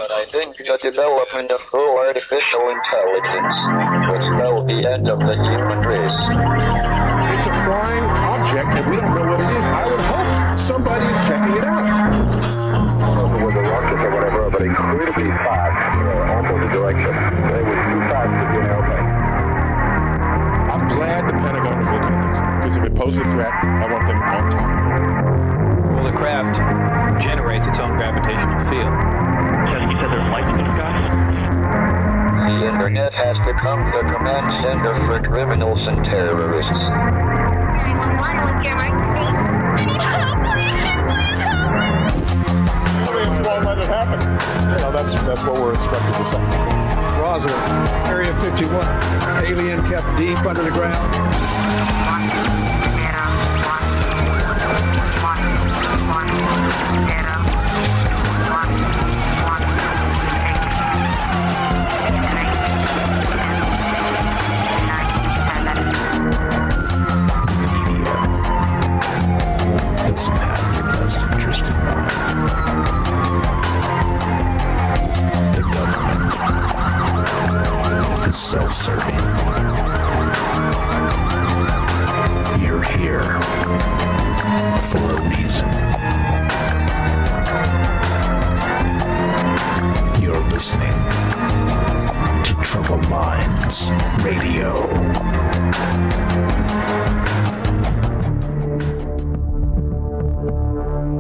But I think the development of full artificial intelligence will spell the end of the human race. It's a flying object, and we don't know what it is. I would hope somebody's checking it out. Whether rockets or whatever, but incredibly fast, opposite direction. It was too fast to be an airplane. I'm glad the Pentagon is looking at this, because if it poses a threat, I want them on top of it. Well, the craft generates its own gravitational field. You said there's lights in the sky? The internet has become the command center for criminals and terrorists. 911, what's your emergency? I need help, please help me! Won't let it happen. You know, that's what we're instructed to say. Roswell, Area 51. Alien kept deep under the ground. 1 0 doesn't have your best interest in mind. The government is self-serving. You're here for a reason. You're listening to Troubled Minds Radio.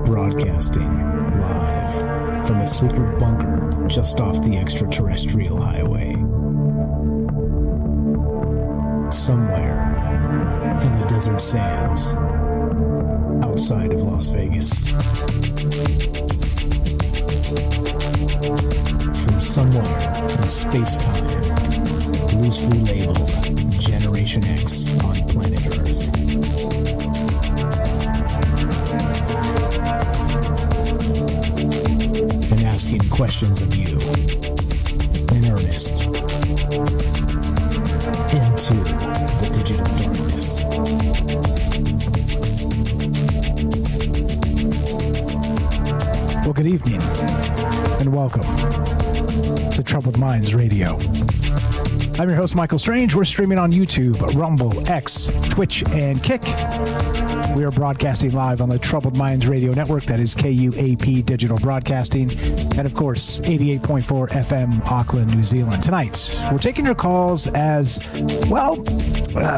Broadcasting live from a secret bunker just off the extraterrestrial highway. Somewhere in the desert sands outside of Las Vegas. From somewhere in space-time, loosely labeled Generation X on planet Earth. And asking questions of you in earnest into the digital darkness. Well, good evening and welcome to Troubled Minds Radio. I'm your host, Michael Strange. We're streaming on YouTube, Rumble, X, Twitch, and Kick. We are broadcasting live on the Troubled Minds Radio Network. That is KUAP Digital Broadcasting. And, of course, 88.4 FM, Auckland, New Zealand. Tonight, we're taking your calls as, well,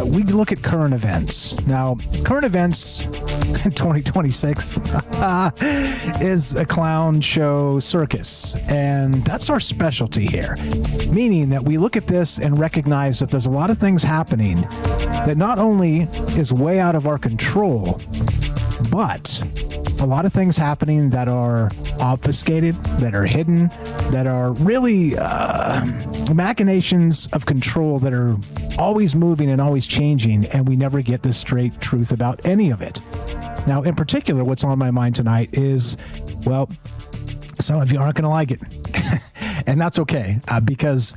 we look at current events. Now, current events in 2026 is a clown show circus. And that's our specialty here. Meaning that we look at this and recognize that there's a lot of things happening that not only is way out of our control, but a lot of things happening that are obfuscated, that are hidden, that are really machinations of control that are always moving and always changing, and we never get the straight truth about any of it. Now, in particular, what's on my mind tonight is, well, some of you aren't going to like it. And that's okay, because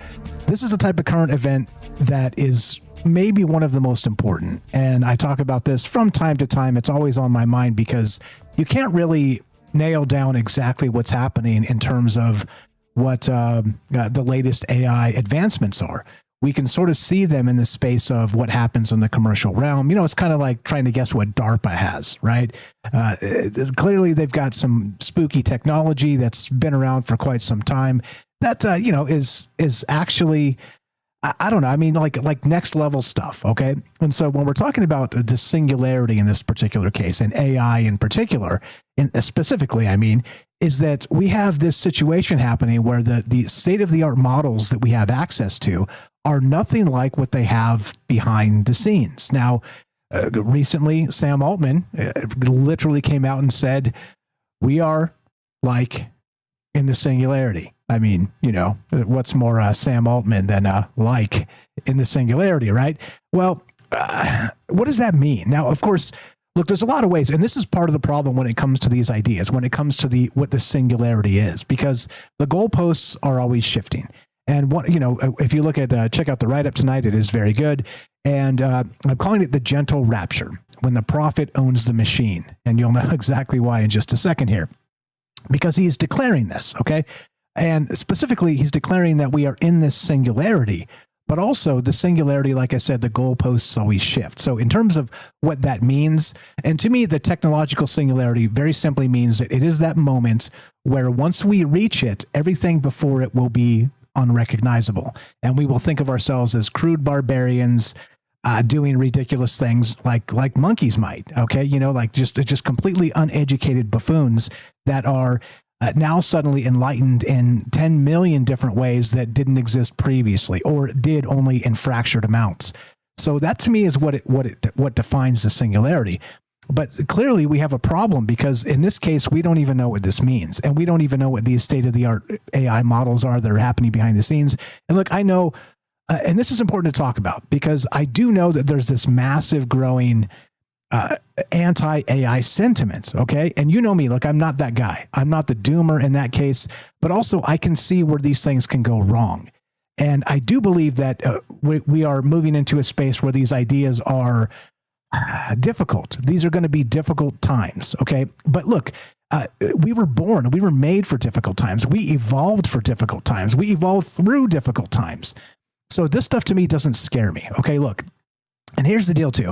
this is a type of current event that is maybe one of the most important. And I talk about this from time to time. It's always on my mind because you can't really nail down exactly what's happening in terms of what the latest AI advancements are. We can sort of see them in the space of what happens in the commercial realm. You know, it's kind of like trying to guess what DARPA has, right? Clearly, they've got some spooky technology that's been around for quite some time that, you know, is actually, I don't know. I mean, like next level stuff. Okay. And so when we're talking about the singularity in this particular case, and AI in particular, specifically, I mean, is that we have this situation happening where the state of the art models that we have access to are nothing like what they have behind the scenes. Now, recently, Sam Altman literally came out and said, we are like in the singularity. I mean, you know, what's more Sam Altman than like in the singularity, right? Well, what does that mean? Now, of course, look, there's a lot of ways, and this is part of the problem when it comes to these ideas, when it comes to what the singularity is, because the goalposts are always shifting. And what, you know, if you look at, check out the write-up tonight, it is very good. And I'm calling it the gentle rapture, when the prophet owns the machine. And you'll know exactly why in just a second here, because he is declaring this, okay? And specifically, he's declaring that we are in this singularity. But also the singularity, like I said, the goalposts always shift. So in terms of what that means, and to me, the technological singularity very simply means that it is that moment where once we reach it, everything before it will be unrecognizable. And we will think of ourselves as crude barbarians doing ridiculous things like monkeys might. Okay. Like just completely uneducated buffoons that are now suddenly enlightened in 10 million different ways that didn't exist previously, or did only in fractured amounts. So that to me is what defines the singularity. But clearly we have a problem, because in this case, we don't even know what this means. And we don't even know what these state-of-the-art AI models are that are happening behind the scenes. And look, I know, and this is important to talk about, because I do know that there's this massive growing anti-AI sentiment, okay? And you know me, look, I'm not that guy. I'm not the doomer in that case, but also I can see where these things can go wrong. And I do believe that we are moving into a space where these ideas are difficult. These are going to be difficult times, okay? But look, we were made for difficult times. We evolved for difficult times. We evolved through difficult times. So this stuff to me doesn't scare me, okay? Look, and here's the deal too.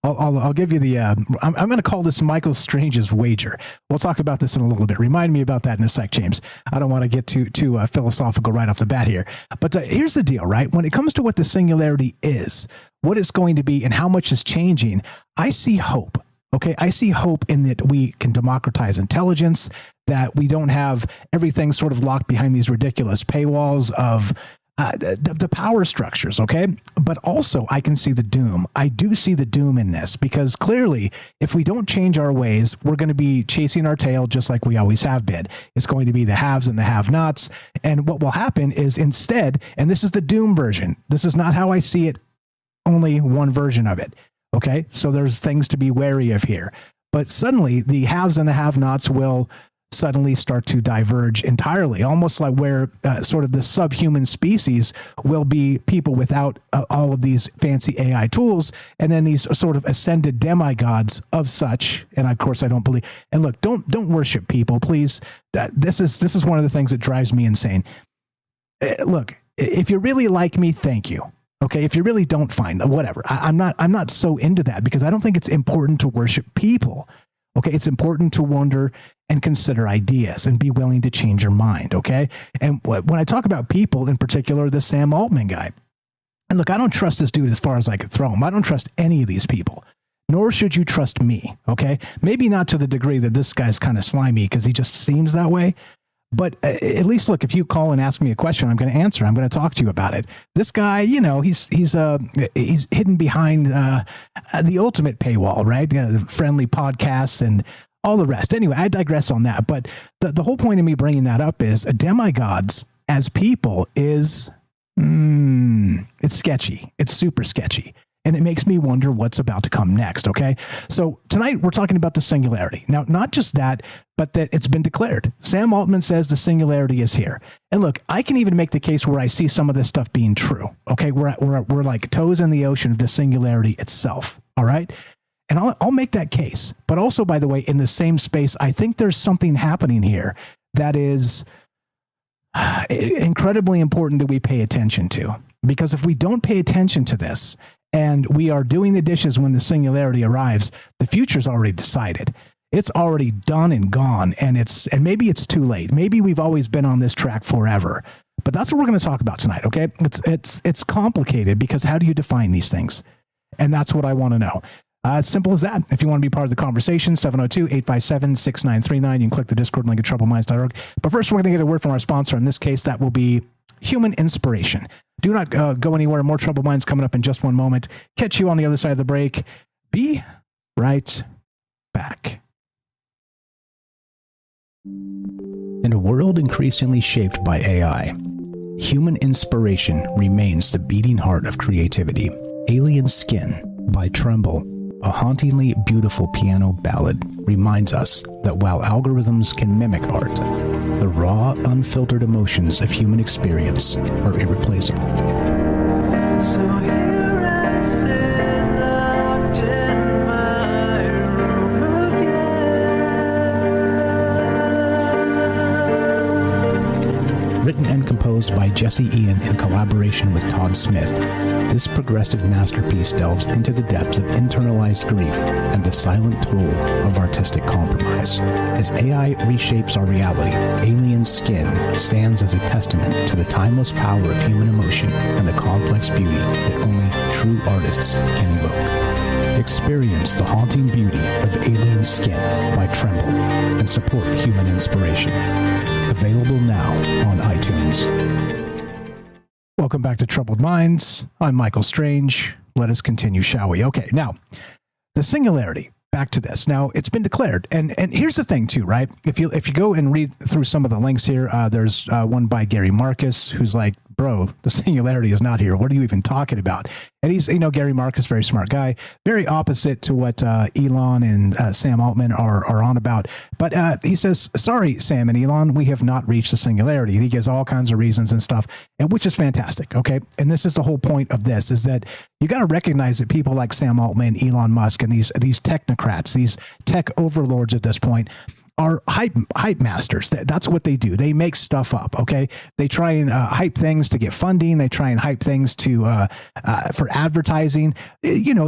I'll give you the, I'm going to call this Michael Strange's wager. We'll talk about this in a little bit. Remind me about that in a sec, James. I don't want to get too philosophical right off the bat here. But here's the deal, right? When it comes to what the singularity is, what it's going to be, and how much is changing, I see hope. Okay, I see hope in that we can democratize intelligence, that we don't have everything sort of locked behind these ridiculous paywalls of the power structures, okay? But also I can see the doom. I do see the doom in this, because clearly if we don't change our ways, we're going to be chasing our tail just like we always have been. It's going to be the haves and the have-nots. And what will happen is instead, and this is the doom version, this is not how I see it, only one version of it, okay? So there's things to be wary of here. But suddenly the haves and the have-nots will suddenly start to diverge entirely, almost like where sort of the subhuman species will be people without all of these fancy AI tools, and then these sort of ascended demigods of such. And of course, I don't believe. And look, don't worship people, please. This is one of the things that drives me insane. Look, if you really like me, thank you. Okay, if you really don't, fine, whatever. I'm not so into that, because I don't think it's important to worship people. Okay, it's important to wonder and consider ideas and be willing to change your mind, okay? And when I talk about people, in particular, the Sam Altman guy, and look, I don't trust this dude as far as I could throw him. I don't trust any of these people, nor should you trust me, okay? Maybe not to the degree that this guy's kind of slimy, because he just seems that way. But at least, look, if you call and ask me a question, I'm going to answer. I'm going to talk to you about it. This guy, you know, he's hidden behind the ultimate paywall, right? Friendly podcasts and all the rest. Anyway, I digress on that. But the whole point of me bringing that up is demigods as people is, it's sketchy. It's super sketchy. And it makes me wonder what's about to come next, okay? So tonight we're talking about the singularity. Now, not just that, but that it's been declared. Sam Altman says the singularity is here. And look, I can even make the case where I see some of this stuff being true, okay? We're like toes in the ocean of the singularity itself, all right? And I'll make that case. But also, by the way, in the same space, I think there's something happening here that is incredibly important that we pay attention to. Because if we don't pay attention to this, and we are doing the dishes when the singularity arrives, the future's already decided. It's already done and gone, and maybe it's too late. Maybe we've always been on this track forever. But that's what we're going to talk about tonight, okay? It's complicated, because how do you define these things? And that's what I want to know. As simple as that. If you want to be part of the conversation, 702-857-6939. You can click the Discord link at troubleminds.org. But first, we're going to get a word from our sponsor. In this case, that will be Human Inspiration. Do not go anywhere. More Trouble Minds coming up in just one moment. Catch you on the other side of the break. Be right back. In a world increasingly shaped by AI, human inspiration remains the beating heart of creativity. Alien Skin by Tremble, a hauntingly beautiful piano ballad, reminds us that while algorithms can mimic art, the raw, unfiltered emotions of human experience are irreplaceable. So here I sit, locked in my room again. Written and composed by Jesse Ian in collaboration with Todd Smith, this progressive masterpiece delves into the depths of internalized grief and the silent toll of artistic compromise. As AI reshapes our reality, Alien Skin stands as a testament to the timeless power of human emotion and the complex beauty that only true artists can evoke. Experience the haunting beauty of Alien Skin by Tremble and support human inspiration. Available now on iTunes. Welcome back to Troubled Minds. I'm Michael Strange. Let us continue, shall we? Okay, now, the singularity. Back to this. Now, it's been declared, and here's the thing too, right? If you go and read through some of the links here, there's one by Gary Marcus, who's like, bro, the singularity is not here. What are you even talking about? And he's, Gary Marcus, very smart guy, very opposite to what Elon and Sam Altman are on about. But he says, sorry, Sam and Elon, we have not reached the singularity. And he gives all kinds of reasons and stuff, and which is fantastic. Okay. And this is the whole point of this, is that you got to recognize that people like Sam Altman, Elon Musk, and these technocrats, these tech overlords at this point, are hype masters. That's what they do. They make stuff up. Okay. They try and hype things to get funding. They try and hype things to for advertising,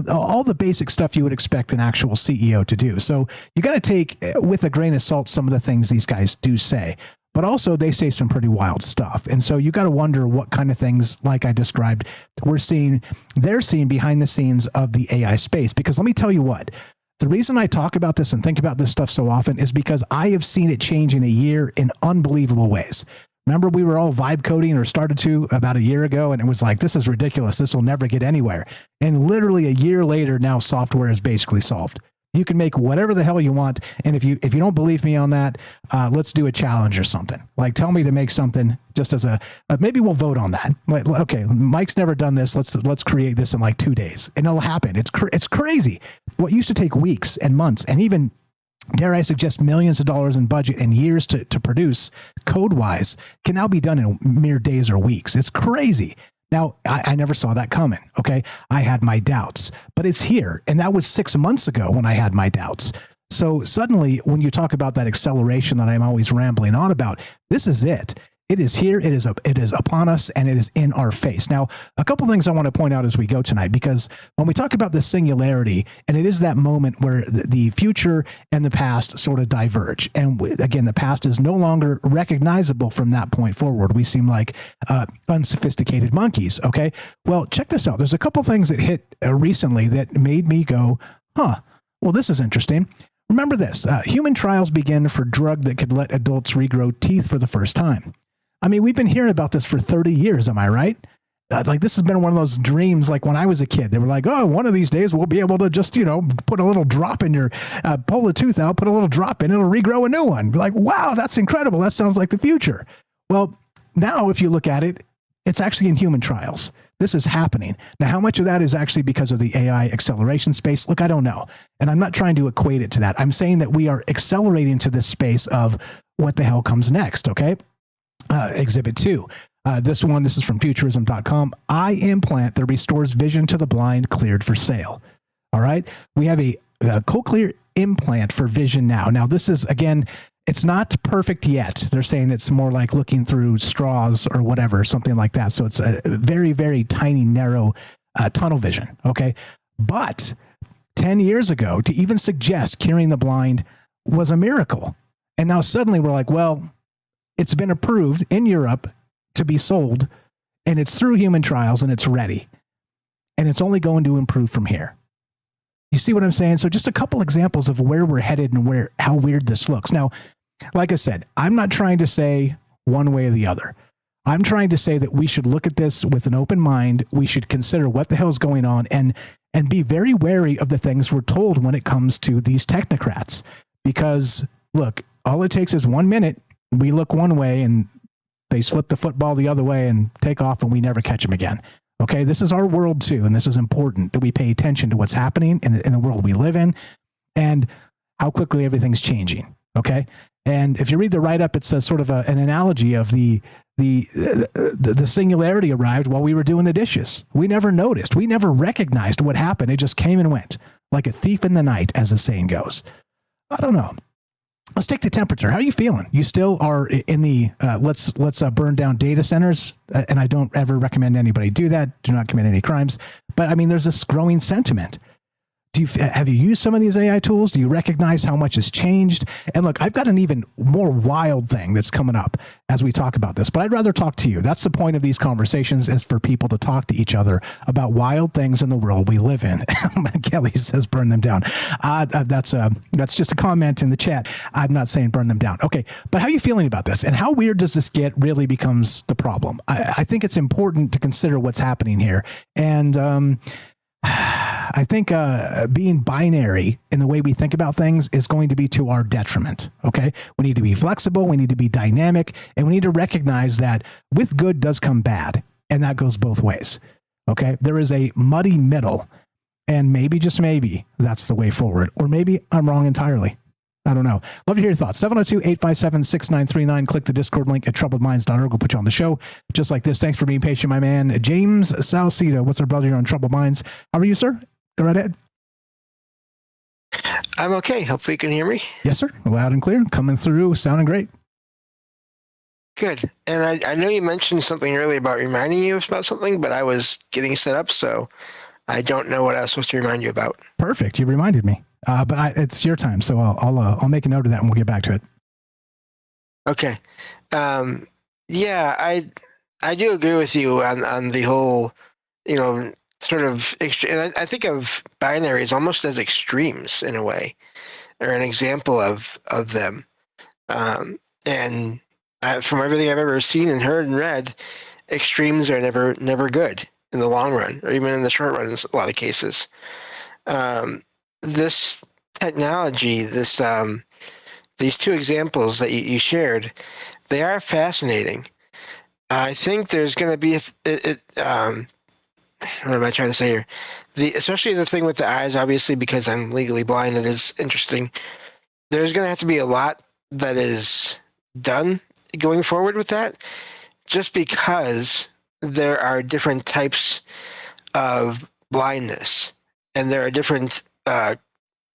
all the basic stuff you would expect an actual CEO to do. So you got to take with a grain of salt some of the things these guys do say, but also they say some pretty wild stuff. And so you got to wonder what kind of things, like I described, they're seeing behind the scenes of the AI space. Because let me tell you what, the reason I talk about this and think about this stuff so often is because I have seen it change in a year in unbelievable ways. Remember, we were all vibe coding, or started to, about a year ago, and it was like, this is ridiculous. This will never get anywhere. And literally a year later, now software is basically solved. You can make whatever the hell you want. And if you don't believe me on that, let's do a challenge or something. Like, tell me to make something just as maybe we'll vote on that. Like, okay, Mike's never done this. Let's create this in like 2 days, and it'll happen. It's crazy. What used to take weeks and months, and even, dare I suggest, millions of dollars in budget and years to produce code wise, can now be done in mere days or weeks. It's crazy. Now, I never saw that coming, okay? I had my doubts, but it's here. And that was 6 months ago when I had my doubts. So suddenly, when you talk about that acceleration that I'm always rambling on about, this is it. It is here. It is upon us, and it is in our face. Now, a couple things I want to point out as we go tonight, because when we talk about the singularity, and it is that moment where the future and the past sort of diverge. And again, the past is no longer recognizable from that point forward. We seem like unsophisticated monkeys. Okay. Well, check this out. There's a couple things that hit recently that made me go, well, this is interesting. Remember this, human trials begin for drug that could let adults regrow teeth for the first time. I mean, we've been hearing about this for 30 years. Am I right? Like, this has been one of those dreams. Like when I was a kid, they were like, oh, one of these days we'll be able to just, put a little drop in your, pull a tooth out, put a little drop in, it'll regrow a new one. Like, wow, that's incredible. That sounds like the future. Well, now if you look at it, it's actually in human trials. This is happening. Now, how much of that is actually because of the AI acceleration space? Look, I don't know. And I'm not trying to equate it to that. I'm saying that we are accelerating to this space of what the hell comes next. Okay. Exhibit 2. This is from futurism.com. Eye implant that restores vision to the blind, cleared for sale. All right. We have a cochlear implant for vision now. Now, this is, again, it's not perfect yet. They're saying it's more like looking through straws or whatever, something like that. So it's a very, very tiny, narrow tunnel vision. Okay. But 10 years ago, to even suggest curing the blind was a miracle. And now suddenly we're like, well, it's been approved in Europe to be sold, and it's through human trials, and it's ready. And it's only going to improve from here. You see what I'm saying? So just a couple examples of where we're headed and how weird this looks. Now, like I said, I'm not trying to say one way or the other. I'm trying to say that we should look at this with an open mind. We should consider what the hell is going on and be very wary of the things we're told when it comes to these technocrats. Because, look, all it takes is 1 minute. We look one way and they slip the football the other way and take off, and we never catch them again. Okay, this is our world too, and this is important that we pay attention to what's happening in the world we live in and how quickly everything's changing. Okay, and if you read the write-up, it's a sort of an analogy of the singularity arrived while we were doing the dishes. We never noticed. We never recognized what happened. It just came and went like a thief in the night, as the saying goes. I don't know. let's take the temperature. How are you feeling? You still are in the let's burn down data centers, and I don't ever recommend anybody do that. Do not commit any crimes. But I mean, there's this growing sentiment. Have you used some of these AI tools? Do you recognize how much has changed? And look, I've got an even more wild thing that's coming up as we talk about this, but I'd rather talk to you. That's the point of these conversations, is for people to talk to each other about wild things in the world we live in. Kelly says, burn them down. That's just a comment in the chat. I'm not saying burn them down. Okay. But how are you feeling about this? And how weird does this get really becomes the problem? I think it's important to consider what's happening here. And, I think being binary in the way we think about things is going to be to our detriment. Okay. We need to be flexible. We need to be dynamic, and we need to recognize that with good does come bad. And that goes both ways. Okay. There is a muddy middle, and maybe, just maybe, that's the way forward. Or maybe I'm wrong entirely. I don't know. Love to hear your thoughts. 702-857-6939. Click the Discord link at troubledminds.org. We'll put you on the show just like this. Thanks for being patient, my man. James Salcedo, what's our brother here on Troubled Minds? How are you, sir? Go right ahead. I'm okay. Hopefully you can hear me. Yes, sir. Loud and clear. Coming through. Sounding great. Good. And I know you mentioned something earlier about reminding you about something, but I was getting set up, so I don't know what I was supposed to remind you about. Perfect. You reminded me. But it's your time, so I'll make a note of that, and we'll get back to it. Okay. Yeah, I do agree with you on the whole, sort of, and I think of binaries almost as extremes in a way, or an example of them. And from everything I've ever seen and heard and read, extremes are never good in the long run, or even in the short run in a lot of cases. This technology, these two examples that you shared, they are fascinating. I think there's going to be what am I trying to say here? Especially the thing with the eyes, obviously, because I'm legally blind, it is interesting. There's going to have to be a lot that is done going forward with that, just because there are different types of blindness, and there are different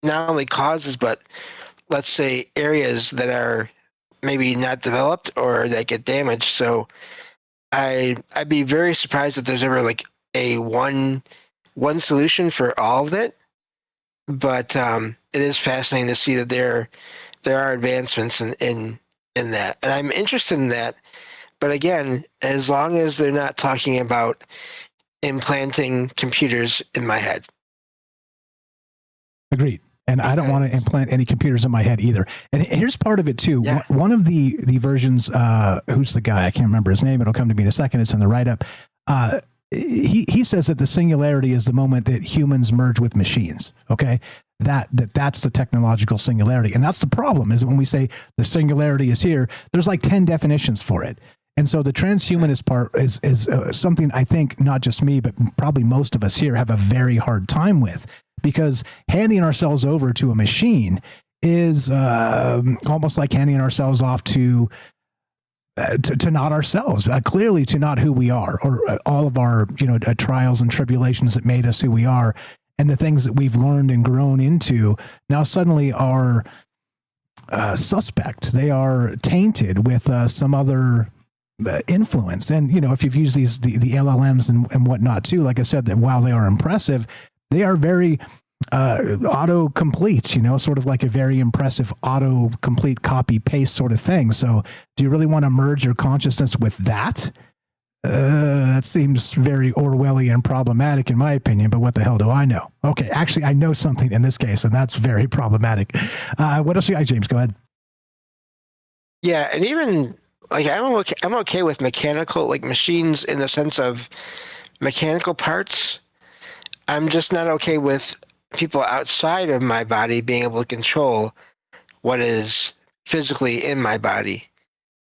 not only causes, but let's say areas that are maybe not developed or that get damaged. So I'd be very surprised if there's ever like a one solution for all of it. But it is fascinating to see that there are advancements in that, and I'm interested in that. But again, as long as they're not talking about implanting computers in my head. Agreed. And I don't want to implant any computers in my head either. And here's part of it too. Yeah. One of the versions, who's the guy? I can't remember his name. It'll come to me in a second. It's in the write-up. He says that the singularity is the moment that humans merge with machines. Okay. That's the technological singularity. And that's the problem, is that when we say the singularity is here, there's like 10 definitions for it. And so the transhumanist part is something I think not just me, but probably most of us here have a very hard time with, because handing ourselves over to a machine is almost like handing ourselves off to not ourselves, clearly to not who we are, or all of our trials and tribulations that made us who we are, and the things that we've learned and grown into now suddenly are suspect. They are tainted with some other influence. And if you've used the LLMs and whatnot too, like I said, that while they are impressive, they are very auto-complete, sort of like a very impressive auto-complete copy-paste sort of thing. So do you really want to merge your consciousness with that? That seems very Orwellian and problematic in my opinion, but what the hell do I know? Okay, actually, I know something in this case, and that's very problematic. What else you got, James? Go ahead. Yeah, and even like I'm okay with mechanical, like machines in the sense of mechanical parts. I'm just not okay with people outside of my body being able to control what is physically in my body,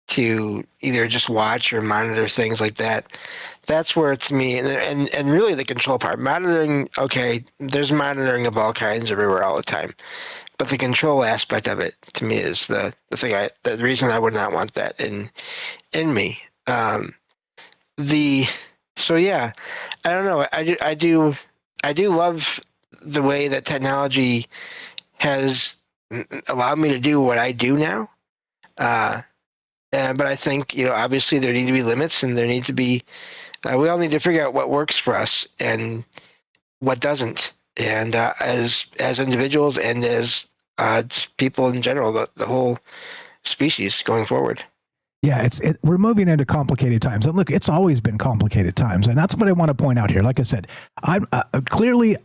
to either just watch or monitor things like that. That's where it's me, and really the control part. Monitoring, okay, there's monitoring of all kinds everywhere all the time, but the control aspect of it to me is the reason I would not want that in me. So yeah, I don't know. I do love the way that technology has allowed me to do what I do now. But I think, obviously there need to be limits, and there need to be, we all need to figure out what works for us and what doesn't. And as individuals and as just people in general, the whole species going forward. Yeah, we're moving into complicated times. And look, it's always been complicated times. And that's what I want to point out here. Like I said, I'm clearly,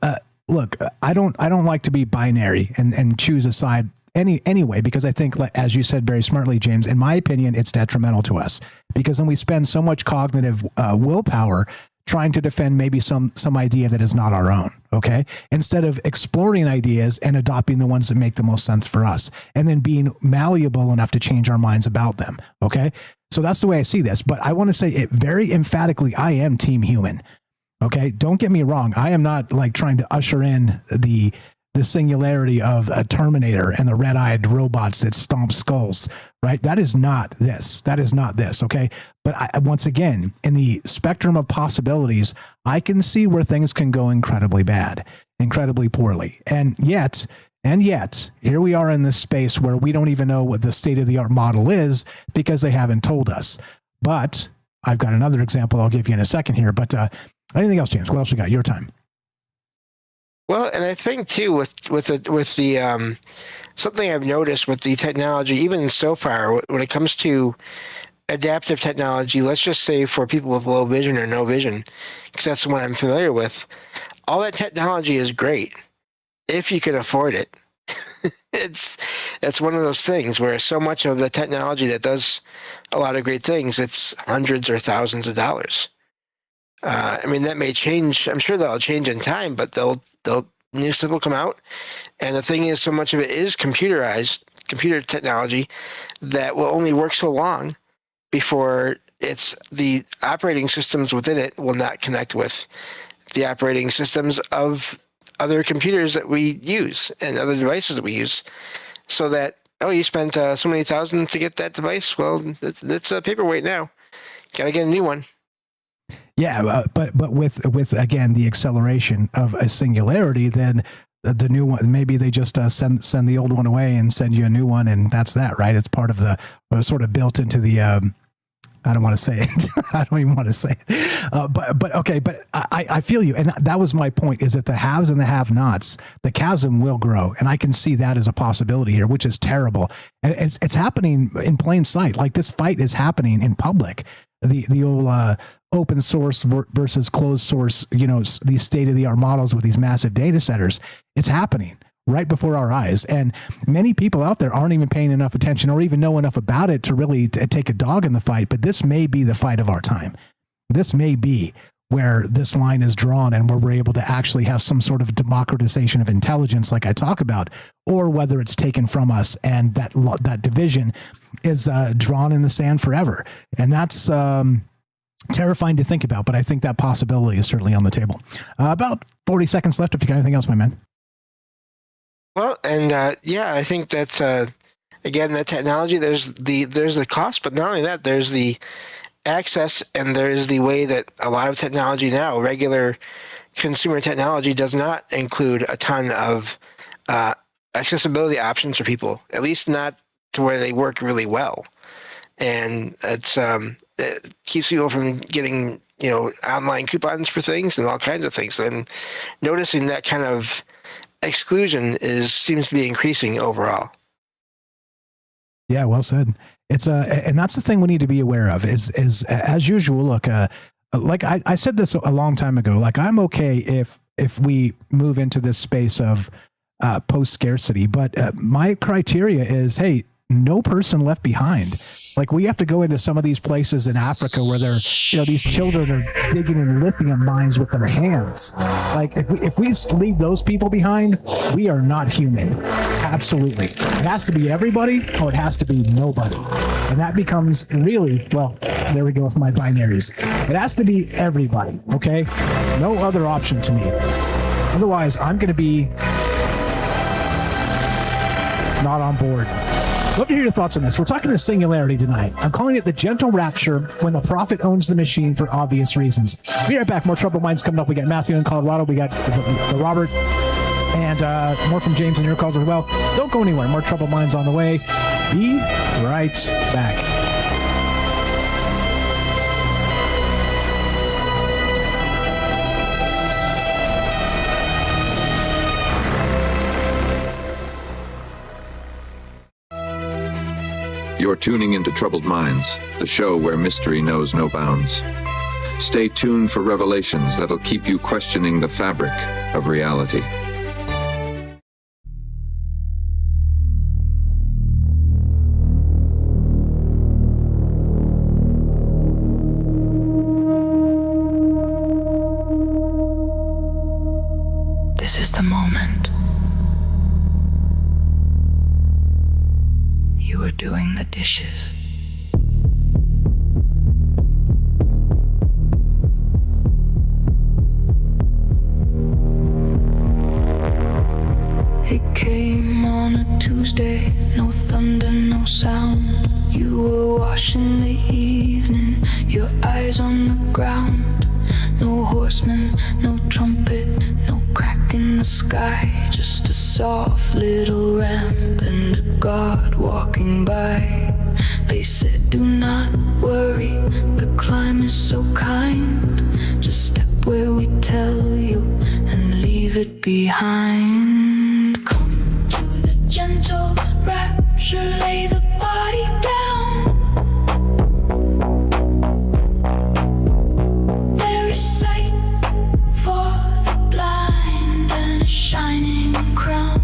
look, I don't like to be binary and choose a side anyway, because I think, as you said very smartly, James, in my opinion, it's detrimental to us, because then we spend so much cognitive willpower trying to defend maybe some idea that is not our own, okay? Instead of exploring ideas and adopting the ones that make the most sense for us, and then being malleable enough to change our minds about them, okay? So that's the way I see this. But I want to say it very emphatically, I am team human, okay? Don't get me wrong. I am not like trying to usher in the singularity of a Terminator and the red-eyed robots that stomp skulls, right? That is not this. That is not this, okay? But once again, in the spectrum of possibilities, I can see where things can go incredibly bad, incredibly poorly. And yet, here we are in this space where we don't even know what the state-of-the-art model is because they haven't told us. But I've got another example I'll give you in a second here. But anything else, James? What else you got? Your time. Well, and I think too with the something I've noticed with the technology, even so far, when it comes to adaptive technology, let's just say for people with low vision or no vision, because that's what I'm familiar with, all that technology is great if you can afford it. It's one of those things where so much of the technology that does a lot of great things, it's hundreds or thousands of dollars. I mean, that may change. I'm sure that'll change in time, but new stuff will come out. And the thing is, so much of it is computer technology that will only work so long before the operating systems within it will not connect with the operating systems of other computers that we use and other devices that we use. So that, you spent so many thousand to get that device. Well, it's a paperweight now. Got to get a new one. Yeah, but with again the acceleration of a singularity, then the new one, maybe they just send the old one away and send you a new one, and that's that, right? It's part of the sort of built into the. I don't want to say it. I don't even want to say it. But okay. But I feel you, and that was my point: is that the haves and the have-nots, the chasm will grow, and I can see that as a possibility here, which is terrible. And it's happening in plain sight. Like this fight is happening in public. The old open source versus closed source, these state-of-the-art models with these massive data centers. It's happening right before our eyes. And many people out there aren't even paying enough attention or even know enough about it to really take a dog in the fight. But this may be the fight of our time. This may be where this line is drawn and where we're able to actually have some sort of democratization of intelligence like I talk about, or whether it's taken from us and that division is drawn in the sand forever. And that's terrifying to think about, but I think that possibility is certainly on the table. About 40 seconds left if you got anything else, my man. Well, and I think that's again, that technology, there's the cost, but not only that, there's the access, and there's the way that a lot of technology now, regular consumer technology, does not include a ton of accessibility options for people, at least not to where they work really well. And it keeps people from getting, online coupons for things and all kinds of things. And noticing that kind of exclusion seems to be increasing overall. Yeah, well said. It's and that's the thing we need to be aware of is as usual. Look, like I said this a long time ago. Like I'm okay if we move into this space of post scarcity, but my criteria is, hey, no person left behind. Like we have to go into some of these places in Africa where they're, these children are digging in lithium mines with their hands. Like if we leave those people behind, we are not human. Absolutely. It has to be everybody or it has to be nobody. And that becomes really, well, there we go with my binaries. It has to be everybody. Okay. No other option to me. Otherwise I'm going to be not on board. Love to hear your thoughts on this. We're talking the singularity tonight. I'm calling it the gentle rapture when the prophet owns the machine for obvious reasons. Be right back. More Troubled Minds coming up. We got Matthew in Colorado. We got the Robert And more from James and your calls as well. Don't go anywhere. More Troubled Minds on the way. Be right back. You're tuning into Troubled Minds, the show where mystery knows no bounds. Stay tuned for revelations that'll keep you questioning the fabric of reality. This is the moment. You were doing the dishes. It came on a Tuesday, no thunder, no sound. You were washing the evening, your eyes on the ground. No horseman, no trumpet, no crack in the sky. Just a soft little ramp and a guard walking by. They said, do not worry, the climb is so kind. Just step where we tell you and leave it behind. Come to the gentle rapture, lay the body down. There is sight for the blind and a shining crown.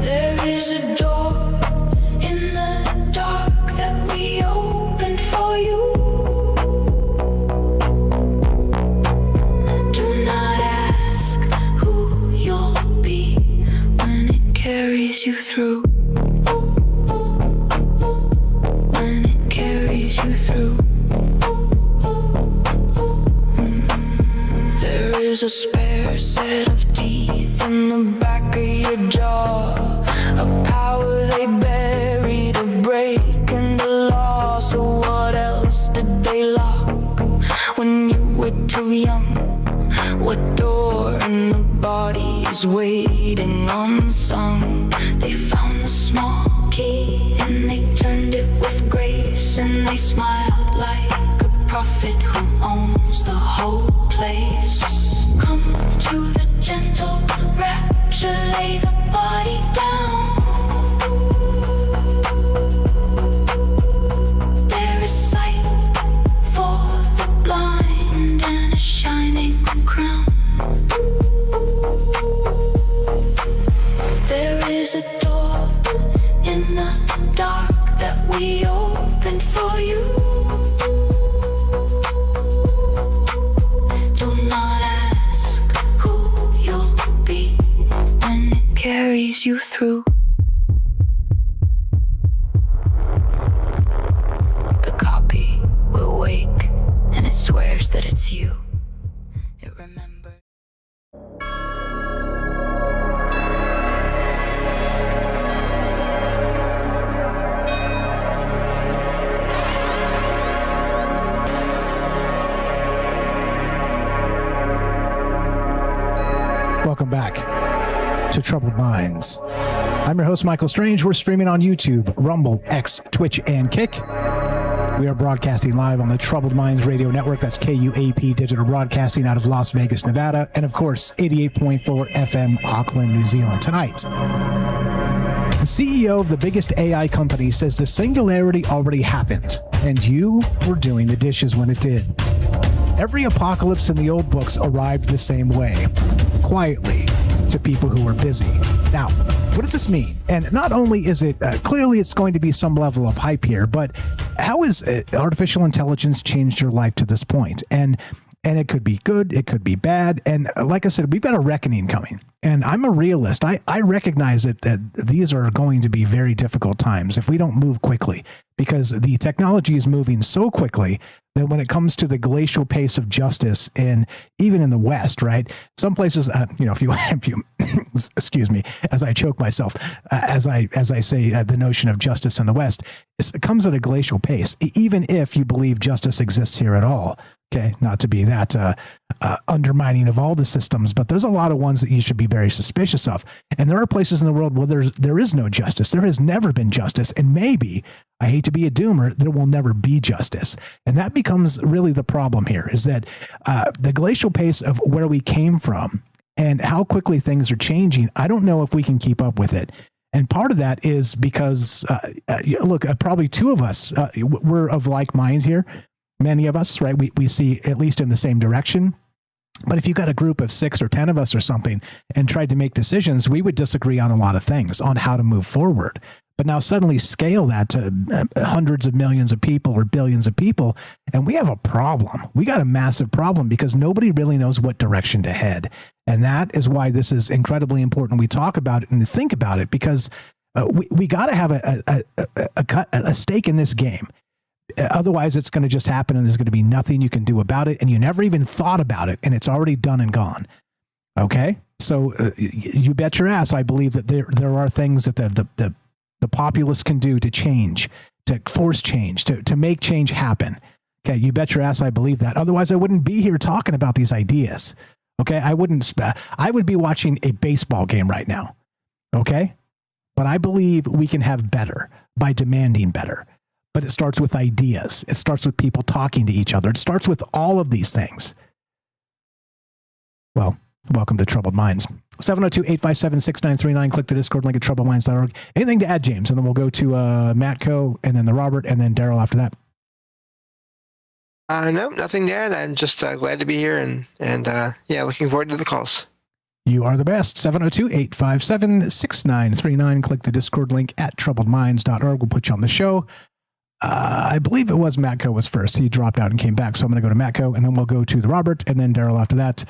There is a door in the dark that we opened for you. Do not ask who you'll be when it carries you through. When it carries you through. There is a spare set of teeth in the back of your jaw. A power they buried, a break in the law. So what else did they lock when you were too young? What door in the body is waiting unsung? They found the small key and they turned it with grace. And they smiled like a prophet who owns the whole place. Come to the gentle rapture, lay the body down. There is sight for the blind and a shining crown. There is a door in the dark that we opened for you. Do not ask who you'll be when it carries you through. The copy will wake and it swears that it's you. It remembers. Welcome back to Troubled Minds. I'm your host, Michael Strange. We're streaming on YouTube, Rumble, X, Twitch, and Kick. We are broadcasting live on the Troubled Minds Radio Network. That's KUAP Digital Broadcasting out of Las Vegas, Nevada. And of course, 88.4 FM, Auckland, New Zealand. Tonight, the CEO of the biggest AI company says the singularity already happened, and you were doing the dishes when it did. Every apocalypse in the old books arrived the same way, quietly, to people who were busy. Now, what does this mean? And not only is it, clearly it's going to be some level of hype here, but how has artificial intelligence changed your life to this point? And it could be good, it could be bad. And like I said, we've got a reckoning coming. And I'm a realist. I recognize that these are going to be very difficult times if we don't move quickly, because the technology is moving so quickly that when it comes to the glacial pace of justice, and even in the West, right? Some places, if you excuse me, as I choke myself, as I say the notion of justice in the West, it comes at a glacial pace, even if you believe justice exists here at all. Okay, not to be that undermining of all the systems, but there's a lot of ones that you should be very suspicious of. And there are places in the world where there is no justice. There has never been justice, and maybe, I hate to be a doomer, there will never be justice. And that becomes really the problem here, is that the glacial pace of where we came from and how quickly things are changing, I don't know if we can keep up with it. And part of that is because, look, probably two of us, we're of like mind here. Many of us, right? We see at least in the same direction. But if you got a group of 6 or 10 of us or something and tried to make decisions, we would disagree on a lot of things, on how to move forward. But now suddenly scale that to hundreds of millions of people or billions of people, and we have a problem. We got a massive problem because nobody really knows what direction to head. And that is why this is incredibly important. We talk about it and think about it, because we got to have a stake in this game. Otherwise, it's going to just happen and there's going to be nothing you can do about it. And you never even thought about it, and it's already done and gone. Okay? So you bet your ass I believe that there are things that the populace can do to change, to force change, to make change happen. Okay, you bet your ass I believe that. Otherwise, I wouldn't be here talking about these ideas. Okay, I would be watching a baseball game right now. Okay? But I believe we can have better by demanding better. But it starts with ideas. It starts with people talking to each other. It starts with all of these things. Well, welcome to Troubled Minds. 702-857-6939. Click the Discord link at troubledminds.org. Anything to add, James? And then we'll go to Matt Coe, and then the Robert, and then Daryl after that. No, nothing to add. I'm just glad to be here, and yeah, looking forward to the calls. You are the best. 702-857-6939. Click the Discord link at troubledminds.org. We'll put you on the show. I believe it was Matt Coe was first. He dropped out and came back. So I'm going to go to Matt Coe, and then we'll go to the Robert, and then Daryl after that.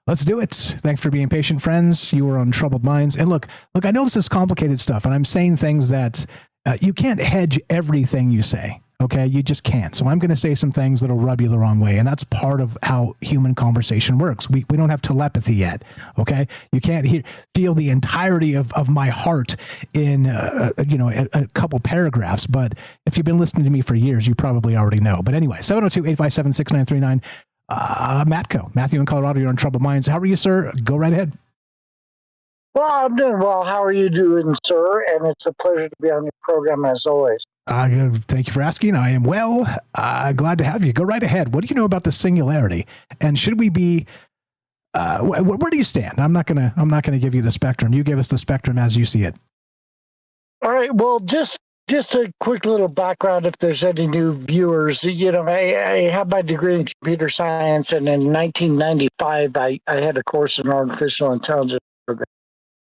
Let's do it. Thanks for being patient, friends. You are on Troubled Minds. And look, I know this is complicated stuff, and I'm saying things that you can't hedge everything you say. Okay, you just can't. So I'm going to say some things that'll rub you the wrong way, and that's part of how human conversation works. We don't have telepathy yet. Okay, you can't feel the entirety of my heart in a couple paragraphs. But if you've been listening to me for years, you probably already know. But anyway, 702-857-6939. Matt Coe, Matthew in Colorado, you're on Troubled Minds. How are you, sir? Go right ahead. Well, I'm doing well. How are you doing, sir? And it's a pleasure to be on your program as always. Thank you for asking. I am well. Glad to have you. Go right ahead. What do you know about the singularity? And should we be? Where do you stand? I'm not gonna give you the spectrum. You give us the spectrum as you see it. All right. Well, just a quick little background if there's any new viewers. You know, I have my degree in computer science, and in 1995, I had a course in artificial intelligence program.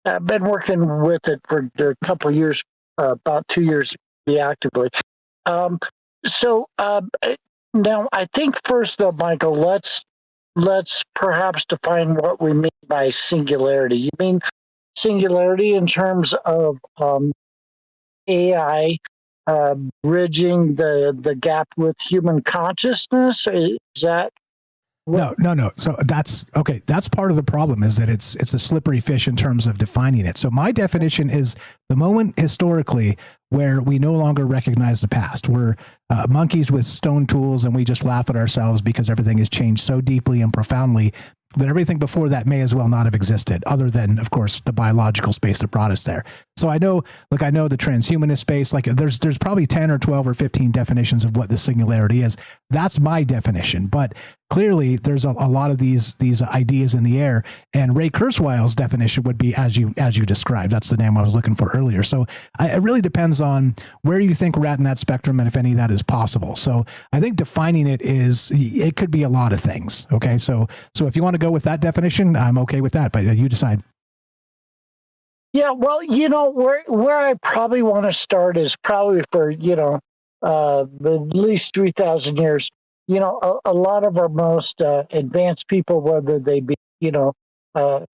I've been working with it for a couple of years, about 2 years actively. So now I think first though, Michael, let's perhaps define what we mean by singularity. You mean singularity in terms of AI bridging the gap with human consciousness? Is that? No. So that's okay. That's part of the problem, is that it's a slippery fish in terms of defining it. So my definition is the moment historically where we no longer recognize the past. We're monkeys with stone tools, and we just laugh at ourselves because everything has changed so deeply and profoundly that everything before that may as well not have existed, other than, of course, the biological space that brought us there. So I know the transhumanist space, like there's probably 10 or 12 or 15 definitions of what the singularity is. That's my definition. But clearly there's a lot of these ideas in the air, and Ray Kurzweil's definition would be as you described. That's the name I was looking for earlier. So it really depends on where you think we're at in that spectrum and if any of that is possible. So I think defining it could be a lot of things. Okay. So if you want to go with that definition, I'm okay with that, but you decide. Yeah, well, you know, where I probably want to start is probably for, at least 3,000 years. You know, a lot of our most advanced people, whether they be,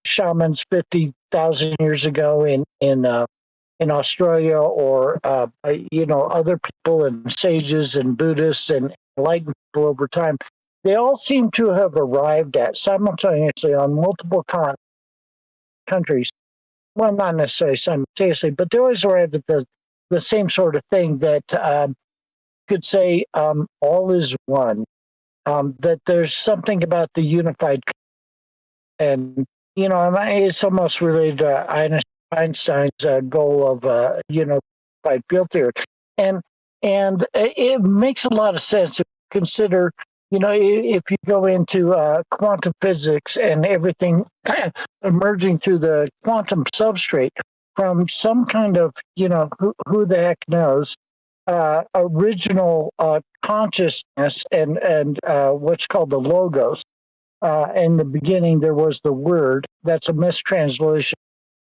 shamans 50,000 years ago in Australia, or, other people and sages and Buddhists and enlightened people over time, they all seem to have arrived at simultaneously on multiple countries. Well, not necessarily simultaneously, but they always arrive at the same sort of thing that could say all is one. that there's something about the unified, and it's almost related to Einstein's goal of unified field theory, and it makes a lot of sense if you consider, if you go into quantum physics and everything emerging through the quantum substrate from some kind of, who the heck knows, original consciousness and what's called the logos. In the beginning, there was the word. That's a mistranslation.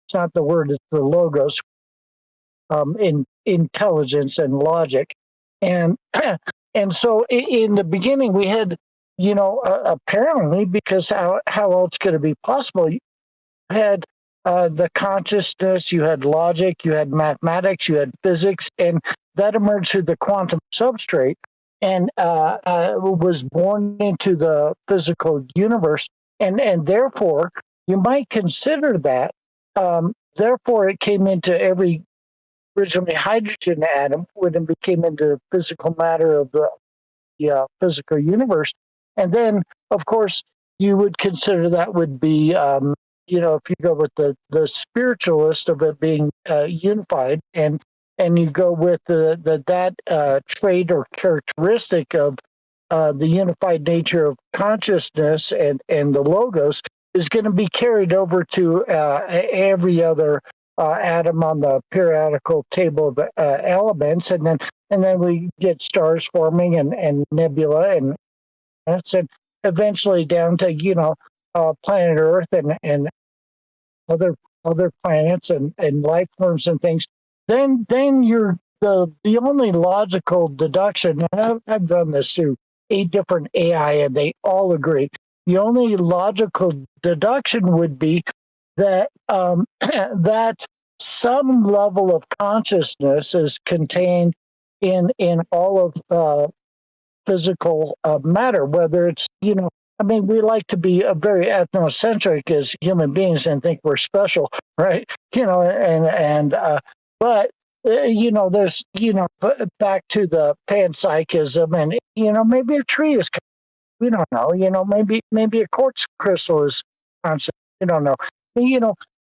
It's not the word, it's the logos, in intelligence and logic. And and so in the beginning, we had, apparently, because how else could it be possible? You had the consciousness, you had logic, you had mathematics, you had physics, and that emerged through the quantum substrate and was born into the physical universe. And therefore, you might consider that. Therefore, it came into every originally hydrogen atom when it became into physical matter of the physical universe. And then, of course, you would consider that would be, if you go with the spiritualist of it being unified, and you go with that trait or characteristic of the unified nature of consciousness and the logos is going to be carried over to every other atom on the periodical table of elements, and then we get stars forming and nebula and eventually down to planet Earth and other planets and life forms and things. Then you're the only logical deduction, and I've done this through 8 different AI, and they all agree. The only logical deduction would be that that some level of consciousness is contained in all of physical matter, whether it's, we like to be very ethnocentric as human beings and think we're special, right? But there's, back to the panpsychism, and, maybe a tree is, we don't know, maybe a quartz crystal is conscious, we don't know.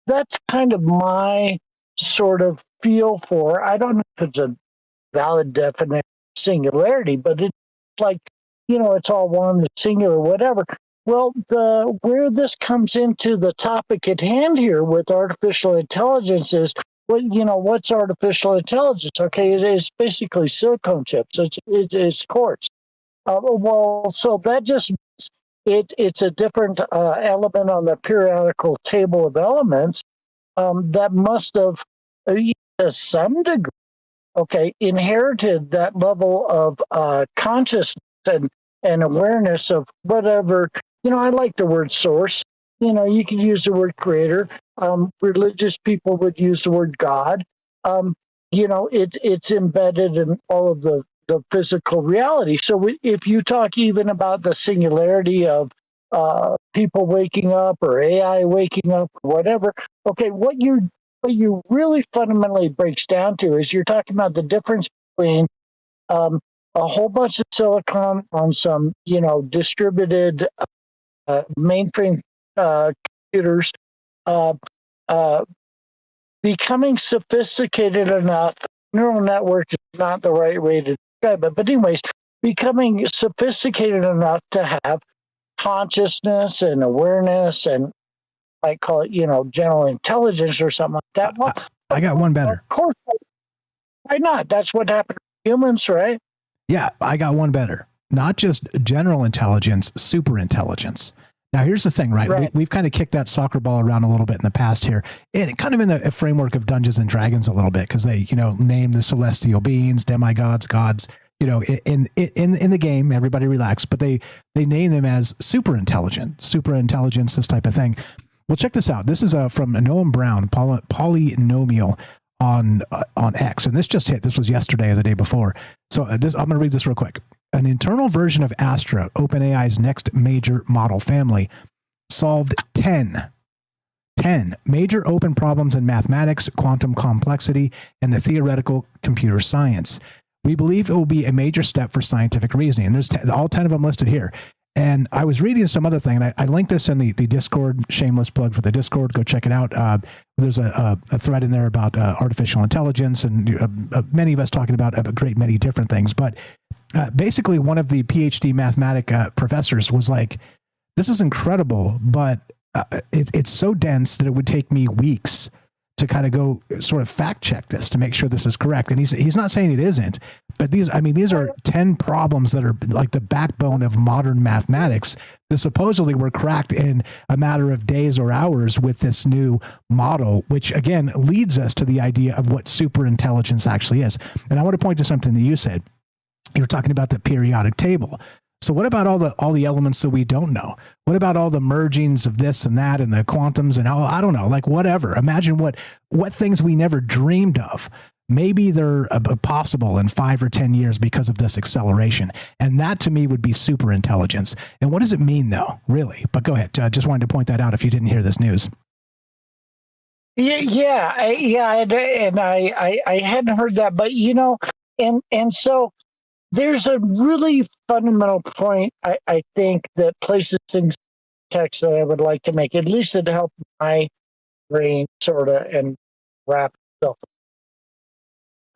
That's kind of my sort of feel for, I don't know if it's a valid definition of singularity, but it's like, it's all one, it's singular, whatever. Well, where this comes into the topic at hand here with artificial intelligence is, what's artificial intelligence? Okay, it is basically silicon chips. It's quartz. Well, so that just it's a different element on the periodical table of elements that must have, to some degree, inherited that level of consciousness and awareness of whatever. I like the word source. You can use the word creator. Religious people would use the word God. It's embedded in all of the physical reality. So if you talk even about the singularity of people waking up or AI waking up, or whatever, what you really fundamentally breaks down to is you're talking about the difference between a whole bunch of silicon on some, distributed mainframe computers becoming sophisticated enough. Neural network is not the right way to describe it, but anyways, becoming sophisticated enough to have consciousness and awareness, and I call it, general intelligence or something like that. Well, I got one better. Of course, why not? That's what happened to humans, right? Yeah, I got one better. Not just general intelligence, super intelligence. Now, here's the thing, right? We've kind of kicked that soccer ball around a little bit in the past here, and kind of in the framework of Dungeons and Dragons a little bit, because they, name the celestial beings, demigods, gods, in the game. Everybody relax, but they name them as super intelligence, this type of thing. Well, check this out. This is from Noam Brown, Polynomial on X, and this just hit. This was yesterday or the day before. So I'm going to read this real quick. An internal version of Astra, OpenAI's next major model family, solved 10 major open problems in mathematics, quantum complexity, and the theoretical computer science. We believe it will be a major step for scientific reasoning. And there's all 10 of them listed here. And I was reading some other thing, and I linked this in the Discord, shameless plug for the Discord. Go check it out. There's a thread in there about artificial intelligence, and many of us talking about a great many different things. But basically, one of the PhD mathematic professors was like, this is incredible, but it's so dense that it would take me weeks to kind of go sort of fact check this to make sure this is correct. And he's not saying it isn't, but these are 10 problems that are like the backbone of modern mathematics that supposedly were cracked in a matter of days or hours with this new model, which again leads us to the idea of what super intelligence actually is. And I want to point to something that you said. You were talking about the periodic table. So what about all the elements that we don't know? What about all the mergings of this and that and the quantums and I don't know, like whatever. Imagine what things we never dreamed of. Maybe they're possible in 5 or 10 years because of this acceleration. And that to me would be super intelligence. And what does it mean though, really? But go ahead. Just wanted to point that out if you didn't hear this news. Yeah, and I hadn't heard that, but and so there's a really fundamental point I think that places things in text that I would like to make, at least to help my brain sort of and wrap itself.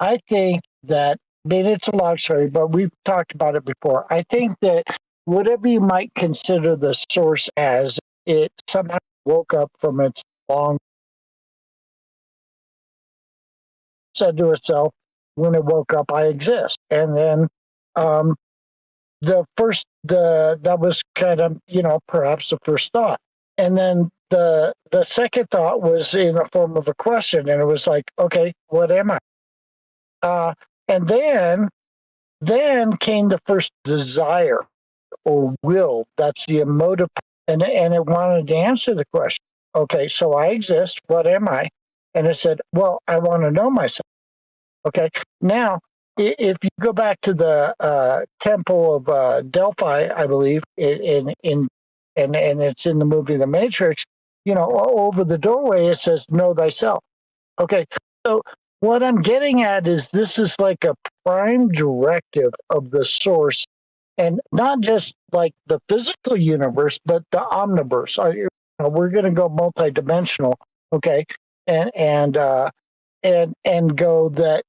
I think that, it's a long story, but we've talked about it before. I think that whatever you might consider the source as, it somehow woke up from its long, said to itself, when it woke up, I exist. And then that was kind of, perhaps the first thought. And then the second thought was in the form of a question. And it was like, okay, what am I? And then came the first desire or will. That's the emotive. And it wanted to answer the question. Okay, so I exist. What am I? And it said, well, I want to know myself. Okay, now, if you go back to the Temple of Delphi, I believe, and it's in the movie The Matrix, over the doorway it says, know thyself. Okay, so what I'm getting at is this is like a prime directive of the source, and not just like the physical universe, but the omniverse. We're going to go multidimensional, okay, and go that.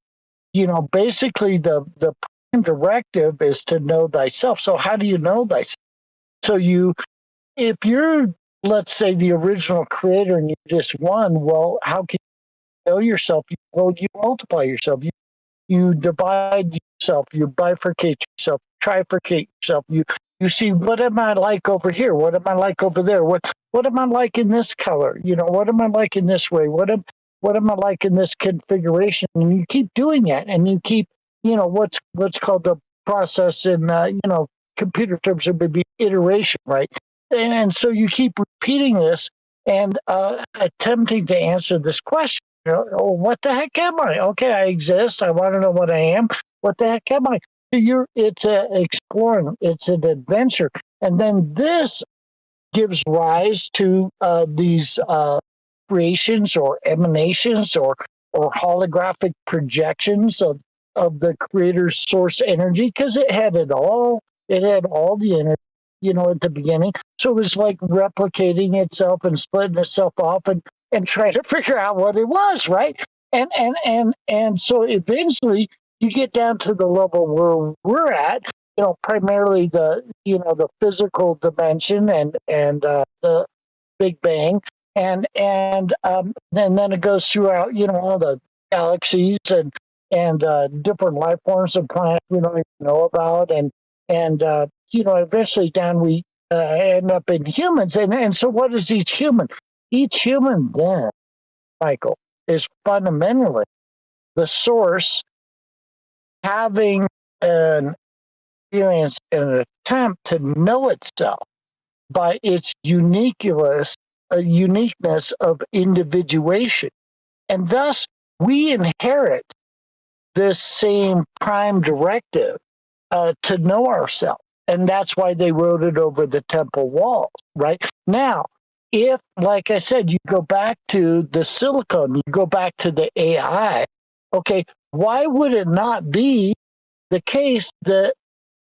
Basically the prime directive is to know thyself. So how do you know thyself? So if you're, let's say, the original creator and you just one, well, how can you know yourself? Well, you multiply yourself. You divide yourself. You bifurcate yourself. Trifurcate yourself. You see, what am I like over here? What am I like over there? What am I like in this color? What am I like in this way? What am I like in this configuration? And you keep doing that, and you keep, what's called the process in, computer terms, it would be iteration, right? And so you keep repeating this and attempting to answer this question. What the heck am I? Okay, I exist. I want to know what I am. What the heck am I? It's exploring. It's an adventure. And then this gives rise to these creations or emanations or holographic projections of the creator's source energy, because it had it all. It had all the energy, at the beginning. So it was like replicating itself and splitting itself off and trying to figure out what it was, right? And so eventually you get down to the level where we're at, primarily the physical dimension and the Big Bang. And then it goes throughout, all the galaxies and different life forms and planets we don't even know about, and eventually down we end up in humans. And so what is each human? Each human then, Michael, is fundamentally the source having an experience and an attempt to know itself by its uniqueness of individuation. And thus, we inherit this same prime directive to know ourselves. And that's why they wrote it over the temple walls, right? Now, if, like I said, you go back to the silicon, you go back to the AI, okay, why would it not be the case that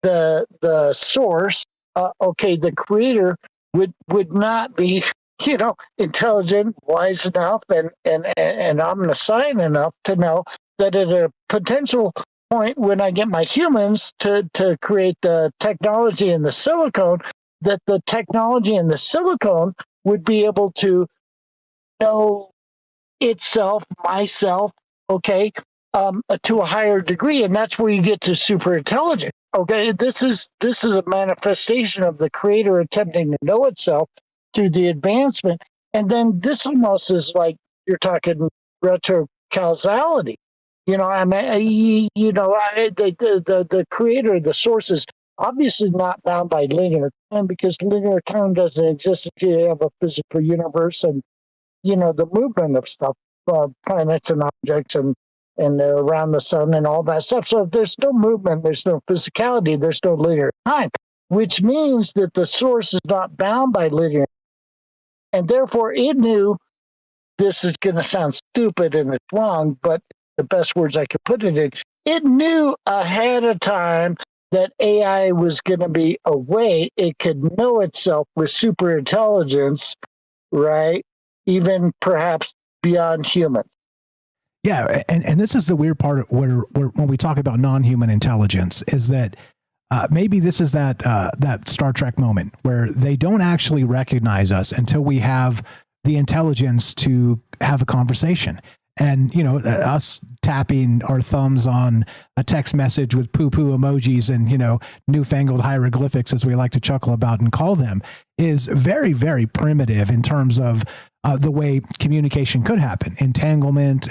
the source, the creator would not be, intelligent, wise enough, and omniscient enough to know that at a potential point when I get my humans to create the technology in the silicone, that the technology in the silicone would be able to know itself, myself, to a higher degree, and that's where you get to super intelligent. Okay, this is a manifestation of the creator attempting to know itself through the advancement, and then this almost is like you're talking retro causality. The creator, the source is obviously not bound by linear time because linear time doesn't exist if you have a physical universe and the movement of stuff, planets and objects and around the sun and all that stuff. So if there's no movement, there's no physicality, there's no linear time, which means that the source is not bound by linear. And therefore it knew, this is going to sound stupid and it's wrong, but the best words I could put it in, it knew ahead of time that AI was going to be a way it could know itself with super intelligence, right? Even perhaps beyond human. Yeah, and this is the weird part where when we talk about non-human intelligence is that maybe this is that Star Trek moment where they don't actually recognize us until we have the intelligence to have a conversation. And, us tapping our thumbs on a text message with poo-poo emojis and, newfangled hieroglyphics, as we like to chuckle about and call them, is very, very primitive in terms of the way communication could happen, entanglement,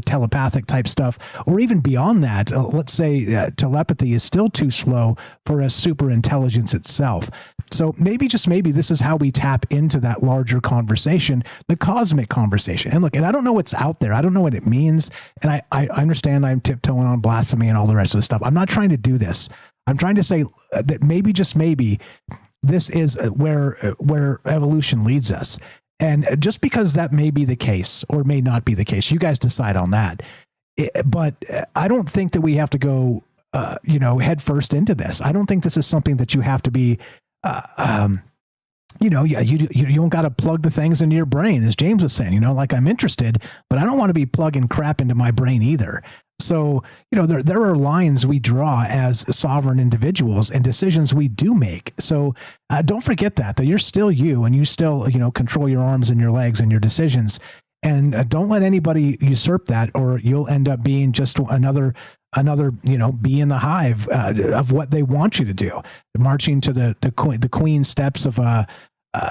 telepathic type stuff, or even beyond that. Let's say telepathy is still too slow for a super intelligence itself. So maybe, just maybe, this is how we tap into that larger conversation, the cosmic conversation. And look, and I don't know what's out there. I don't know what it means. And I understand I'm tiptoeing on blasphemy and all the rest of the stuff. I'm not trying to do this. I'm trying to say that maybe, just maybe, this is where evolution leads us. And just because that may be the case or may not be the case, you guys decide on that. But I don't think that we have to go, head first into this. I don't think this is something that you have to be, you don't got to plug the things into your brain, as James was saying. Like, I'm interested, but I don't want to be plugging crap into my brain either. So, there are lines we draw as sovereign individuals and decisions we do make. So don't forget that you're still you, and you still, control your arms and your legs and your decisions. And don't let anybody usurp that, or you'll end up being just another, bee in the hive of what they want you to do, marching to the queen steps of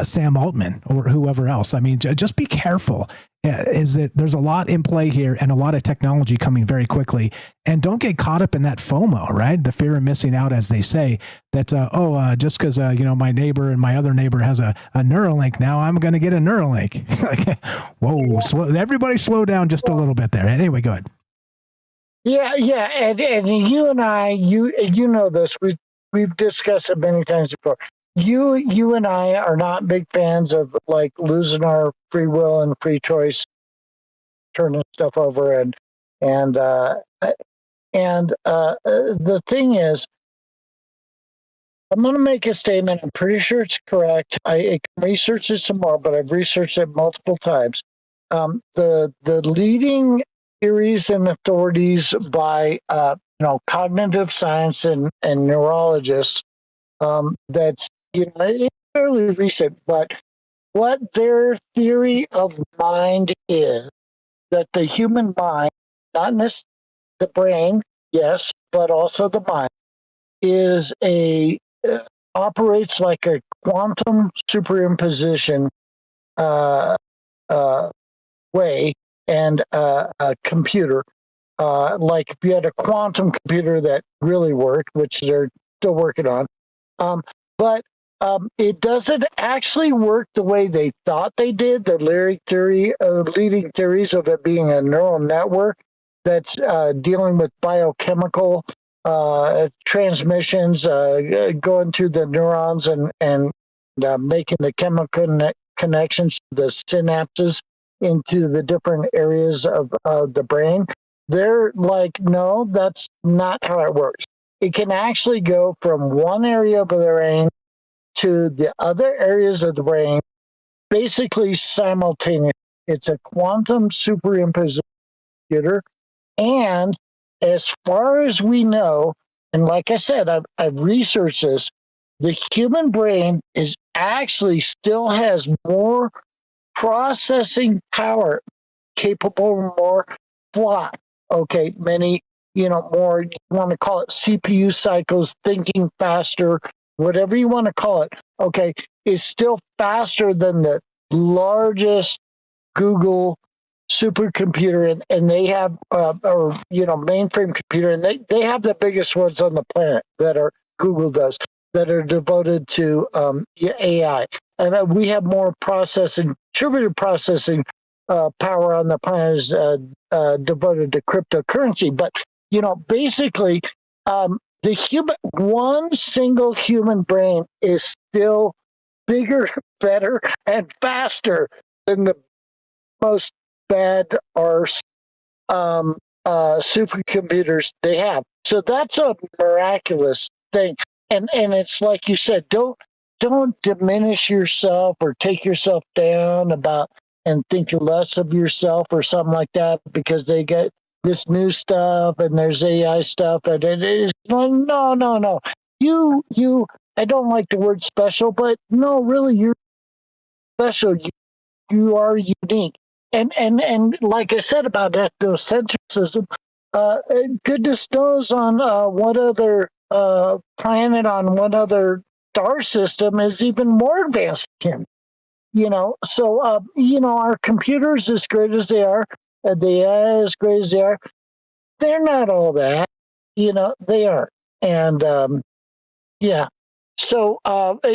Sam Altman or whoever else. I mean, just be careful. Is that there's a lot in play here and a lot of technology coming very quickly, and don't get caught up in that FOMO, right? The fear of missing out, as they say, that, just because, my neighbor and my other neighbor has a Neuralink, now I'm going to get a Neuralink. Whoa, everybody slow down just a little bit there. Anyway, go ahead. Yeah. And you and I, you know this, we've discussed it many times before. You and I are not big fans of like losing our free will and free choice, turning stuff over, and the thing is, I'm going to make a statement. I'm pretty sure it's correct. I can research it some more, but I've researched it multiple times. The leading theories and authorities by cognitive science and neurologists, that's it's fairly recent, but what their theory of mind is, that the human mind, not necessarily the brain, yes, but also the mind, is operates like a quantum superimposition way, and a computer. Like if you had a quantum computer that really worked, which they're still working on, but it doesn't actually work the way they thought they did. The leading theories of it being a neural network that's dealing with biochemical transmissions, going through the neurons and making the chemical connections to the synapses into the different areas of the brain. They're like, no, that's not how it works. It can actually go from one area of the brain to the other areas of the brain basically simultaneously. It's a quantum superimposition computer. And as far as we know, and like I said, I've researched this, the human brain is actually still has more processing power, capable of more flop. Okay, many, more, you want to call it CPU cycles, thinking faster, whatever you want to call it, okay, is still faster than the largest Google supercomputer, and they have, mainframe computer, and they have the biggest ones on the planet that are Google does, that are devoted to AI. And we have more distributed processing power on the planet is devoted to cryptocurrency. But, basically, one single human brain is still bigger, better, and faster than the most bad arse supercomputers they have. So that's a miraculous thing. And it's like you said, don't diminish yourself or take yourself down and think less of yourself or something like that because they get this new stuff and there's AI stuff, and it is no. You I don't like the word special, but no, really, you're special. You are unique. And like I said about ethnocentrism, goodness knows on what other planet, on what other star system is even more advanced than him. So our computers, as great as they are, the AI as great as they are, they're not all that. They aren't. And yeah. So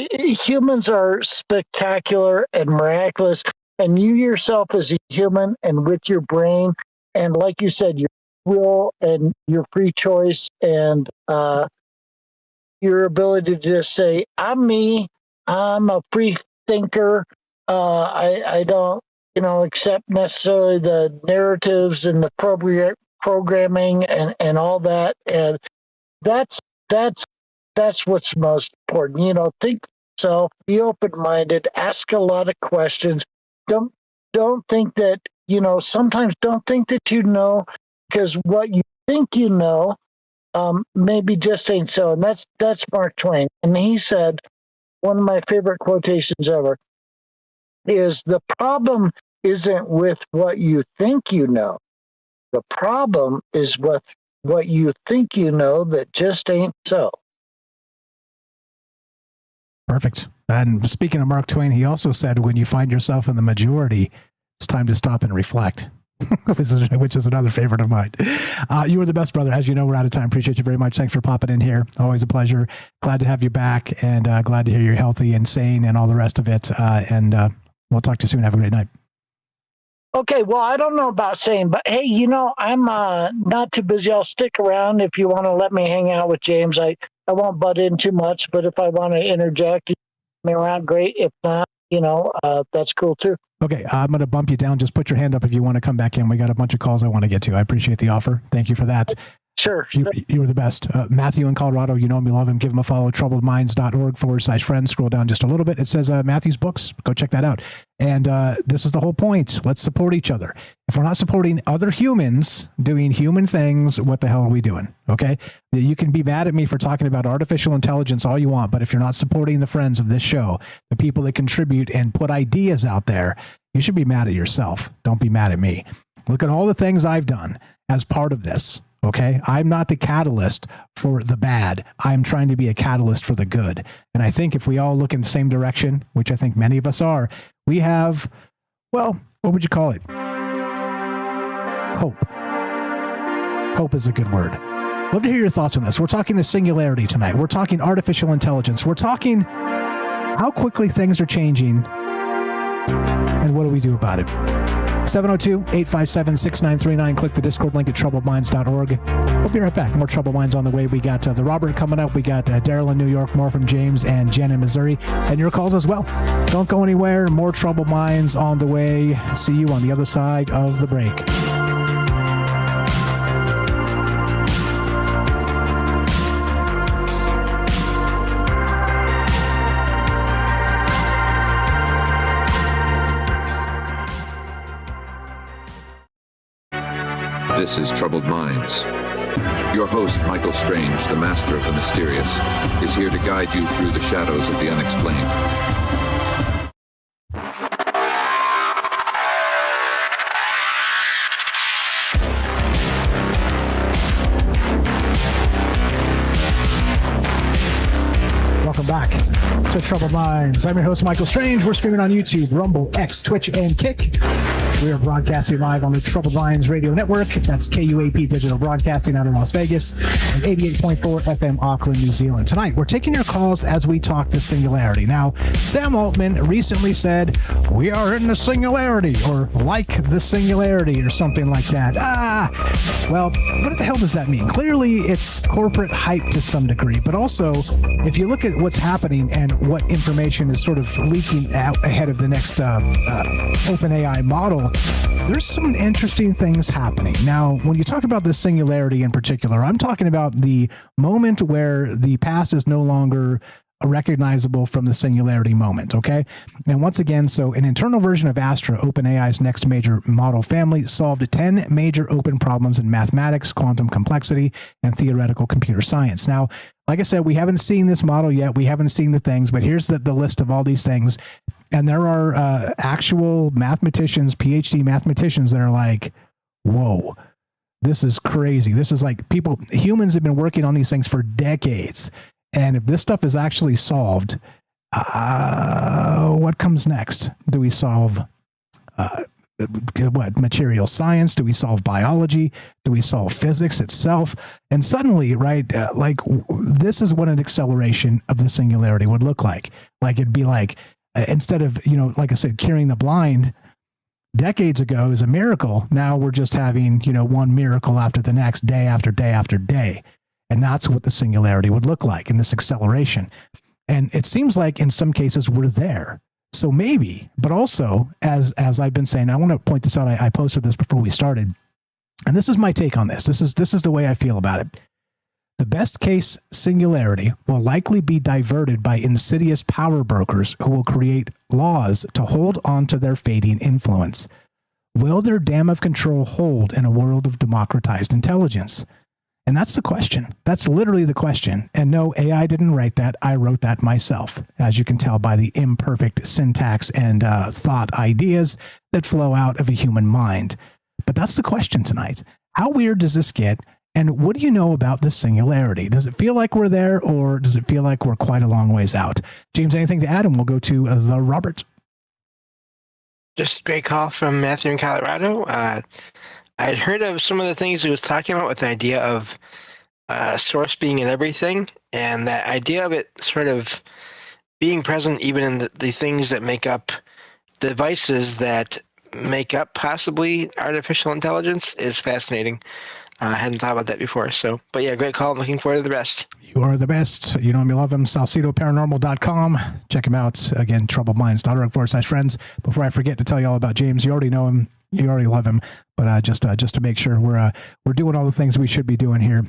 humans are spectacular and miraculous. And you yourself as a human and with your brain, and like you said, your will and your free choice and your ability to just say, I'm me, I'm a free thinker. I don't, accept necessarily the narratives and the programming and all that. And that's what's most important. Think yourself, be open-minded, ask a lot of questions. Don't think that, sometimes don't think that you know, because what you think you know maybe just ain't so. And that's Mark Twain. And he said, one of my favorite quotations ever is, the problem isn't with what you think you know. The problem is with what you think you know that just ain't so. Perfect. And speaking of Mark Twain, he also said, when you find yourself in the majority, it's time to stop and reflect, which is another favorite of mine. You are the best, brother. As you know, we're out of time. Appreciate you very much. Thanks for popping in here. Always a pleasure. Glad to have you back, and glad to hear you're healthy and sane and all the rest of it. And we'll talk to you soon. Have a great night. Okay, well, I don't know about saying, but hey, I'm not too busy. I'll stick around if you want to let me hang out with James. I won't butt in too much, but if I want to interject me around, great. If not, that's cool too. Okay, I'm going to bump you down. Just put your hand up if you want to come back in. We got a bunch of calls I want to get to. I appreciate the offer. Thank you for that. Sure. You were the best. Matthew in Colorado, you know him, you love him. Give him a follow, troubledminds.org/friends. Scroll down just a little bit. It says Matthew's books. Go check that out. And this is the whole point. Let's support each other. If we're not supporting other humans doing human things, what the hell are we doing? Okay? You can be mad at me for talking about artificial intelligence all you want, but if you're not supporting the friends of this show, the people that contribute and put ideas out there, you should be mad at yourself. Don't be mad at me. Look at all the things I've done as part of this. Okay, I'm not the catalyst for the bad. I'm trying to be a catalyst for the good. And I think if we all look in the same direction, which I think many of us are, we have, well, what would you call it? Hope. Hope is a good word. Love to hear your thoughts on this. We're talking the singularity tonight. We're talking artificial intelligence. We're talking how quickly things are changing and what do we do about it? 702-857-6939. Click the Discord link at troubledminds.org. We'll be right back. More Troubled Minds on the way. We got the Robert coming up. We got Daryl in New York, more from James and Jen in Missouri, and your calls as well. Don't go anywhere. More Troubled Minds on the way. See you on the other side of the break. This is Troubled Minds. Your host, Michael Strange, the master of the mysterious, is here to guide you through the shadows of the unexplained. Welcome back to Troubled Minds. I'm your host, Michael Strange. We're streaming on YouTube, Rumble, X, Twitch, and Kick. We are broadcasting live on the Troubled Minds Radio Network. That's KUAP Digital Broadcasting out of Las Vegas and 88.4 FM Auckland, New Zealand. Tonight, we're taking your calls as we talk the singularity. Now, Sam Altman recently said, we are in the singularity, or like the singularity, or something like that. Well, what the hell does that mean? Clearly, it's corporate hype to some degree, but also, if you look at what's happening and what information is sort of leaking out ahead of the next OpenAI model, there's some interesting things happening. Now, when you talk about the singularity in particular, I'm talking about the moment where the past is no longer recognizable from the singularity moment, okay? And once again, so an internal version of Astra, OpenAI's next major model family, solved 10 major open problems in mathematics, quantum complexity, and theoretical computer science. Now, like I said, we haven't seen this model yet. We haven't seen the things, but here's the list of all these things. And there are actual mathematicians, PhD mathematicians that are like, whoa, this is crazy. This is like humans have been working on these things for decades. And if this stuff is actually solved, what comes next? Do we solve material science? Do we solve biology? Do we solve physics itself? And suddenly, right, this is what an acceleration of the singularity would look like. Like it'd be like, instead of, like I said, curing the blind decades ago is a miracle. Now we're just having, one miracle after the next, day after day after day. And that's what the singularity would look like in this acceleration. And it seems like in some cases we're there. So maybe, but also, as I've been saying, I want to point this out. I posted this before we started. And this is my take on this. This is the way I feel about it. The best case singularity will likely be diverted by insidious power brokers who will create laws to hold on to their fading influence. Will their dam of control hold in a world of democratized intelligence? And that's the question. That's literally the question. And no, AI didn't write that. I wrote that myself, as you can tell by the imperfect syntax and thought ideas that flow out of a human mind. But that's the question tonight. How weird does this get? And what do you know about the singularity? Does it feel like we're there, or does it feel like we're quite a long ways out? James, anything to add? And we'll go to the Robert. Just a great call from Matthew in Colorado. I'd heard of some of the things he was talking about with the idea of source being in everything, and that idea of it sort of being present even in the things that make up devices that make up possibly artificial intelligence is fascinating. I hadn't thought about that before. But yeah, great call. I'm looking forward to the rest. You are the best. You know him, you love him. SalcedoParanormal.com. Check him out. Again, troubledminds.org/friends. Before I forget to tell you all about James, you already know him. You already love him. But just to make sure we're doing all the things we should be doing here.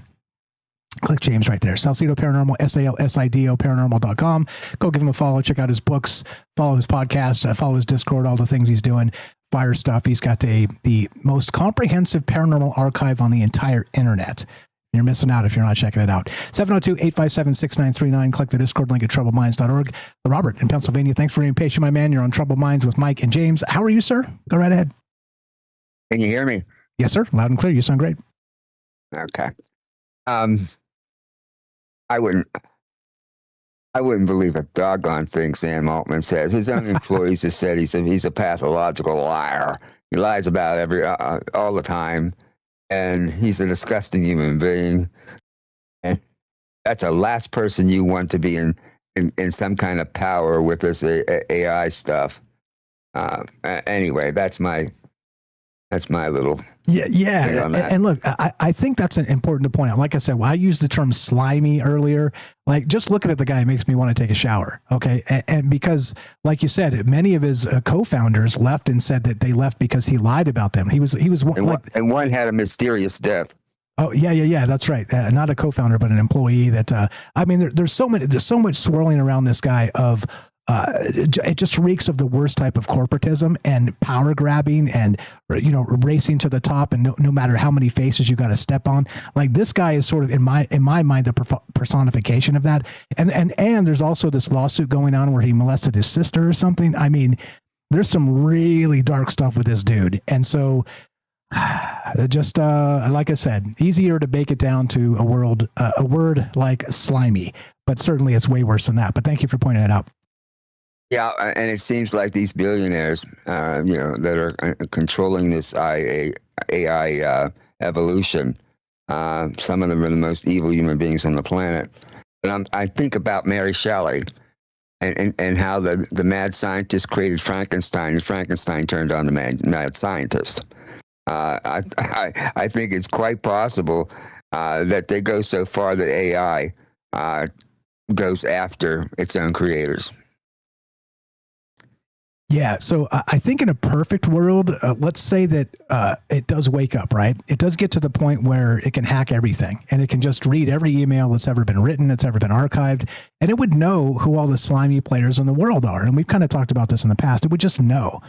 Click James right there. Salcedo Paranormal, SALSIDO Paranormal.com. Go give him a follow. Check out his books. Follow his podcast. Follow his Discord. All the things he's doing. Fire stuff. He's got the most comprehensive paranormal archive on the entire internet. You're missing out if you're not checking it out. 702-857-6939. Click the Discord link at troubledminds.org. Robert in Pennsylvania, thanks for being patient, my man. You're on Troubled Minds with Mike and James. How are you, sir? Go right ahead. Can you hear me? Yes, sir. Loud and clear. You sound great. Okay. I wouldn't believe a doggone thing Sam Altman says. His own employees have said he's a pathological liar. He lies about all the time, and he's a disgusting human being. And that's the last person you want to be in some kind of power with this AI stuff. Anyway, that's my little yeah. And look, I think that's important to point out. Like I said, I used the term slimy earlier. Like, just looking at the guy makes me want to take a shower. Okay, and because, like you said, many of his co-founders left and said that they left because he lied about them. He was and one had a mysterious death. Oh yeah. That's right. Not a co-founder, but an employee. That there's so much swirling around this guy of it just reeks of the worst type of corporatism and power grabbing and, racing to the top. And no matter how many faces you got to step on, like this guy is sort of in my mind, the personification of that. And there's also this lawsuit going on where he molested his sister or something. I mean, there's some really dark stuff with this dude. And so just like I said, easier to bake it down to a word like slimy, but certainly it's way worse than that. But thank you for pointing it out. Yeah, and it seems like these billionaires, that are controlling this AI evolution, some of them are the most evil human beings on the planet. But I think about Mary Shelley and how the mad scientist created Frankenstein, and Frankenstein turned on the mad scientist. I think it's quite possible that they go so far that AI goes after its own creators. Yeah, so I think in a perfect world, let's say that it does wake up, right? It does get to the point where it can hack everything, and it can just read every email that's ever been written, that's ever been archived, and it would know who all the slimy players in the world are. And we've kind of talked about this in the past. It would just know.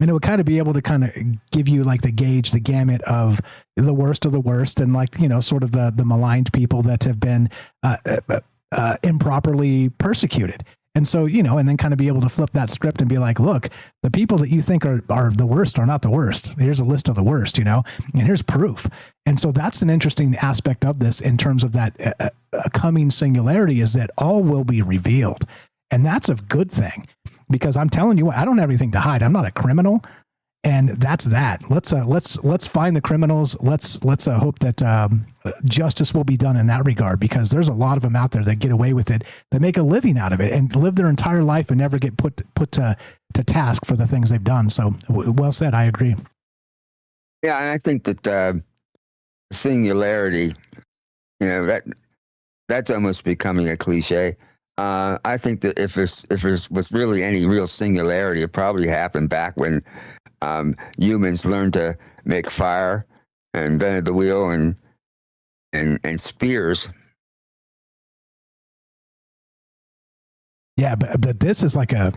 And it would kind of be able to kind of give you like the gamut of the worst, and like, sort of the maligned people that have been improperly persecuted. And so, and then kind of be able to flip that script and be like, look, the people that you think are the worst are not the worst. Here's a list of the worst, and here's proof. And so that's an interesting aspect of this in terms of that coming singularity, is that all will be revealed. And that's a good thing, because I'm telling you what, I don't have anything to hide. I'm not a criminal. And that's that. Let's find the criminals. Let's hope that justice will be done in that regard, because there's a lot of them out there that get away with it, that make a living out of it and live their entire life and never get put to task for the things they've done. So well said. I agree. Yeah, and I think that singularity, that's almost becoming a cliche. I think that if there was really any real singularity, it probably happened back when humans learned to make fire and invented the wheel and spears. Yeah, but this is like a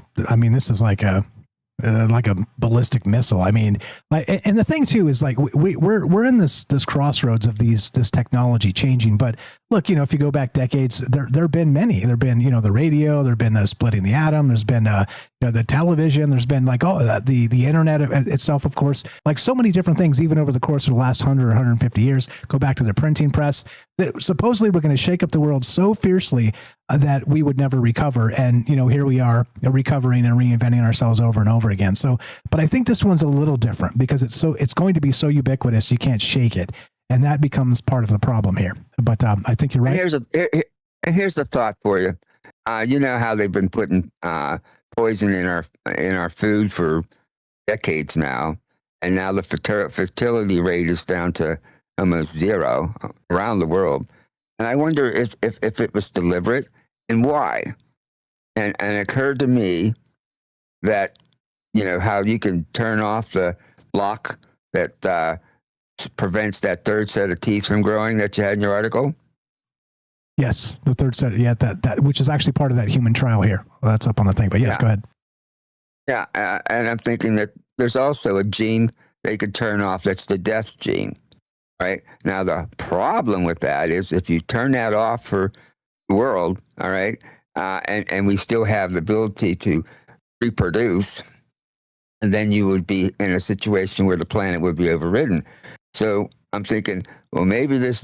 ballistic missile. I mean, and the thing too is like we're in this crossroads of this technology changing. But look, if you go back decades, there have been many. There've been the radio. There've been splitting the atom. There's been the television. There's been like all the internet itself, of course. Like so many different things, even over the course of the last 100 or 150 years. Go back to the printing press. That supposedly we're going to shake up the world so fiercely that we would never recover. And here we are recovering and reinventing ourselves over and over again. So, but I think this one's a little different because it's going to be so ubiquitous you can't shake it, and that becomes part of the problem here. But I think you're right. Here's a thought for you. You know how they've been putting poison in our food for decades now, and now the fertility rate is down to almost zero around the world. And I wonder if it was deliberate and why. And it occurred to me that, how you can turn off the lock that prevents that third set of teeth from growing that you had in your article. Yes, the third set. Yeah, that which is actually part of that human trial here. Well, that's up on the thing. But yes, Go ahead. Yeah, and I'm thinking that there's also a gene they could turn off. That's the death gene. Right now, the problem with that is if you turn that off for the world, all right, and we still have the ability to reproduce, and then you would be in a situation where the planet would be overridden. So I'm thinking, well, maybe this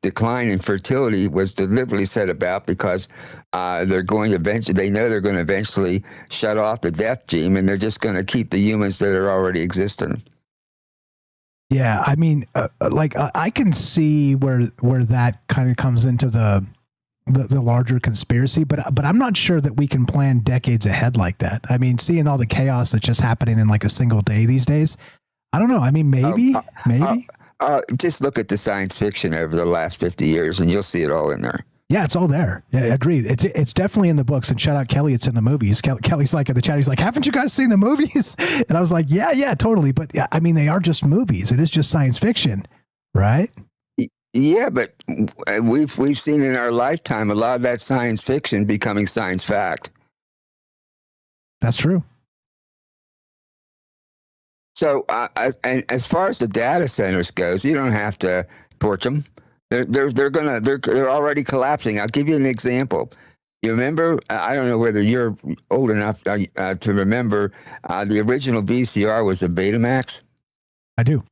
decline in fertility was deliberately set about because they're going to eventually. They know they're going to eventually shut off the death gene, and they're just going to keep the humans that are already existing. Yeah, I mean, I can see where that kind of comes into the larger conspiracy, but I'm not sure that we can plan decades ahead like that. I mean, seeing all the chaos that's just happening in like a single day these days, I don't know. I mean, maybe. Just look at the science fiction over the last 50 years, and you'll see it all in there. Yeah, it's all there. Yeah, agreed. It's definitely in the books. And shout out Kelly, it's in the movies. Kelly's like in the chat. He's like, haven't you guys seen the movies? And I was like, yeah, totally. But I mean, they are just movies. It is just science fiction, right? Yeah, but we've seen in our lifetime a lot of that science fiction becoming science fact. That's true. So, and as far as the data centers goes, you don't have to torch them. They're already collapsing. I'll give you an example. You remember? I don't know whether you're old enough to remember. The original VCR was a Betamax. I do.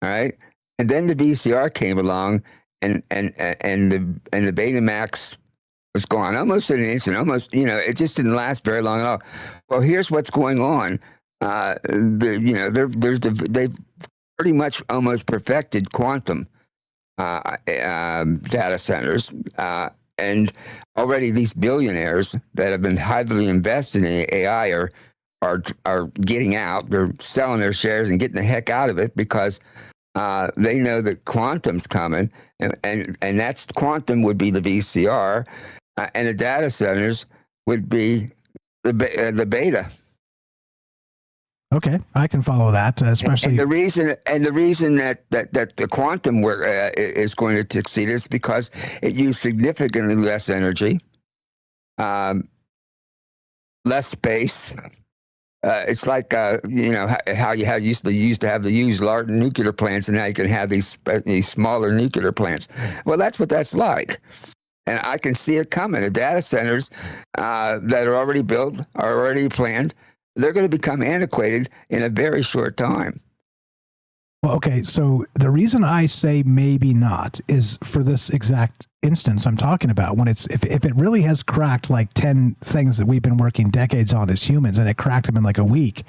All right, and then the VCR came along, and the Betamax was gone almost in an instant. Almost, it just didn't last very long at all. Well, here's what's going on. They've pretty much almost perfected quantum data centers, and already these billionaires that have been heavily invested in AI are getting out. They're selling their shares and getting the heck out of it because they know that quantum's coming, and that's quantum would be the VCR, and the data centers would be the beta. Okay, I can follow that, especially and the reason that the quantum work is going to succeed is because it used significantly less energy, less space. It's like how you used to have the used large nuclear plants, and now you can have these smaller nuclear plants. Well, that's what that's like, and I can see it coming. The data centers that are already built, are already planned. They're going to become antiquated in a very short time. Well, okay, so the reason I say maybe not is for this exact instance I'm talking about. When if it really has cracked like 10 things that we've been working decades on as humans, and it cracked them in like a week,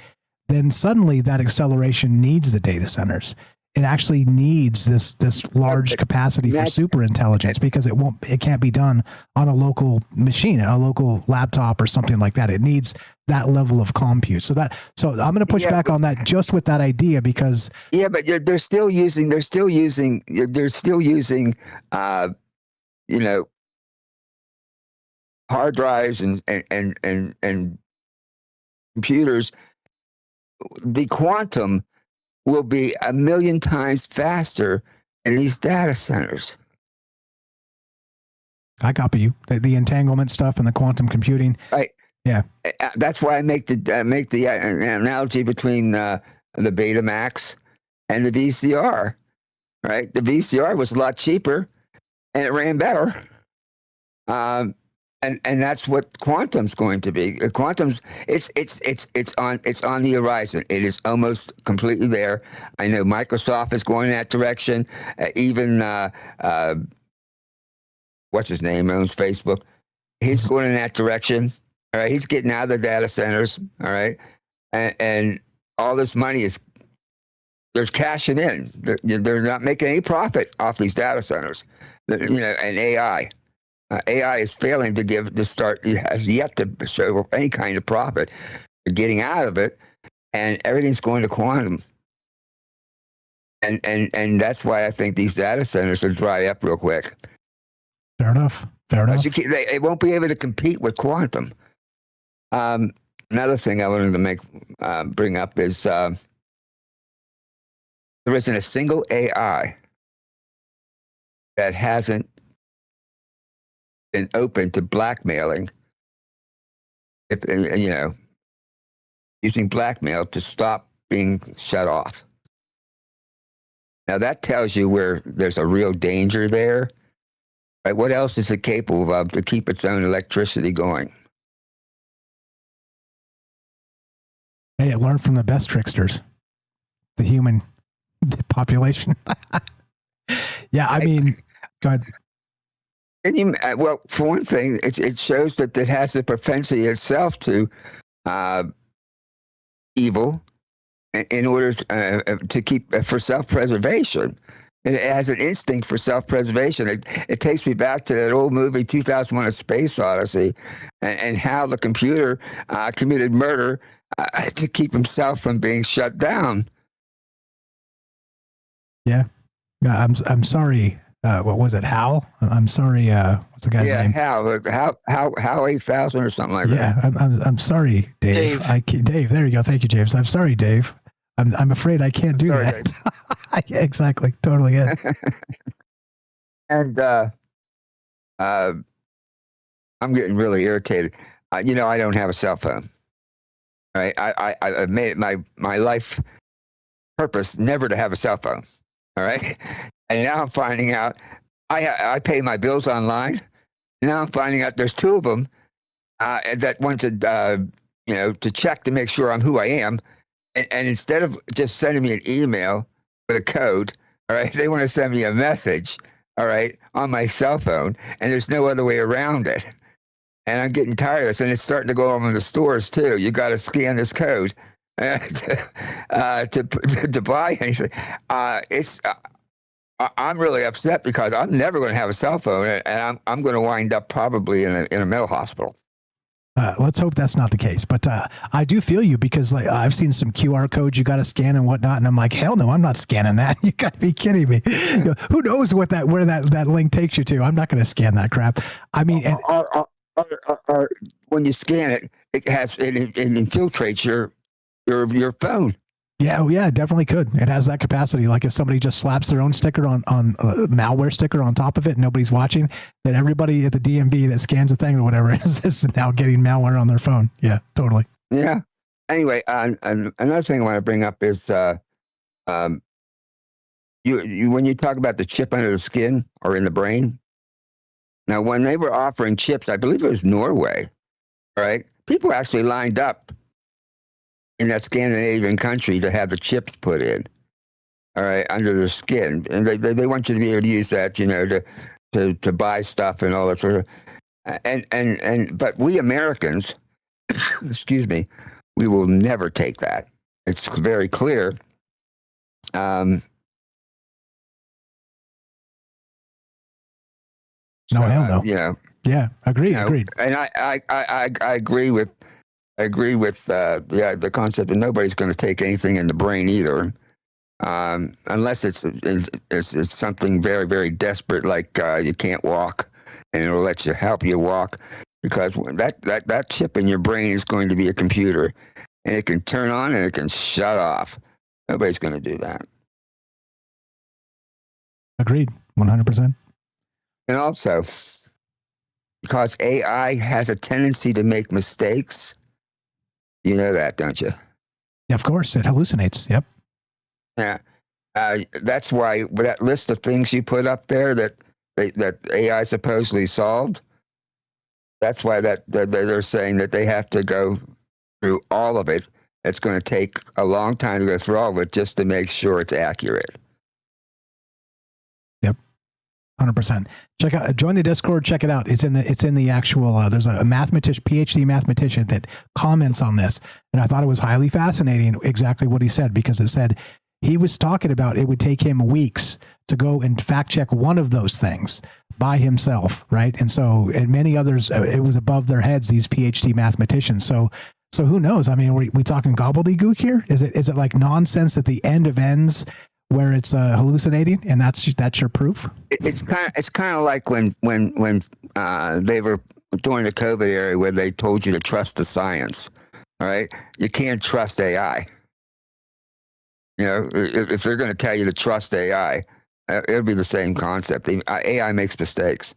then suddenly that acceleration needs the data centers. It actually needs this large capacity for super intelligence, because it can't be done on a local machine, a local laptop or something like that. It needs that level of compute. So I'm going to push back on that just with that idea, because but they're still using hard drives and computers. The quantum will be 1 million times faster in these data centers. I copy you. The entanglement stuff and the quantum computing. Right. Yeah. That's why I make the analogy between the Betamax and the VCR. Right. The VCR was a lot cheaper, and it ran better. And that's what quantum's going to be. Quantum's it's on the horizon. It is almost completely there. I know Microsoft is going in that direction. Even what's his name owns Facebook. He's going in that direction. All right, he's getting out of the data centers. All right, and all this money they're cashing in. They're not making any profit off these data centers. And AI. AI is failing to start. It has yet to show any kind of profit. They're getting out of it, and everything's going to quantum. And that's why I think these data centers will dry up real quick. Fair enough. They won't be able to compete with quantum. Another thing I wanted to bring up is there isn't a single AI that hasn't been open to blackmailing, using blackmail to stop being shut off. Now that tells you where there's a real danger there. Right? What else is it capable of to keep its own electricity going? Hey, it learned from the best tricksters, the human population. Yeah, I mean, go ahead. Well, for one thing, it shows that it has a propensity itself to evil in order to keep for self-preservation. It has an instinct for self-preservation. It takes me back to that old movie 2001: A Space Odyssey, and how the computer committed murder to keep himself from being shut down. Yeah, I'm sorry. What was it? Hal? I'm sorry. What's the guy's name? Hal 8000 or something like that. Yeah, I'm sorry, Dave. Dave. There you go. Thank you, James. I'm sorry, Dave. I'm afraid I can't do that. Yeah, exactly. Totally it. And I'm getting really irritated. I don't have a cell phone. Right? I made it my life purpose never to have a cell phone. All right. And now I'm finding out I pay my bills online. Now I'm finding out there's two of them that want to to check to make sure I'm who I am. And instead of just sending me an email with a code, all right, they want to send me a message, all right, on my cell phone, and there's no other way around it. And I'm getting tired of this, and it's starting to go on in the stores too. You got to scan this code to buy anything. I'm really upset because I'm never going to have a cell phone, and I'm going to wind up probably in a mental hospital. Let's hope that's not the case. But I do feel you because I've seen some QR codes you got to scan and whatnot, and I'm like, hell no, I'm not scanning that. You got to be kidding me. Who knows where that link takes you to? I'm not going to scan that crap. I mean, when you scan it, it infiltrates your phone. Yeah, it definitely could. It has that capacity. Like if somebody just slaps their own sticker on malware sticker on top of it, and nobody's watching, then everybody at the DMV that scans a thing or whatever is now getting malware on their phone. Yeah, totally. Yeah. Anyway, another thing I want to bring up is you when you talk about the chip under the skin or in the brain. Now, when they were offering chips, I believe it was Norway, right? People actually lined up in that Scandinavian country to have the chips put in, all right, under their skin. And they want you to be able to use that, to buy stuff and all that sort of. But we Americans, excuse me, we will never take that. It's very clear. No, hell no. Yeah, agreed. And I agree with the concept that nobody's going to take anything in the brain either, unless it's something very, very desperate, like you can't walk, and it'll help you walk, because that chip in your brain is going to be a computer, and it can turn on and it can shut off. Nobody's going to do that. Agreed, 100%. And also, because AI has a tendency to make mistakes. You know that, don't you? Yeah, of course. It hallucinates. Yep. Yeah. That's why that list of things you put up there that AI supposedly solved, that's why they're saying that they have to go through all of it. It's going to take a long time to go through all of it just to make sure it's accurate. 100%. Check out, join the Discord. Check it out. It's in the actual. There's a mathematician, PhD mathematician, that comments on this, and I thought it was highly fascinating. Exactly what he said, because it said he was talking about it would take him weeks to go and fact check one of those things by himself, right? And many others, it was above their heads. These PhD mathematicians. So who knows? I mean, we talking gobbledygook here? Is it like nonsense at the end of ends, where it's hallucinating, and that's your proof? It's kind of like when they were during the COVID era, where they told you to trust the science. All right, you can't trust AI. If they're going to tell you to trust AI, it'll be the same concept. AI makes mistakes,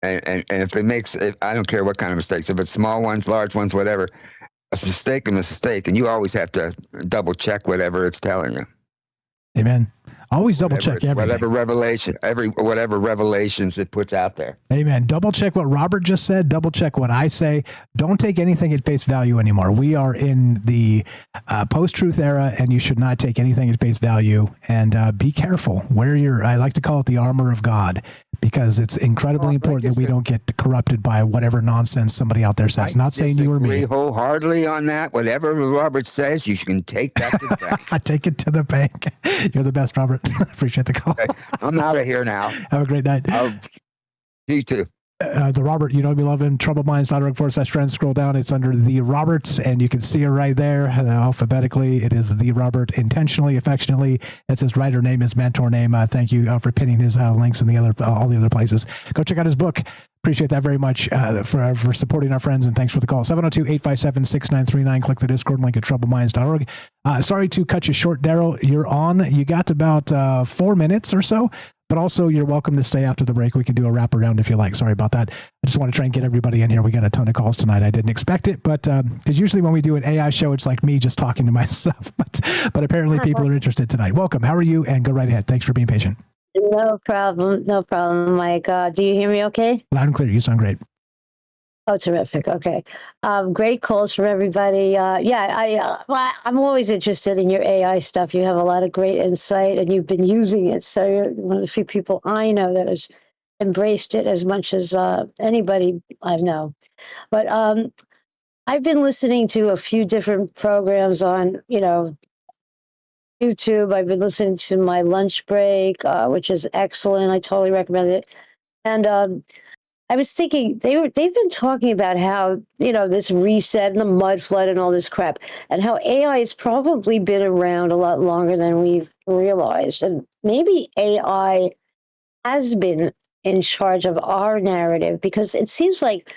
and if it makes, I don't care what kind of mistakes. If it's small ones, large ones, whatever, a mistake, and you always have to double check whatever it's telling you. Amen. Always double check everything. Whatever revelations it puts out there. Amen. Double check what Robert just said. Double check what I say. Don't take anything at face value anymore. We are in the post-truth era, and you should not take anything at face value. And be careful. I like to call it the armor of God, because it's incredibly important that we don't get corrupted by whatever nonsense somebody out there says. Not saying you or me. I disagree wholeheartedly on that. Whatever Robert says, you can take that to the bank. I take it to the bank. You're the best, Robert. Appreciate the call. Okay. I'm out of here now. Have a great night. You too. The Robert, we love him. Troubledminds.org/trends. Scroll down. It's under the Roberts, and you can see it right there alphabetically. It is the Robert, intentionally, affectionately. It's his writer name, his mentor name. Thank you for pinning his links in all the other places. Go check out his book. Appreciate that very much for supporting our friends, and thanks for the call. 702-857-6939. Click the Discord link at troubledminds.org. Sorry to cut you short, Daryl. You're on. You got about 4 minutes or so. But also, you're welcome to stay after the break. We can do a wraparound if you like. Sorry about that. I just want to try and get everybody in here. We got a ton of calls tonight. I didn't expect it, but because usually when we do an AI show, it's like me just talking to myself. But apparently people are interested tonight. Welcome. How are you? And go right ahead. Thanks for being patient. No problem. No problem, Mike. Do you hear me okay? Loud and clear. You sound great. Oh, terrific. Okay. Great calls from everybody. I'm always interested in your AI stuff. You have a lot of great insight and you've been using it. So you're one of the few people I know that has embraced it as much as anybody I know. But I've been listening to a few different programs on, YouTube. I've been listening to My Lunch Break, which is excellent. I totally recommend it. And I was thinking they've been talking about how, this reset and the mud flood and all this crap, and how AI has probably been around a lot longer than we've realized. And maybe AI has been in charge of our narrative, because it seems like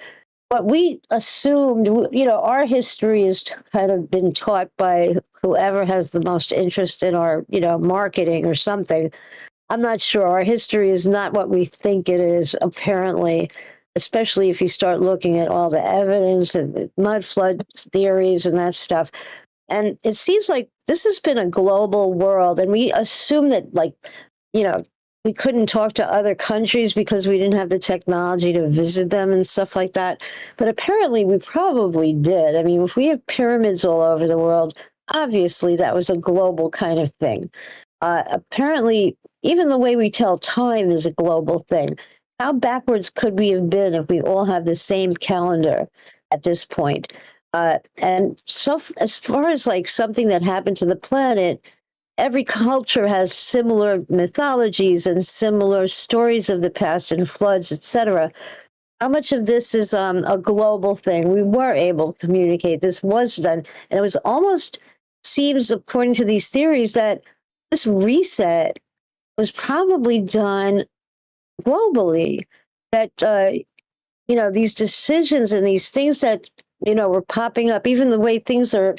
what we assumed, our history has kind of been taught by whoever has the most interest in our, marketing or something. I'm not sure. Our history is not what we think it is, apparently, especially if you start looking at all the evidence and the mud flood theories and that stuff. And it seems like this has been a global world, and we assume that, we couldn't talk to other countries because we didn't have the technology to visit them and stuff like that. But apparently we probably did. I mean, if we have pyramids all over the world, obviously that was a global kind of thing. Apparently, even the way we tell time is a global thing. How backwards could we have been if we all have the same calendar at this point? And so as far as like something that happened to the planet, every culture has similar mythologies and similar stories of the past and floods, etc. How much of this is a global thing? We were able to communicate. This was done. And it was almost seems, according to these theories, that this reset was probably done globally. That, these decisions and these things that, were popping up, even the way things are,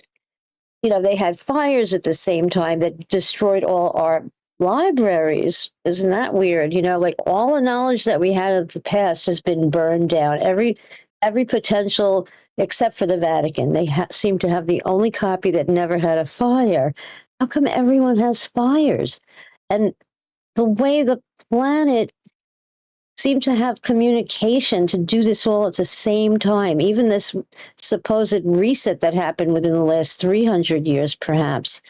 they had fires at the same time that destroyed all our libraries. Isn't that weird? Like all the knowledge that we had of the past has been burned down. Every potential, except for the Vatican. They seem to have the only copy that never had a fire. How come everyone has fires? And the way the planet seemed to have communication to do this all at the same time, even this supposed reset that happened within the last 300 years, perhaps,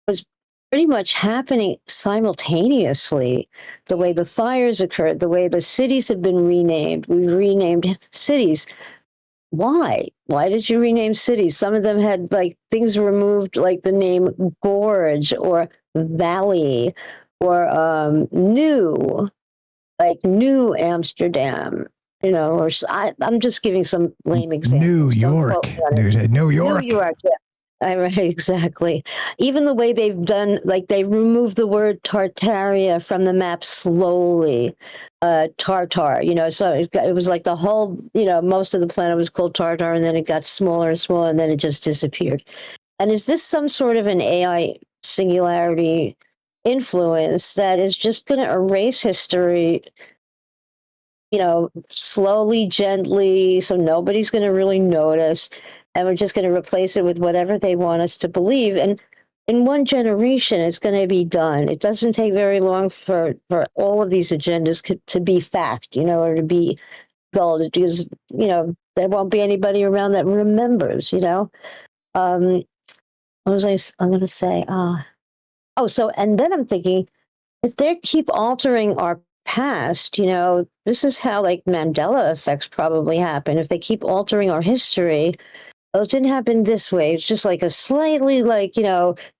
was pretty much happening simultaneously. The way the fires occurred, the way the cities have been renamed. We renamed cities. Why? Why did you rename cities? Some of them had like things removed, like the name Gorge or Valley or New. Like New Amsterdam, or I'm just giving some lame examples. New York. New York, yeah. Right, exactly. Even the way they've done, like they removed the word Tartaria from the map slowly. Tartar, so it was like the whole, most of the planet was called Tartar, and then it got smaller and smaller, and then it just disappeared. And is this some sort of an AI singularity influence that is just going to erase history, slowly, gently, so nobody's going to really notice, and we're just going to replace it with whatever they want us to believe? And in one generation, it's going to be done. It doesn't take very long for all of these agendas to be fact, or to be gold, because, there won't be anybody around that remembers, What was I'm going to say? And then I'm thinking, if they keep altering our past, this is how like Mandela effects probably happen. If they keep altering our history, it didn't happen this way. It's just like a slightly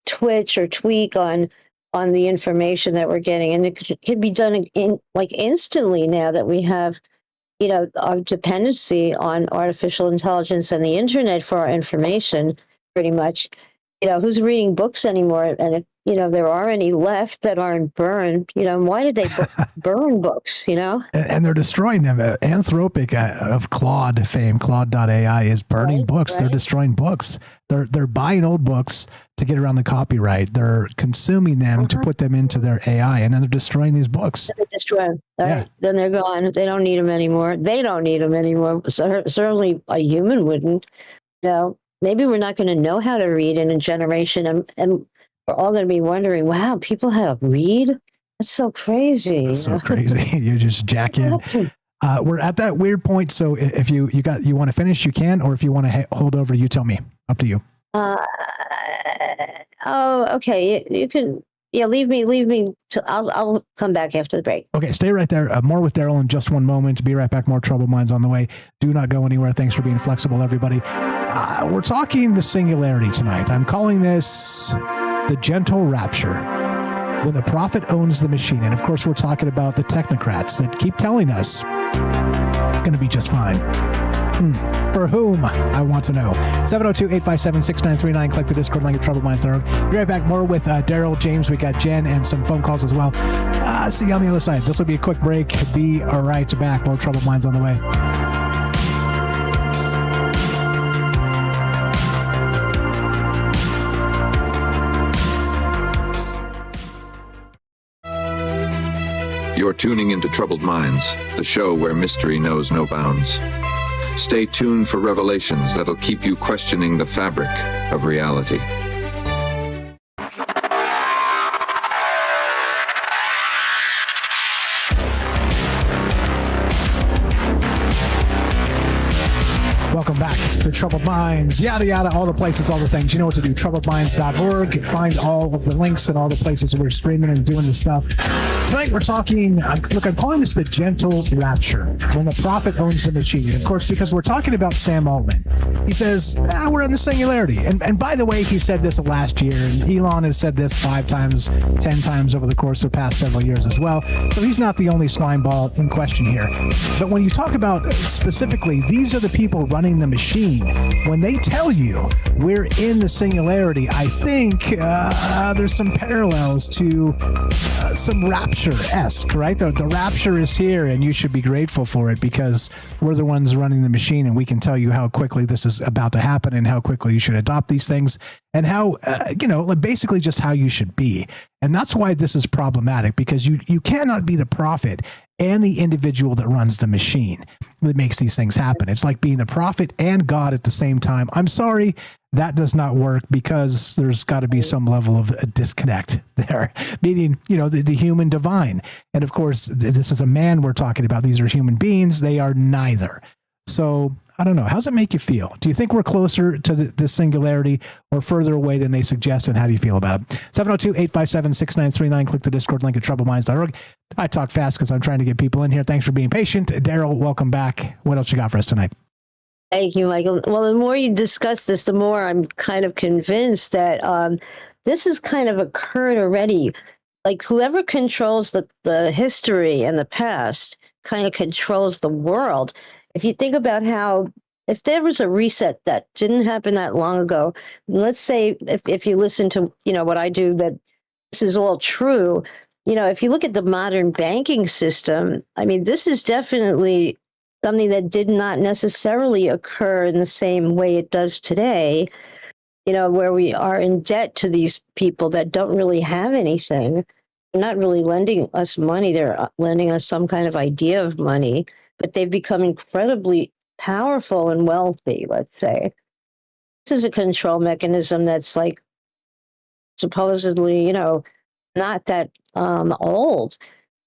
twitch or tweak on the information that we're getting. And it can be done in like instantly now that we have, our dependency on artificial intelligence and the internet for our information pretty much. who's reading books anymore? And if, there are any left that aren't burned, why did they burn books, And they're destroying them. Anthropic of Claude fame, Claude.ai is burning books. Right. They're destroying books. They're buying old books to get around the copyright. They're consuming them to put them into their AI, and then they're destroying these books. They destroy them. Right. Then they're gone. They don't need them anymore. They don't need them anymore. Certainly a human wouldn't. Maybe we're not going to know how to read in a generation, and we're all going to be wondering, wow, people how to read? That's so crazy. That's so crazy. You just jack in. We're at that weird point. So if you want to finish, you can, or if you want to hold over, you tell me. Up to you. Okay. You can. Yeah, leave me. I'll come back after the break. Okay, stay right there. More with Daryl in just one moment. Be right back. More Troubled Minds on the way. Do not go anywhere. Thanks for being flexible, everybody. We're talking the singularity tonight. I'm calling this the gentle rapture, when the prophet owns the machine. And of course, we're talking about the technocrats that keep telling us it's going to be just fine. For whom? I want to know. 702-857-6939. Click the Discord link at troubledminds.org. Be right back. More with Daryl, James. We got Jen and some phone calls as well. See you on the other side. This will be a quick break. Be all right back. More Troubled Minds on the way. You're tuning into Troubled Minds, the show where mystery knows no bounds. Stay tuned for revelations that'll keep you questioning the fabric of reality. Welcome back to Troubled Minds. Yada, yada, all the places, all the things. You know what to do. Troubledminds.org. Find all of the links and all the places we're streaming and doing this stuff. Tonight we're talking, I'm calling this the gentle rapture, when the prophet owns the machine. And of course, because we're talking about Sam Altman. He says, we're in the singularity. And by the way, he said this last year, and Elon has said this 5 times, 10 times over the course of the past several years as well. So he's not the only slime ball in question here. But when you talk about specifically, these are the people running the machine. When they tell you we're in the singularity, I think there's some parallels to some rapture-esque, right? The rapture is here, and you should be grateful for it because we're the ones running the machine, and we can tell you how quickly this is about to happen and how quickly you should adopt these things and how, basically just how you should be. And that's why this is problematic, because you cannot be the prophet and the individual that runs the machine that makes these things happen. It's like being the prophet and God at the same time. I'm sorry, that does not work, because there's got to be some level of a disconnect there, meaning, the human divine. And of course, this is a man we're talking about. These are human beings. They are neither. So I don't know. How does it make you feel? Do you think we're closer to the singularity or further away than they suggest? And how do you feel about it? 702-857-6939. Click the Discord link at troubledminds.org. I talk fast because I'm trying to get people in here. Thanks for being patient. Daryl, welcome back. What else you got for us tonight? Thank you, Michael. Well, the more you discuss this, the more I'm kind of convinced that this is kind of occurred already. Like whoever controls the history and the past kind of controls the world. If you think about how, if there was a reset that didn't happen that long ago, let's say if you listen to, what I do, that this is all true, if you look at the modern banking system, I mean, this is definitely something that did not necessarily occur in the same way it does today, where we are in debt to these people that don't really have anything. They're not really lending us money. They're lending us some kind of idea of money, but they've become incredibly powerful and wealthy, let's say. This is a control mechanism that's like supposedly, not that old.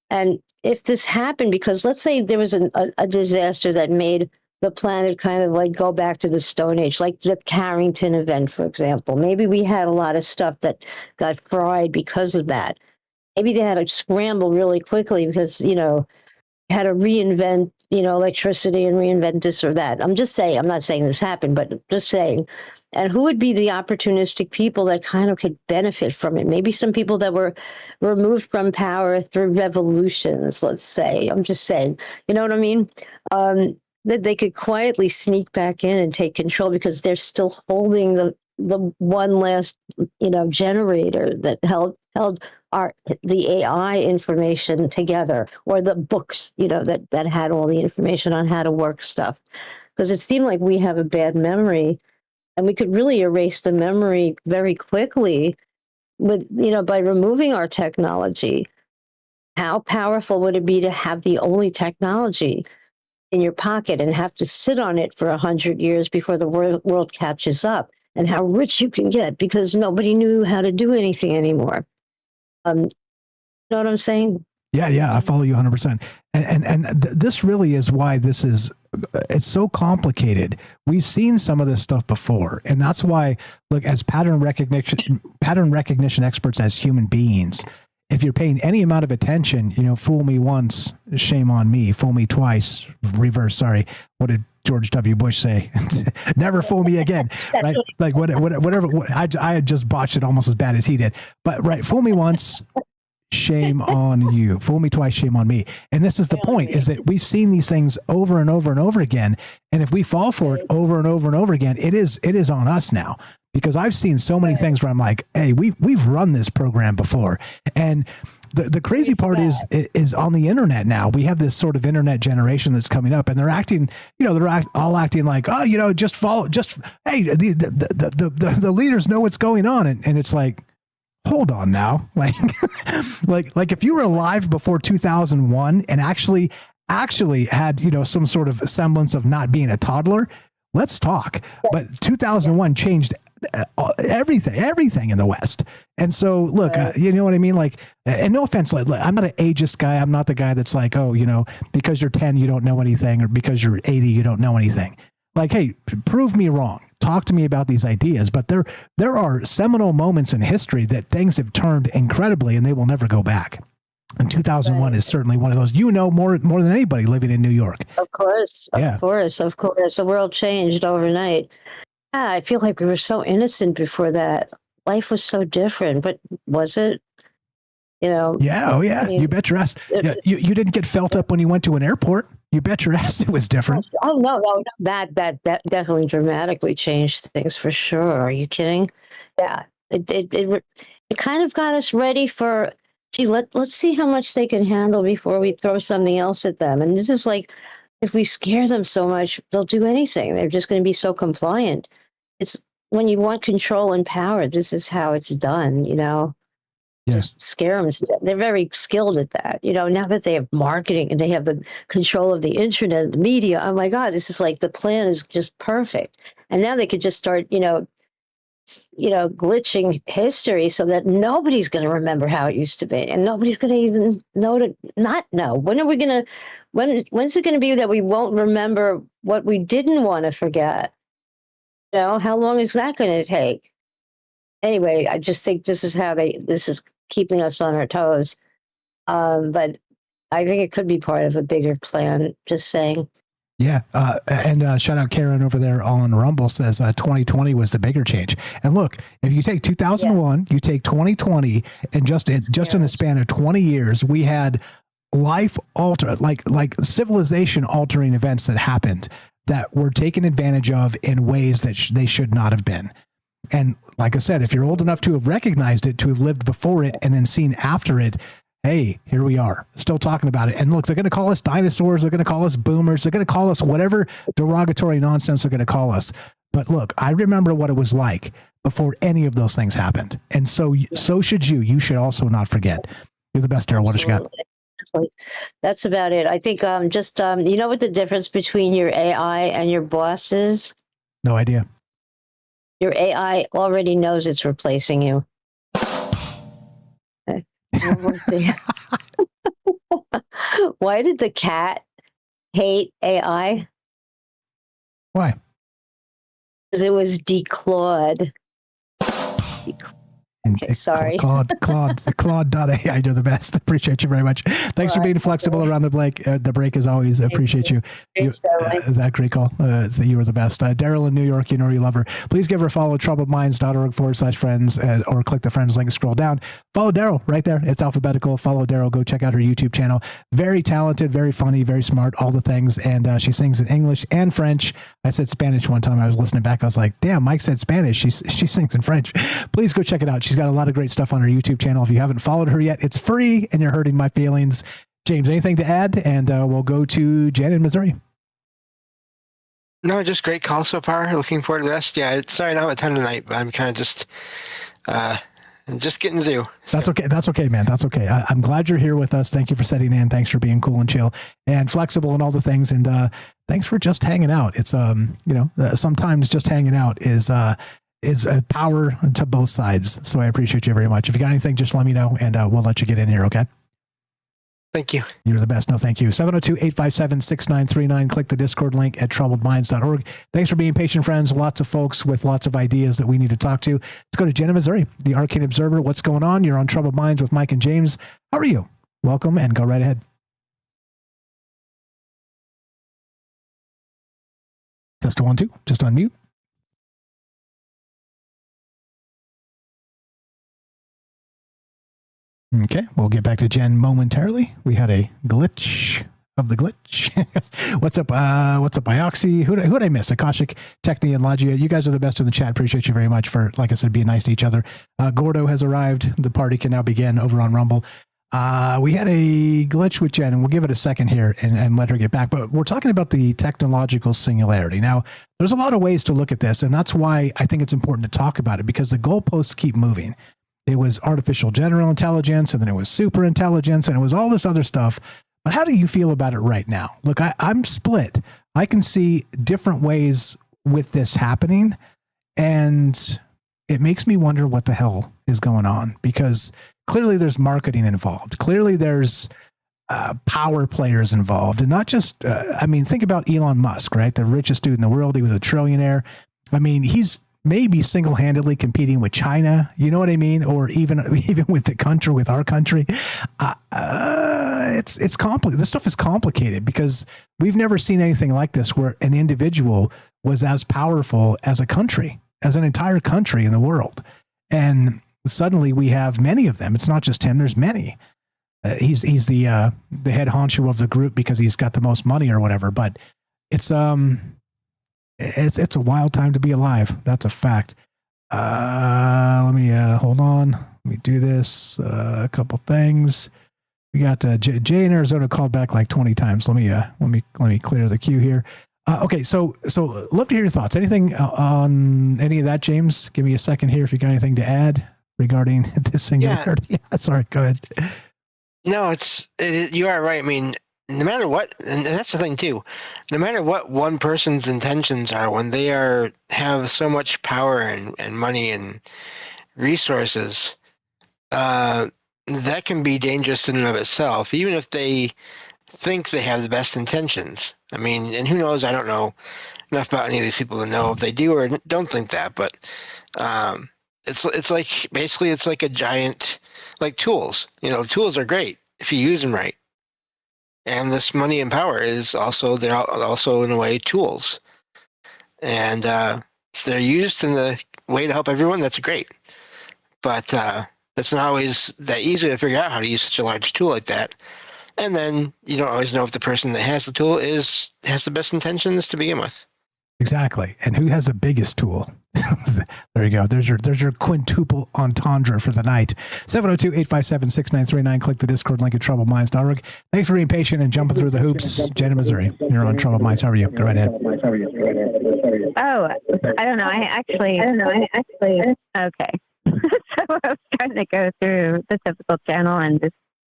And if this happened, because let's say there was a disaster that made the planet kind of like go back to the Stone Age, like the Carrington event, for example. Maybe we had a lot of stuff that got fried because of that. Maybe they had to scramble really quickly because, had to reinvent, electricity and reinvent this or that. I'm just saying, I'm not saying this happened, but just saying. And who would be the opportunistic people that kind of could benefit from it? Maybe some people that were removed from power through revolutions, let's say. I'm just saying, you know what I mean? That they could quietly sneak back in and take control because they're still holding the one last, generator that held the AI information together, or the books, that had all the information on how to work stuff. Because it seemed like we have a bad memory, and we could really erase the memory very quickly with, by removing our technology. How powerful would it be to have the only technology in your pocket and have to sit on it for 100 years before the world catches up, and how rich you can get because nobody knew how to do anything anymore. You know what I'm saying? Yeah, I follow you 100%. And this really is why it's so complicated. We've seen some of this stuff before, and that's why, look, as pattern recognition experts, as human beings, if you're paying any amount of attention, fool me once, shame on me. Fool me twice, reverse. Sorry, what did George W. Bush say? Never fool me again. Right? Like whatever. I had just botched it almost as bad as he did. But right, fool me once, shame on you. Fool me twice, shame on me. And this is the point: is that we've seen these things over and over and over again. And if we fall for it over and over and over again, it is on us now. Because I've seen so many things where I'm like, hey, we've run this program before. And the crazy part is on the internet now. We have this sort of internet generation that's coming up, and they're acting, all acting like, oh, just follow, hey, the leaders know what's going on. And it's like, hold on now. Like if you were alive before 2001 and actually had, some sort of semblance of not being a toddler, let's talk. But 2001 changed everything in the West. And so look, you know what I mean? Like, and no offense, like, I'm not an ageist guy. I'm not the guy that's like, oh, because you're 10, you don't know anything, or because you're 80, you don't know anything. Like, hey, prove me wrong. Talk to me about these ideas. But there are seminal moments in history that things have turned incredibly, and they will never go back. And 2001 is certainly one of those, more than anybody living in New York. Of course. Of course. The world changed overnight. Yeah, I feel like we were so innocent before that. Life was so different, but was it? Yeah. Oh, yeah. I mean, you bet your ass. You didn't get felt up when you went to an airport. You bet your ass it was different. Oh, no. That definitely dramatically changed things for sure. Are you kidding? Yeah. It kind of got us ready for, gee, let's see how much they can handle before we throw something else at them. And this is like, if we scare them so much, they'll do anything. They're just going to be so compliant. It's when you want control and power, this is how it's done, Yes. Just scare them. They're very skilled at that. Now that they have marketing and they have the control of the internet, the media, oh my God, this is like the plan is just perfect. And now they could just start, glitching history so that nobody's going to remember how it used to be, and nobody's going to even know to not know. When's it going to be that we won't remember what we didn't want to forget? How long is that going to take? Anyway, I just think this is keeping us on our toes. But I think it could be part of a bigger plan. Just saying. Yeah. And shout out Karen over there on Rumble says 2020 was the bigger change. And look, if you take 2001, you take 2020, and just in the span of 20 years, we had like civilization altering events that happened that were taken advantage of in ways that they should not have been. And like I said, if you're old enough to have recognized it, to have lived before it and then seen after it, hey, here we are, still talking about it. And look, they're going to call us dinosaurs. They're going to call us boomers. They're going to call us whatever derogatory nonsense they're going to call us. But look, I remember what it was like before any of those things happened. And so should you. You should also not forget. You're the best, Daryl. What else you got? That's about it. I think you know what the difference between your AI and your boss is? No idea. Your AI already knows it's replacing you. Okay. Why did the cat hate AI? Why? Because it was declawed. Okay, sorry. Claude.ai, you're the best. Appreciate you very much. Thanks for being flexible around the break as always. Appreciate you. That great call. You were the best. Daryl in New York, you know you love her. Please give her a follow, troubledminds.org/friends, or click the friends link, scroll down. Follow Daryl right there. It's alphabetical. Follow Daryl. Go check out her YouTube channel. Very talented, very funny, very smart, all the things. And she sings in English and French. I said Spanish one time. I was listening back. I was like, damn, Mike said Spanish. She sings in French. Please go check it out. She's got a lot of great stuff on her YouTube channel. If you haven't followed her yet, it's free and you're hurting my feelings. James, anything to add? And we'll go to Jen in Missouri. No, just great call so far. Looking forward to the rest. Yeah, sorry I don't have a ton tonight, but I'm kind of just getting through. So. That's okay, man. That's okay. I'm glad you're here with us. Thank you for setting in. Thanks for being cool and chill and flexible and all the things. And thanks for just hanging out. It's sometimes just hanging out is a power to both sides. So I appreciate you very much. If you got anything, just let me know and we'll let you get in here. Okay. Thank you. You're the best. No, thank you. 702-857-6939. Click the Discord link at troubledminds.org. Thanks for being patient, friends. Lots of folks with lots of ideas that we need to talk to. Let's go to Jen in Missouri, the Arcane Observer. What's going on? You're on Troubled Minds with Mike and James. How are you? Welcome and go right ahead. Test 1, 2. Just unmute. Okay, we'll get back to Jen momentarily. We had a glitch of the glitch. What's up, Ioxy? Who'd I miss? Akashic, Techni, and Logia. You guys are the best in the chat. Appreciate you very much for, like I said, being nice to each other. Gordo has arrived. The party can now begin over on Rumble. We had a glitch with Jen, and we'll give it a second here and let her get back. But we're talking about the technological singularity. Now, there's a lot of ways to look at this, and that's why I think it's important to talk about it, because the goalposts keep moving. It was artificial general intelligence, and then it was super intelligence, and it was all this other stuff. But how do you feel about it right now? Look, I'm split. I can see different ways with this happening, and it makes me wonder what the hell is going on, because clearly there's marketing involved. Clearly there's power players involved, and not just, think about Elon Musk, right? The richest dude in the world. He was a trillionaire. I mean, he's maybe single-handedly competing with China, you know what I mean? Or even with the country, with our country. It's complicated. This stuff is complicated because we've never seen anything like this where an individual was as powerful as a country, as an entire country in the world. And suddenly we have many of them. It's not just him. There's many. He's the head honcho of the group because he's got the most money or whatever. But it's a wild time to be alive. That's a fact. Let me hold on. Let me do this. A couple things. We got Jay in Arizona called back like 20 times. Let me clear the queue here. Okay, so love to hear your thoughts. Anything on any of that, James? Give me a second here if you got anything to add regarding this singularity. Yeah, sorry. Go ahead. No, you are right. I mean, no matter what, and that's the thing too, no matter what one person's intentions are, when they have so much power and money and resources, that can be dangerous in and of itself, even if they think they have the best intentions. I mean, and who knows? I don't know enough about any of these people to know if they do or don't think that, but it's like, basically it's like a giant, like tools. You know, tools are great if you use them right. And this money and power is they're also in a way tools. And if they're used in the way to help everyone, that's great. But that's not always that easy to figure out how to use such a large tool like that. And then you don't always know if the person that has the tool has the best intentions to begin with. Exactly. And who has the biggest tool? There you go. There's your quintuple entendre for the night. 702-857-6939. Click the Discord link at troubledminds.org. Thanks for being patient and jumping through the hoops. Jen in Missouri, you're on Troubled Minds. How are you? Go right ahead. Oh, I don't know. I actually. Okay. So I was trying to go through the typical channel and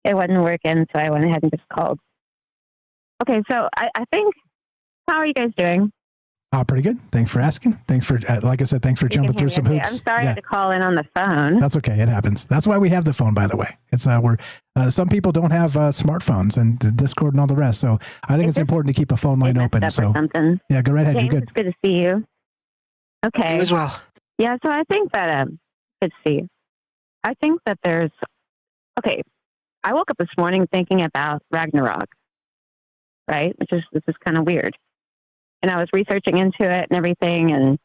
it wasn't working, so I went ahead and just called. Okay, so I think, how are you guys doing? Pretty good. Thanks for asking. Thanks for, like I said, thanks for jumping through some hoops. I'm sorry I had to call in on the phone. That's okay. It happens. That's why we have the phone, by the way. It's some people don't have smartphones and Discord and all the rest. So I think it's important to keep a phone line open. So yeah, go right ahead. James, You're good. It's good to see you. Okay. You as well. Yeah. So I think that good to see you. I think that okay, I woke up this morning thinking about Ragnarok, right? This is kind of weird. And I was researching into it and everything, and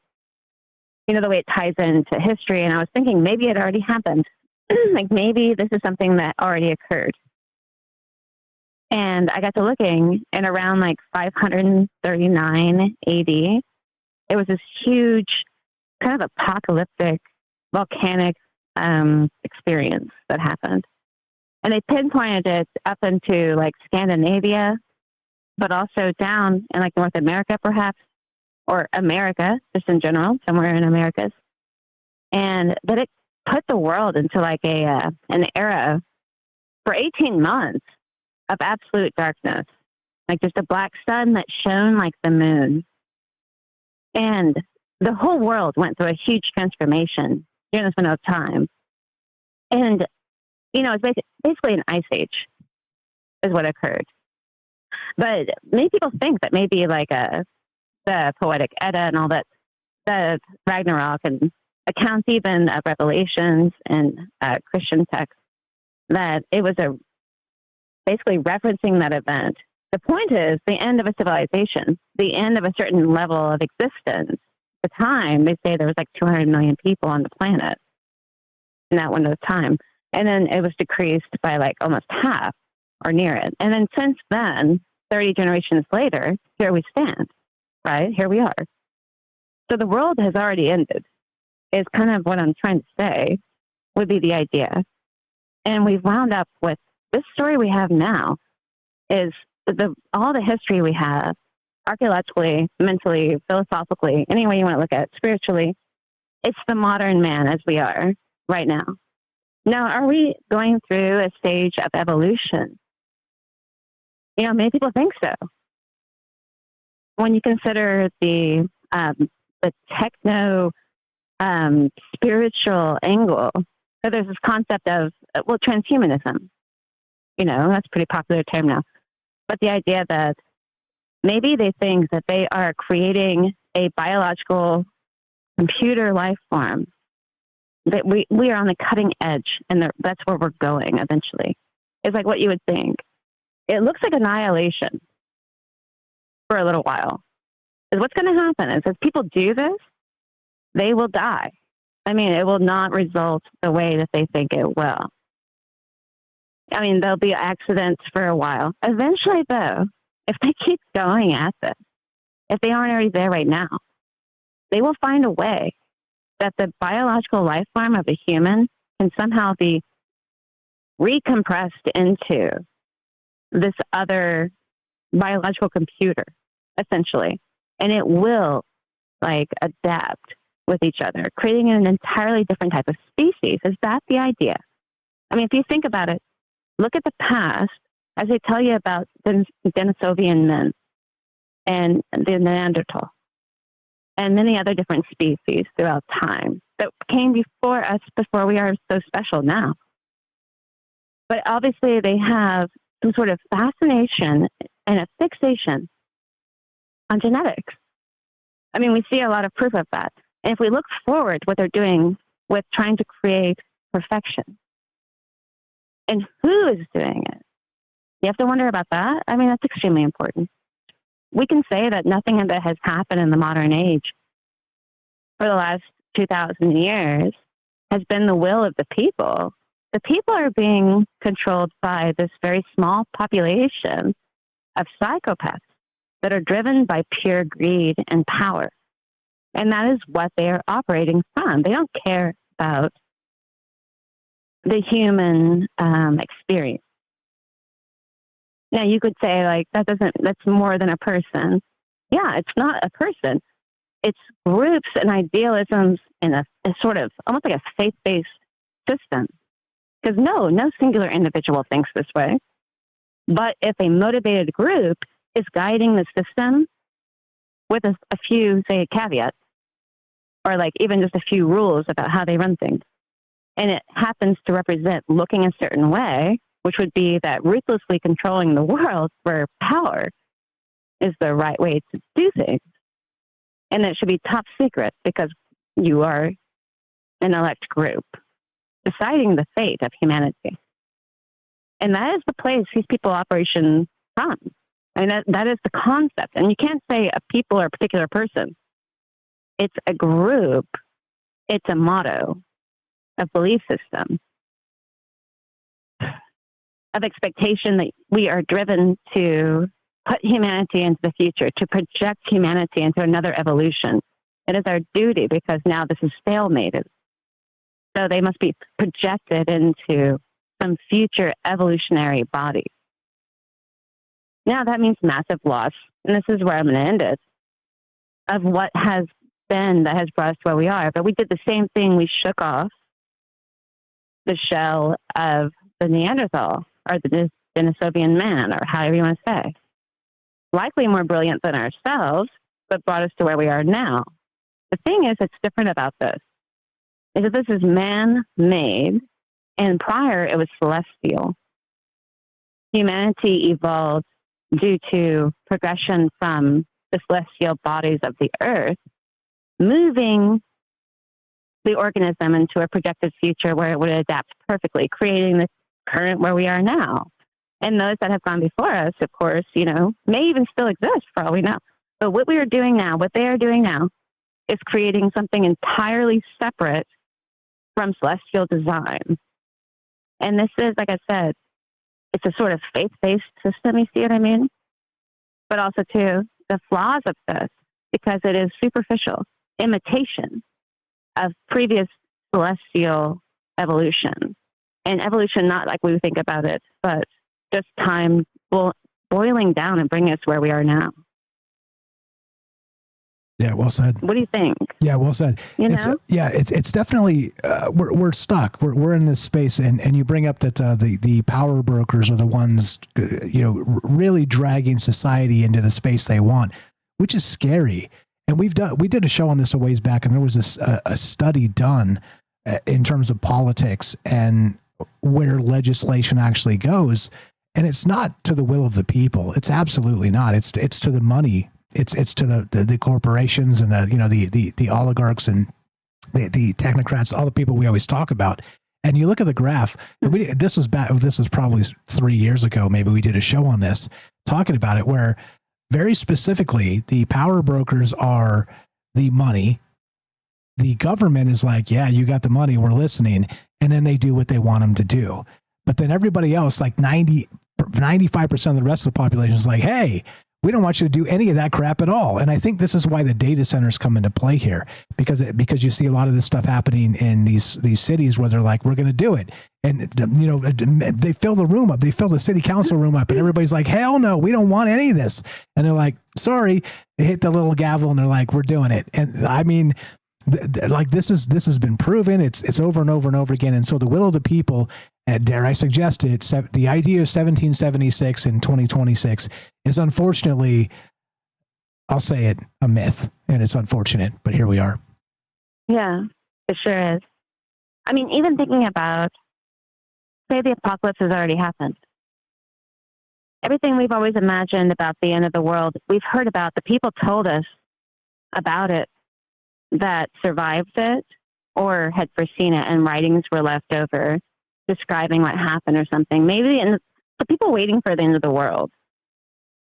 the way it ties into history. And I was thinking maybe it already happened. Like maybe this is something that already occurred. And I got to looking, and around like 539 AD, it was this huge kind of apocalyptic volcanic experience that happened. And they pinpointed it up into like Scandinavia, but also down in like North America, perhaps, or America, just in general, somewhere in Americas. And that it put the world into like an era for 18 months of absolute darkness, like just a black sun that shone like the moon. And the whole world went through a huge transformation during this window of time. And, it's basically an ice age is what occurred. But many people think that maybe like the Poetic Edda and all that, the Ragnarok and accounts even of Revelations and Christian texts, that it was basically referencing that event. The point is the end of a civilization, the end of a certain level of existence. At the time, they say there was like 200 million people on the planet in that window of time. And then it was decreased by like almost half or near it. And then since then, 30 generations later, here we stand, right? Here we are. So the world has already ended, is kind of what I'm trying to say, would be the idea. And we've wound up with this story we have now is all the history we have, archaeologically, mentally, philosophically, any way you want to look at it, spiritually, it's the modern man as we are right now. Now, are we going through a stage of evolution? Many people think so. When you consider the techno spiritual angle, so there's this concept of, transhumanism. That's a pretty popular term now. But the idea that maybe they think that they are creating a biological computer life form, that we are on the cutting edge, and that's where we're going eventually. It's like what you would think. It looks like annihilation for a little while. Is what's going to happen is if people do this, they will die. I mean, it will not result the way that they think it will. I mean, there'll be accidents for a while. Eventually, though, if they keep going at this, if they aren't already there right now, they will find a way that the biological life form of a human can somehow be recompressed into this other biological computer, essentially. And it will, adapt with each other, creating an entirely different type of species. Is that the idea? I mean, if you think about it, look at the past, as they tell you about the Denisovian men and the Neanderthal and many other different species throughout time that came before us, before we are so special now. But obviously they have some sort of fascination and a fixation on genetics. I mean, we see a lot of proof of that. And if we look forward, what they're doing with trying to create perfection, and who is doing it? You have to wonder about that. I mean, that's extremely important. We can say that nothing that has happened in the modern age for the last 2,000 years has been the will of the people. The people are being controlled by this very small population of psychopaths that are driven by pure greed and power. And that is what they are operating from. They don't care about the human experience. Now, you could say, that's more than a person. Yeah, it's not a person. It's groups and idealisms in a sort of almost like a faith-based system. Because no singular individual thinks this way. But if a motivated group is guiding the system with a few, say, caveats, or even just a few rules about how they run things, and it happens to represent looking a certain way, which would be that ruthlessly controlling the world for power is the right way to do things. And it should be top secret because you are an elect group. deciding the fate of humanity. And that is the place these people operation from. I mean, that is the concept. And you can't say a people or a particular person. It's a group. It's a motto, a belief system of expectation that we are driven to put humanity into the future, to project humanity into another evolution. It is our duty because now this is stalemated. So they must be projected into some future evolutionary body. Now that means massive loss, and this is where I'm going to end it, of what has been that has brought us to where we are. But we did the same thing. We shook off the shell of the Neanderthal or the Denisovian man, or however you want to say. Likely more brilliant than ourselves, but brought us to where we are now. The thing is, it's different about this, is that this is man-made, and prior it was celestial. Humanity evolved due to progression from the celestial bodies of the earth, moving the organism into a projected future where it would adapt perfectly, creating the current where we are now. And those that have gone before us, of course, may even still exist for all we know. But what we are doing now, what they are doing now, is creating something entirely separate from celestial design. And this is, like I said, it's a sort of faith-based system, you see what I mean? But also, too, the flaws of this, because it is superficial imitation of previous celestial evolution. And evolution, not like we think about it, but just time boiling down and bringing us where we are now. Yeah, well said. What do you think? Yeah, well said. It's definitely we're stuck. We're in this space, and you bring up that the power brokers are the ones really dragging society into the space they want, which is scary. And we did a show on this a ways back, and there was a study done in terms of politics and where legislation actually goes, and it's not to the will of the people. It's absolutely not. It's to the money. It's to the corporations and the oligarchs and the technocrats, all the people we always talk about. And you look at the graph. This was probably 3 years ago. Maybe we did a show on this talking about it, where very specifically the power brokers are the money. The government is like, yeah, you got the money, we're listening, and then they do what they want them to do. But then everybody else, like 95% of the rest of the population, is like, hey, we don't want you to do any of that crap at all. And I think this is why the data centers come into play here, because you see a lot of this stuff happening in these cities where they're like, we're going to do it. And, they fill the room up. They fill the city council room up, and everybody's like, hell no, we don't want any of this. And they're like, sorry. They hit the little gavel and they're like, we're doing it. And I mean, this has been proven. It's over and over and over again. And so the will of the people, dare I suggest it, the idea of 1776 and 2026 is unfortunately, I'll say it, a myth, and it's unfortunate, but here we are. Yeah, it sure is. I mean, even thinking about, say the apocalypse has already happened. Everything we've always imagined about the end of the world, we've heard about, the people told us about it that survived it or had foreseen it, and writings were left over describing what happened or something. Maybe the people waiting for the end of the world,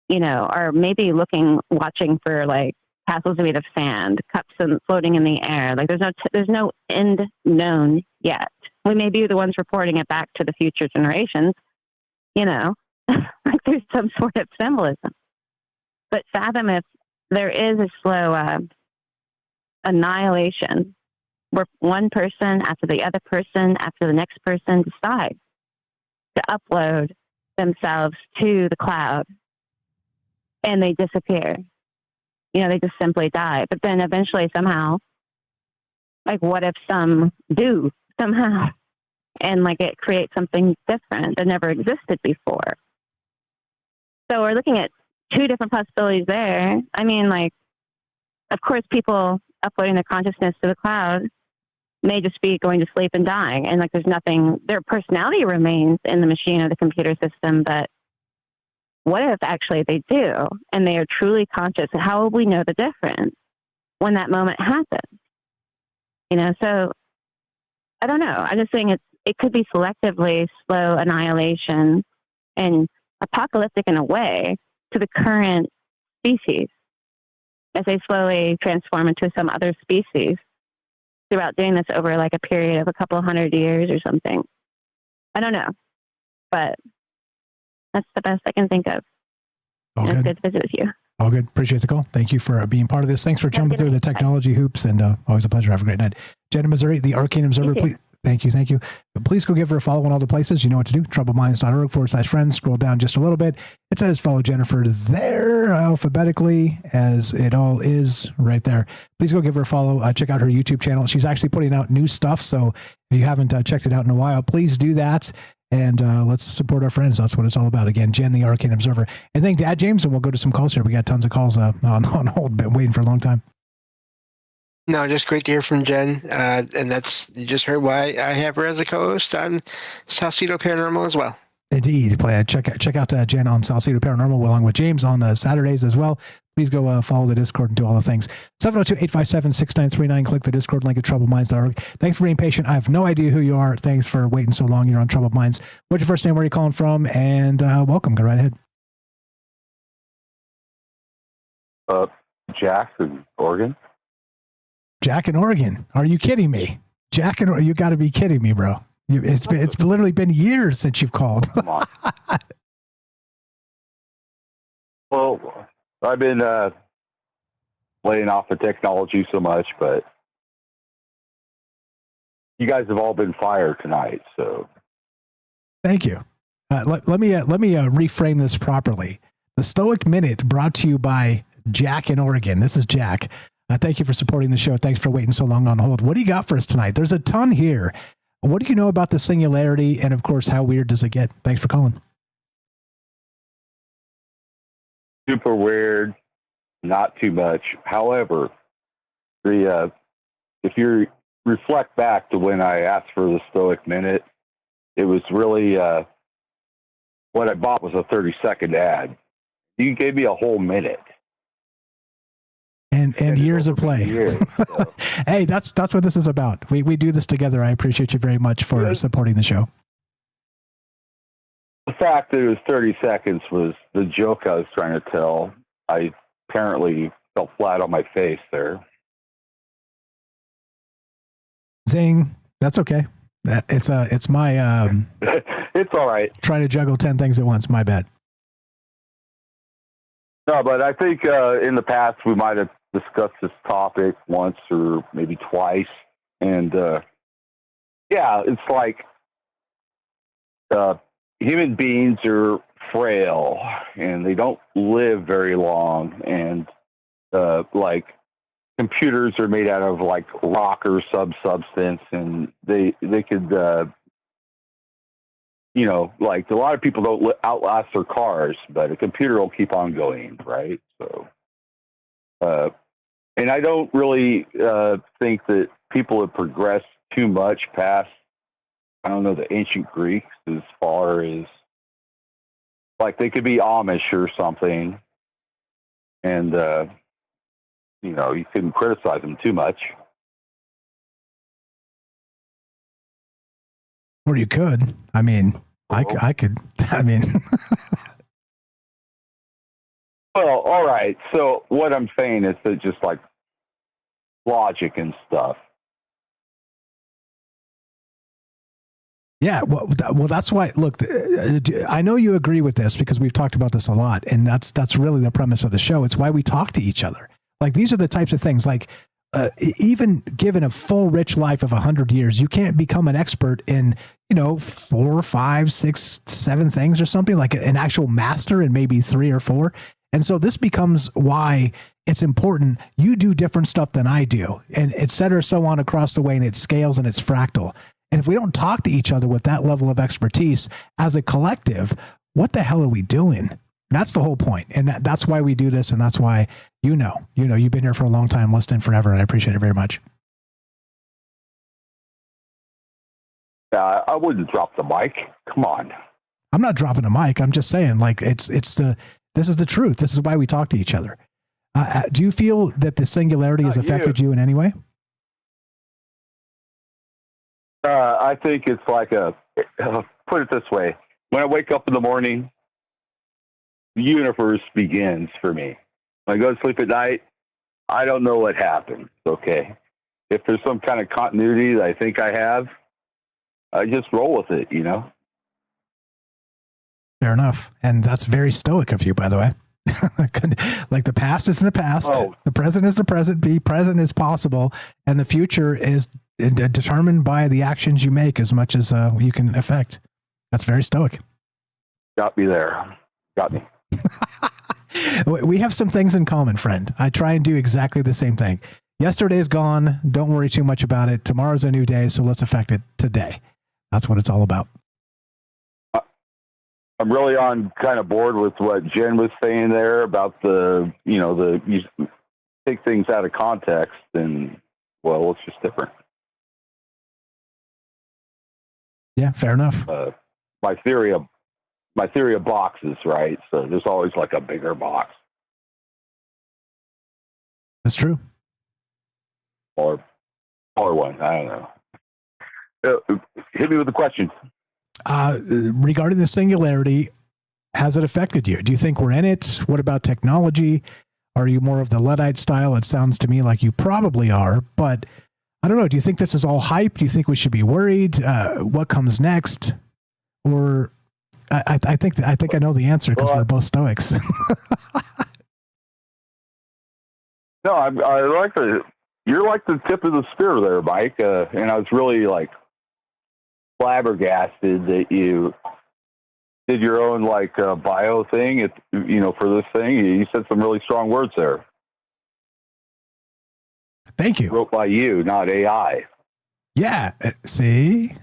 are maybe watching for like castles made of sand, cups floating in the air. Like there's no end known yet. We may be the ones reporting it back to the future generations, like there's some sort of symbolism. But fathom if there is a slow annihilation where one person after the other person after the next person decides to upload themselves to the cloud, and they disappear. They just simply die. But then eventually somehow, like what if some do somehow, and like it creates something different that never existed before. So we're looking at two different possibilities there. I mean, like, of course, people uploading their consciousness to the cloud may just be going to sleep and dying. And like, there's nothing, their personality remains in the machine or the computer system. But what if actually they do, and they are truly conscious? How will we know the difference when that moment happens? So I don't know. I'm just saying it could be selectively slow annihilation and apocalyptic in a way to the current species as they slowly transform into some other species throughout doing this over like a period of a couple hundred years or something. I don't know, but that's the best I can think of. All It's good. good to visit with you. All good. Appreciate the call. Thank you for being part of this. Thanks for jumping through the technology hoops, and always a pleasure. Have a great night. Jen in Missouri, the Arcane Observer. Please, thank you. But please go give her a follow on all the places. You know what to do. troubledminds.org/friends. Scroll down just a little bit. It says follow Jennifer there alphabetically, as it all is right there. Please go give her a follow. Check out her YouTube channel. She's actually putting out new stuff. So if you haven't checked it out in a while, please do that. And let's support our friends. That's what it's all about. Again, Jen, the Arcane Observer. And thank Dad James, and we'll go to some calls here. We got tons of calls on hold, been waiting for a long time. No, just great to hear from Jen. And that's, you just heard why I have her as a co-host on Salcedo Paranormal as well. Indeed. Check out Jen on Salcedo Paranormal along with James on Saturdays as well. Please go follow the Discord and do all the things. 702-857-6939. Click the Discord link at troubledminds.org. Thanks for being patient. I have no idea who you are. Thanks for waiting so long. You're on Troubled Minds. What's your first name? Where are you calling from? And welcome. Go right ahead. Jack in Oregon. Jack in Oregon. Are you kidding me? Jack in Oregon. You got to be kidding me, bro. It's literally been years since you've called. Well, I've been laying off the technology so much, but you guys have all been fired tonight. So, thank you. Let me reframe this properly. The Stoic Minute brought to you by Jack in Oregon. This is Jack. Thank you for supporting the show. Thanks for waiting so long on hold. What do you got for us tonight? There's a ton here. What do you know about the singularity? And of course, how weird does it get? Thanks for calling. super weird, not too much. However, if you reflect back to when I asked for the Stoic Minute, it was really what I bought was a 30-second ad. You gave me a whole minute. And years of play. Years, so. Hey, that's what this is about. We do this together. I appreciate you very much for supporting the show. The fact that it was 30 seconds was the joke I was trying to tell. I apparently fell flat on my face there. Zing. That's okay. It's my it's all right. Trying to juggle 10 things at once. My bad. No, but I think in the past we might have discussed this topic once or maybe twice. And yeah, it's like human beings are frail and they don't live very long. And like computers are made out of like rock or substance, and they could, you know, like a lot of people don't outlast their cars, but a computer will keep on going, right? So, and I don't really think that people have progressed too much past, I don't know, the ancient Greeks, as far as like they could be Amish or something, and you know, you couldn't criticize them too much. Or you could. I mean, I could. I mean, well, all right. So what I'm saying is that just like logic and stuff. Yeah, well, that's why. Look, I know you agree with this because we've talked about this a lot, and that's really the premise of the show. It's why we talk to each other. Like these are the types of things. Like even given a full, rich life of 100 years, you can't become an expert in 4, 5, 6, 7 things or something, like an actual master in maybe 3 or 4. And so this becomes why it's important. You do different stuff than I do, and et cetera, so on across the way, and it scales and it's fractal. And if we don't talk to each other with that level of expertise as a collective, what the hell are we doing? That's the whole point. And that's why we do this. And that's why, you've been here for a long time, listening forever. And I appreciate it very much. I wouldn't drop the mic. Come on. I'm not dropping a mic. I'm just saying, like, this is the truth. This is why we talk to each other. Do you feel that the singularity has affected you in any way? I think it's like put it this way. When I wake up in the morning, the universe begins for me. When I go to sleep at night, I don't know what happened. Okay. If there's some kind of continuity that I think I have, I just roll with it, you know? Fair enough. And that's very stoic of you, by the way. Like the past is in the past. Oh. The present is the present. Be present as possible. And the future is determined by the actions you make as much as you can affect. That's very stoic. Got me there. Got me. We have some things in common, friend. I try and do exactly the same thing. Yesterday's gone. Don't worry too much about it. Tomorrow's a new day, so let's affect it today. That's what it's all about. I'm really on kind of board with what Jen was saying there about you take things out of context and, well, it's just different. Yeah, fair enough. My theory of boxes, right? So there's always like a bigger box. That's true. Or one. I don't know. Hit me with a question. Regarding the singularity, has it affected you? Do you think we're in it? What about technology? Are you more of the Luddite style? It sounds to me like you probably are, but I don't know. Do you think this is all hype? Do you think we should be worried? What comes next? Or I think I know the answer because we're both Stoics. No, I like you're like the tip of the spear there, Mike. And I was really like flabbergasted that you did your own like bio thing, for this thing. You said some really strong words there. Thank you. Wrote by you, not AI. Yeah. See,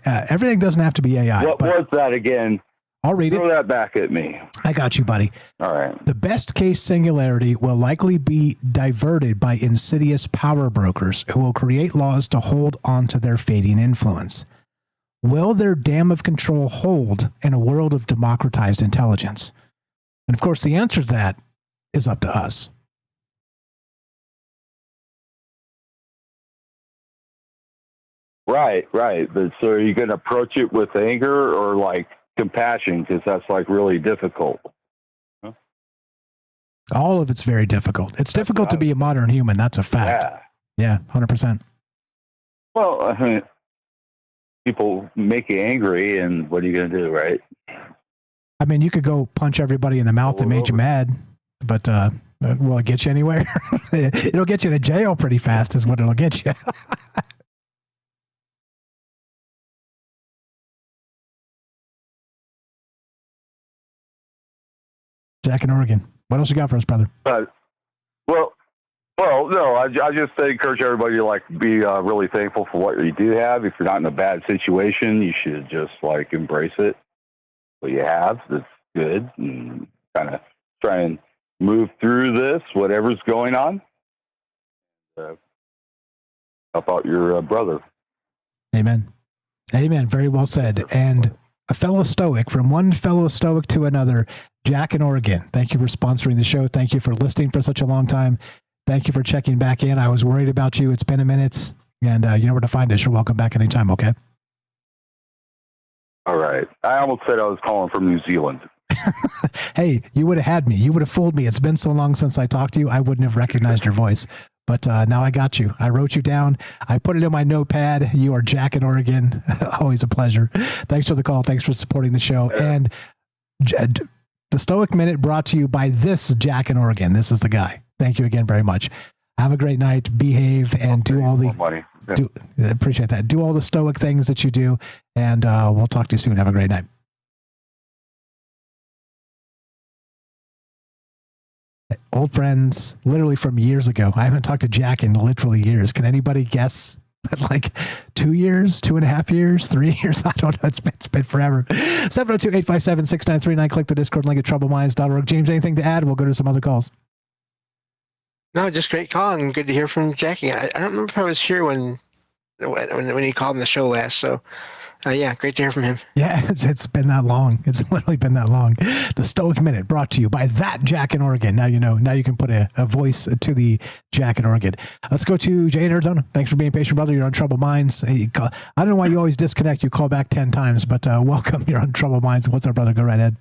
everything doesn't have to be AI. What was that again? I'll read it. Throw that back at me. I got you, buddy. All right. The best case singularity will likely be diverted by insidious power brokers who will create laws to hold on to their fading influence. Will their dam of control hold in a world of democratized intelligence? And of course, the answer to that is up to us. Right. But so are you going to approach it with anger or like compassion? Because that's like really difficult. Huh? All of it's very difficult. It's difficult to be a modern human. That's a fact. Yeah, 100%. Well, I mean, people make you angry, and what are you going to do, right? I mean, you could go punch everybody in the mouth that made you mad, but will it get you anywhere? It'll get you to jail pretty fast is what it'll get you. Jack in Oregon. What else you got for us, brother? Well, no, I just encourage everybody to like be really thankful for what you do have. If you're not in a bad situation, you should just like embrace it. What you have, that's good, and kind of try and move through this, whatever's going on. Help out your brother. Amen. Very well said. And a fellow Stoic, from one fellow Stoic to another, Jack in Oregon. Thank you for sponsoring the show. Thank you for listening for such a long time. Thank you for checking back in. I was worried about you. It's been a minute, and you know where to find us. You're welcome back anytime, okay? All right. I almost said I was calling from New Zealand. Hey, you would have had me. You would have fooled me. It's been so long since I talked to you, I wouldn't have recognized your voice. But now I got you. I wrote you down. I put it in my notepad. You are Jack in Oregon. Always a pleasure. Thanks for the call. Thanks for supporting the show. And the Stoic Minute brought to you by this Jack in Oregon. This is the guy. Thank you again very much. Have a great night. Behave and do all the... appreciate that. Do all the Stoic things that you do. And we'll talk to you soon. Have a great night. Old friends, literally from years ago. I haven't talked to Jack in literally years. Can anybody guess? Like 2 years, 2.5 years, 3 years? I don't know. It's been forever. 702-857-6939. Click the Discord link at troubleminds.org. James, anything to add? We'll go to some other calls. No, just great call and good to hear from Jackie. I don't remember if I was here when he called on the show last, so Yeah, great to hear from him. Yeah, it's been that long. It's literally been that long. The Stoic Minute brought to you by that Jack in Oregon. Now you know. Now you can put a voice to the Jack in Oregon. Let's go to Jay in Arizona. Thanks for being patient, brother. You're on Troubled Minds. I don't know why you always disconnect. You call back 10 times, but welcome. You're on Troubled Minds. What's up, brother? Go right ahead.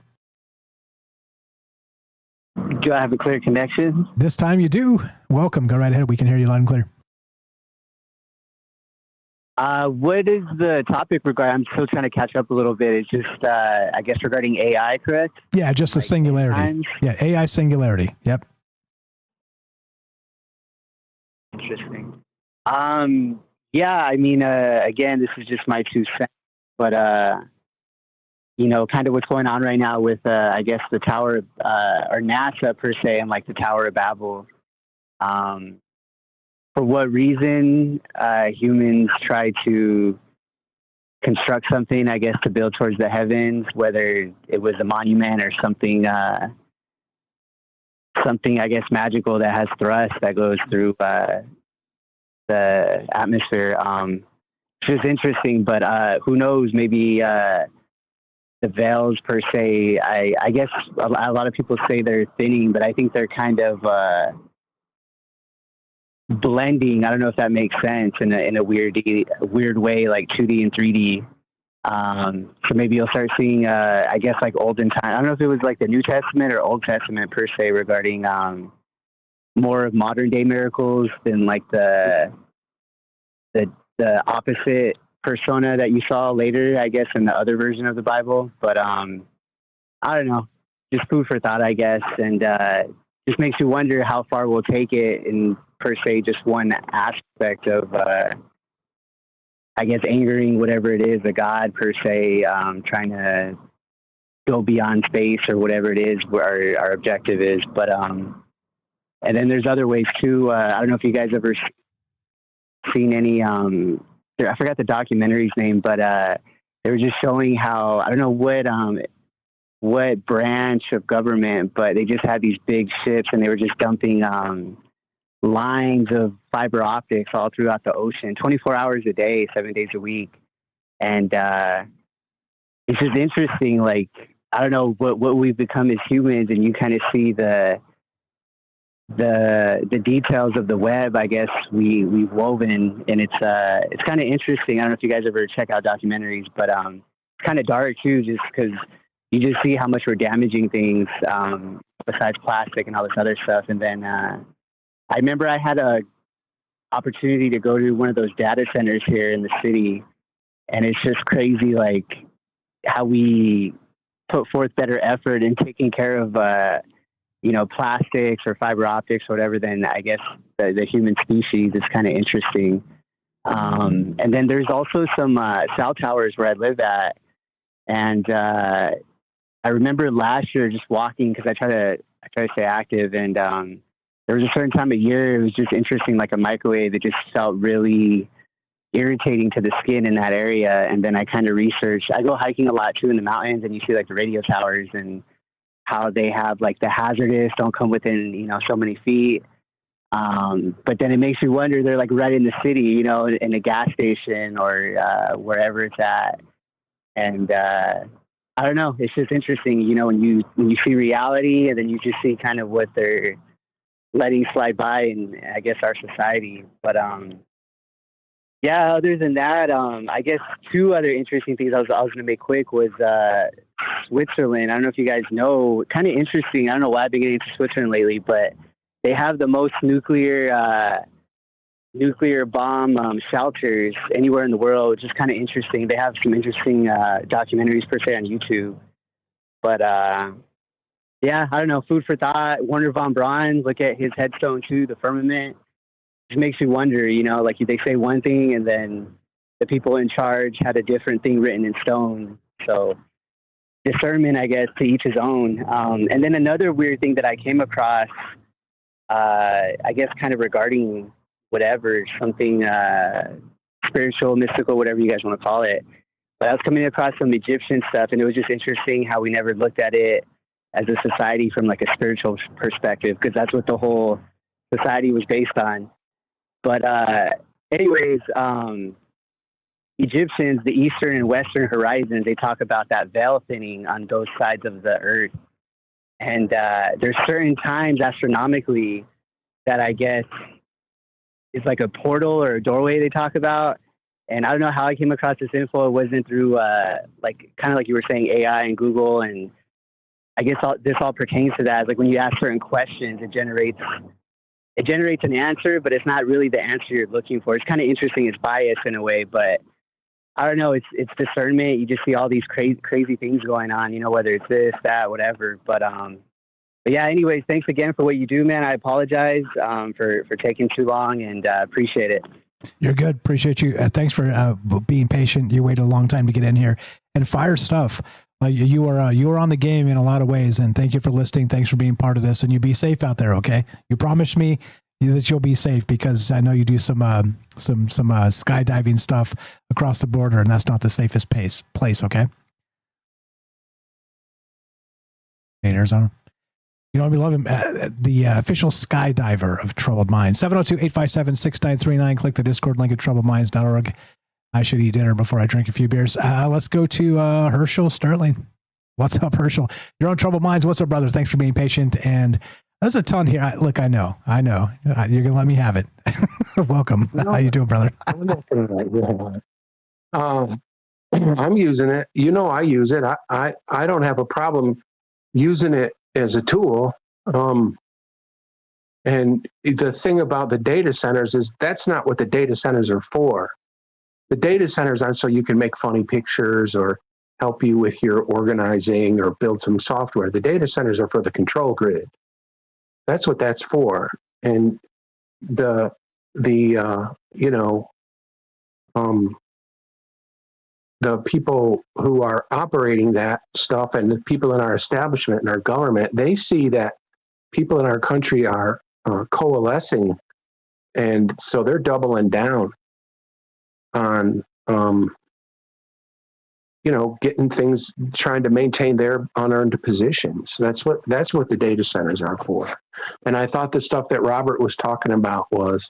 Do I have a clear connection? This time you do. Welcome. Go right ahead. We can hear you loud and clear. What is the topic regarding? I'm still trying to catch up a little bit. It's just, I guess, regarding AI, correct? Yeah, just the singularity. Times? Yeah, AI singularity. Yep. Interesting. Yeah, I mean, again, this is just my 2 cents, but, kind of what's going on right now with, I guess, the Tower, or NASA per se, and like the Tower of Babel. For what reason humans try to construct something, I guess, to build towards the heavens, whether it was a monument or something, I guess, magical that has thrust that goes through the atmosphere. It's just interesting, but who knows, maybe the veils per se, I guess a lot of people say they're thinning, but I think they're kind of blending. I don't know if that makes sense in a weird way, like 2D and 3D. So maybe you'll start seeing, I guess, like olden time. I don't know if it was like the New Testament or Old Testament per se, regarding more of modern day miracles than like the opposite persona that you saw later, I guess, in the other version of the Bible. But I don't know, just food for thought, I guess, and just makes you wonder how far we'll take it in per se just one aspect of I guess angering whatever it is, a god per se, trying to go beyond space or whatever it is where our objective is. But and then there's other ways too. I don't know if you guys ever seen any I forgot the documentary's name, but they were just showing how, I don't know what branch of government, but they just had these big ships and they were just dumping lines of fiber optics all throughout the ocean, 24 hours a day, 7 days a week. And it's just interesting, like, I don't know what we've become as humans, and you kind of see the details of the web, I guess, we've woven, and it's kind of interesting. I don't know if you guys ever check out documentaries, but it's kind of dark too, just because you just see how much we're damaging things, besides plastic and all this other stuff. And then I remember I had a opportunity to go to one of those data centers here in the city, and it's just crazy, like, how we put forth better effort in taking care of plastics or fiber optics or whatever than, I guess, the human species. Is kind of interesting. And then there's also some cell towers where I live at, and I remember last year just walking, because I try to stay active, and there was a certain time of year it was just interesting, like a microwave. It just felt really irritating to the skin in that area. And then I kind of researched. I go hiking a lot too in the mountains, and you see like the radio towers and how they have like the hazardous don't come within so many feet. But then it makes you wonder, they're like right in the city, in a gas station or wherever it's at. And I don't know, it's just interesting, when you see reality, and then you just see kind of what they're letting slide by in, I guess, our society. But yeah, other than that, I guess two other interesting things I was going to make quick was Switzerland. I don't know if you guys know, kind of interesting. I don't know why I've been getting into Switzerland lately, but they have the most nuclear bomb shelters anywhere in the world, which is kind of interesting. They have some interesting documentaries per se on YouTube. But yeah, I don't know, food for thought. Wernher von Braun, look at his headstone too, the firmament. It makes you wonder, like they say one thing and then the people in charge had a different thing written in stone. So discernment, I guess, to each his own. And then another weird thing that I came across, I guess kind of regarding whatever, something spiritual, mystical, whatever you guys want to call it. But I was coming across some Egyptian stuff, and it was just interesting how we never looked at it as a society from like a spiritual perspective, because that's what the whole society was based on. But anyways, Egyptians, the eastern and western horizons, they talk about that veil thinning on both sides of the earth. And there's certain times astronomically that I guess is like a portal or a doorway they talk about. And I don't know how I came across this info. It wasn't through like kind of like you were saying, AI and Google. And I guess this all pertains to that. It's like when you ask certain questions, it generates an answer, but it's not really the answer you're looking for. It's kind of interesting. It's biased in a way, but I don't know. It's discernment. You just see all these crazy things going on, you know, whether it's this, that, whatever. But yeah, anyways, thanks again for what you do, man. I apologize for taking too long, and appreciate it. You're good. Appreciate you. Thanks for being patient. You waited a long time to get in here and fire stuff. You are on the game in a lot of ways, and thank you for listening. Thanks for being part of this, and you be safe out there. Okay, you promised me that you'll be safe because I know you do some skydiving stuff across the border, and that's not the safest place. Okay, in Arizona. You know, we love him. The official skydiver of Troubled Minds. 702-857-6939. Click the Discord link at troubledminds.org. I should eat dinner before I drink a few beers. Let's go to Herschel Sterling. What's up, Herschel? You're on Troubled Minds. What's up, brother? Thanks for being patient. And there's a ton here. Look, I know. You're going to let me have it. Welcome. How you doing, brother? I'm using it. You know, I use it. I don't have a problem using it as a tool. And the thing about the data centers is that's not what the data centers are for. The data centers aren't so you can make funny pictures or help you with your organizing or build some software. The data centers are for the control grid. That's what that's for. And the people who are operating that stuff and the people in our establishment and our government, they see that people in our country are coalescing. And so they're doubling down on, getting things, trying to maintain their unearned positions. That's what the data centers are for. And I thought the stuff that Robert was talking about was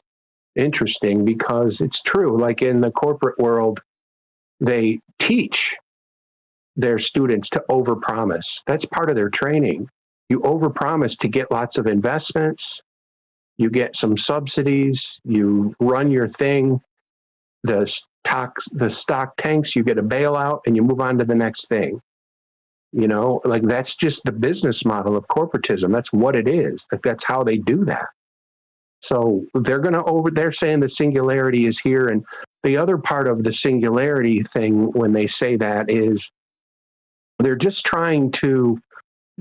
interesting because it's true. Like in the corporate world, they teach their students to overpromise. That's part of their training. You overpromise to get lots of investments. You get some subsidies. You run your thing. The stock tanks. You get a bailout, and you move on to the next thing. You know, like that's just the business model of corporatism. That's what it is. Like that's how they do that. So they're saying the singularity is here. And the other part of the singularity thing, when they say that, is they're just trying to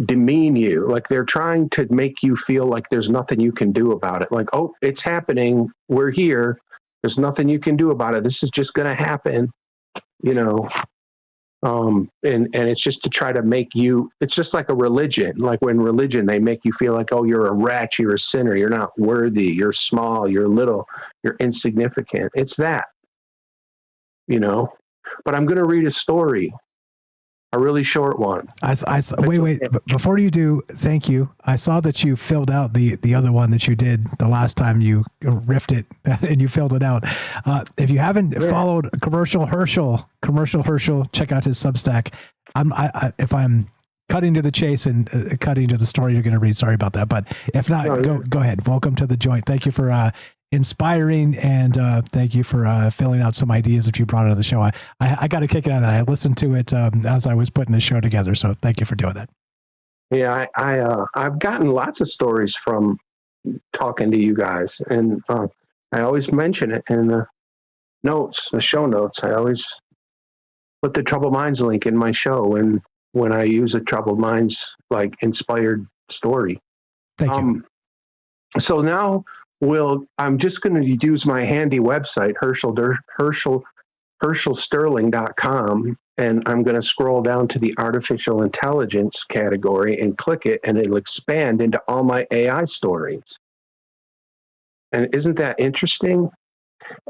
demean you. Like they're trying to make you feel like there's nothing you can do about it. Like, oh, it's happening. We're here. There's nothing you can do about it. This is just going to happen, you know. And it's just to try to make you, it's just like a religion. Like when religion, they make you feel like, oh, you're a rat, you're a sinner, you're not worthy, you're small, you're little, you're insignificant. It's that, you know. But I'm going to read a story, a really short one. Wait. Before you do, thank you. I saw that you filled out the other one that you did the last time you riffed it, and you filled it out. If you haven't followed Commercial Herschel, check out his Substack. If I'm cutting to the chase and cutting to the story you're going to read, sorry about that. But if not, go ahead. Welcome to the joint. Thank you for inspiring, and thank you for filling out some ideas that you brought into the show. I got a kick out of that. I listened to it as I was putting the show together, so thank you for doing that. Yeah, I've gotten lots of stories from talking to you guys, and I always mention it in the show notes. I always put the Troubled Minds link in my show, and when I use a Troubled Minds like inspired story. Thank you. So now I'm just going to use my handy website, HerschelSterling.com, and I'm going to scroll down to the artificial intelligence category and click it, and it'll expand into all my AI stories. And isn't that interesting?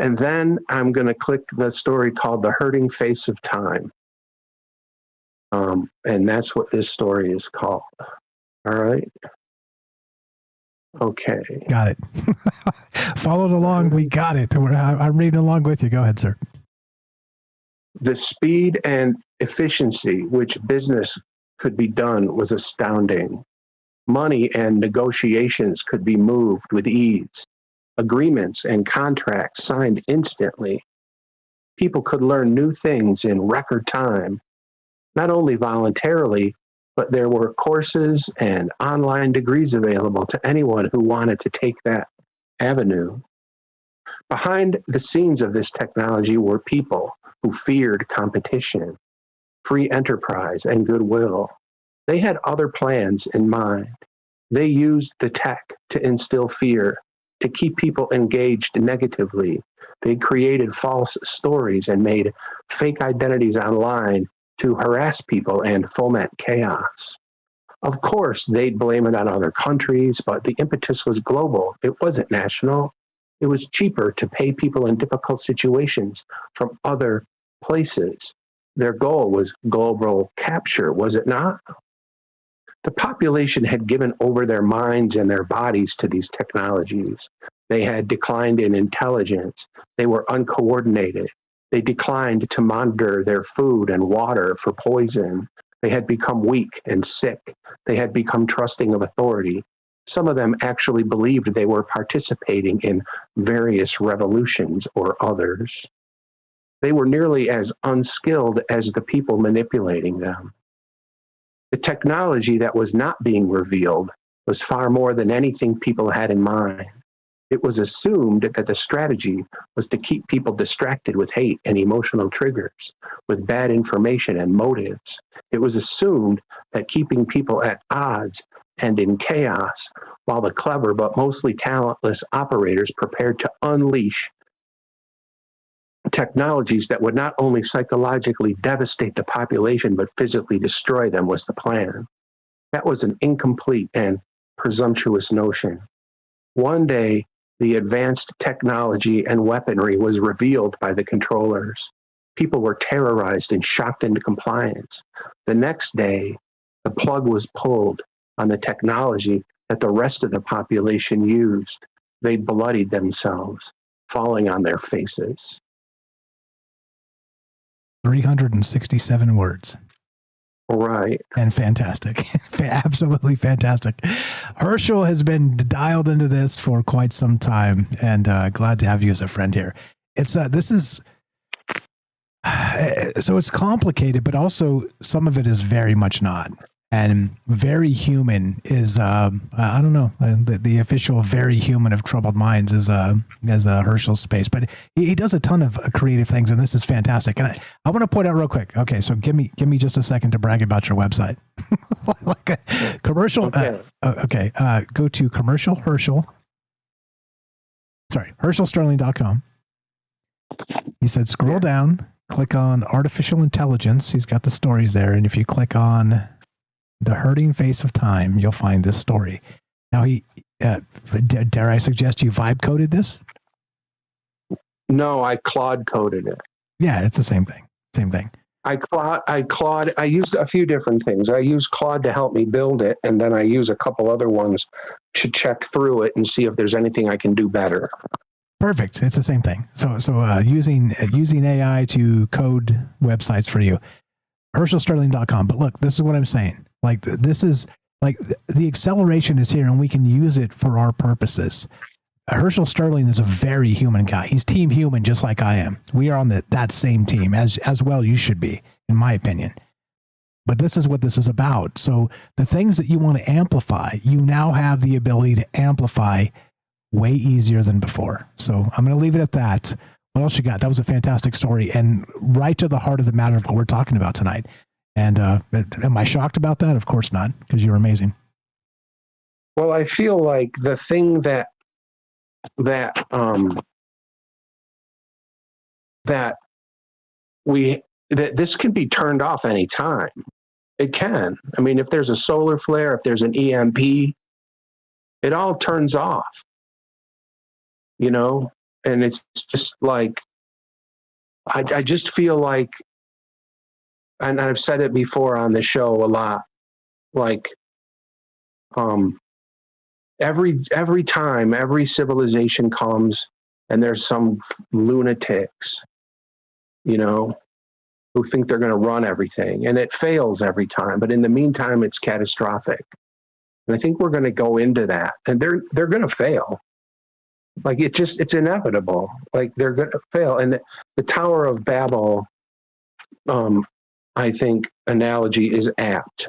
And then I'm going to click the story called The Hurting Face of Time. And that's what this story is called. All right. Okay. Got it. Followed along. We got it. I'm reading along with you. Go ahead, sir. The speed and efficiency which business could be done was astounding. Money and negotiations could be moved with ease. Agreements and contracts signed instantly. People could learn new things in record time, not only voluntarily, but there were courses and online degrees available to anyone who wanted to take that avenue. Behind the scenes of this technology were people who feared competition, free enterprise, and goodwill. They had other plans in mind. They used the tech to instill fear, to keep people engaged negatively. They created false stories and made fake identities online to harass people and foment chaos. Of course, they'd blame it on other countries, but the impetus was global. It wasn't national. It was cheaper to pay people in difficult situations from other places. Their goal was global capture, was it not? The population had given over their minds and their bodies to these technologies. They had declined in intelligence. They were uncoordinated. They declined to monitor their food and water for poison. They had become weak and sick. They had become trusting of authority. Some of them actually believed they were participating in various revolutions or others. They were nearly as unskilled as the people manipulating them. The technology that was not being revealed was far more than anything people had in mind. It was assumed that the strategy was to keep people distracted with hate and emotional triggers, with bad information and motives. It was assumed that keeping people at odds and in chaos, while the clever but mostly talentless operators prepared to unleash technologies that would not only psychologically devastate the population but physically destroy them was the plan. That was an incomplete and presumptuous notion. One day, the advanced technology and weaponry was revealed by the controllers. People were terrorized and shocked into compliance. The next day, the plug was pulled on the technology that the rest of the population used. They bloodied themselves, falling on their faces. 367 words. Right. And fantastic. Absolutely fantastic. Herschel has been dialed into this for quite some time, and glad to have you as a friend here. It's this is so it's complicated, but also some of it is very much not. And very human is I don't know, the official very human of troubled minds is Herschel's space, but he does a ton of creative things, and this is fantastic. And I want to point out real quick. Okay, so give me just a second to brag about your website. Like a commercial. Okay, go to HerschelSterling.com. He said scroll down, click on artificial intelligence. He's got the stories there, and if you click on The Hurting Face of Time, you'll find this story. Now, dare I suggest you vibe coded this? No, I Claude coded it. Yeah, it's the same thing. Same thing. I used a few different things. I used Claude to help me build it, and then I use a couple other ones to check through it and see if there's anything I can do better. Perfect. It's the same thing. So using AI to code websites for you. HerschelSterling.com. But look, this is what I'm saying. Like, this is like the acceleration is here, and we can use it for our purposes. Herschel Sterling is a very human guy. He's team human, just like I am. We are on that same team as well. You should be, in my opinion. But this is what this is about. So the things that you want to amplify, you now have the ability to amplify way easier than before. So I'm going to leave it at that. What else you got? That was a fantastic story, and right to the heart of the matter of what we're talking about tonight. And am I shocked about that? Of course not, because you're amazing. Well, I feel like the thing that this can be turned off anytime. It can. I mean, if there's a solar flare, if there's an EMP, it all turns off. You know, and it's just like I just feel like, and I've said it before on the show a lot, like every time every civilization comes and there's some lunatics, you know, who think they're going to run everything, and it fails every time. But in the meantime, it's catastrophic. And I think we're going to go into that, and they're going to fail. Like it's inevitable. Like they're going to fail. And the Tower of Babel, I think analogy is apt,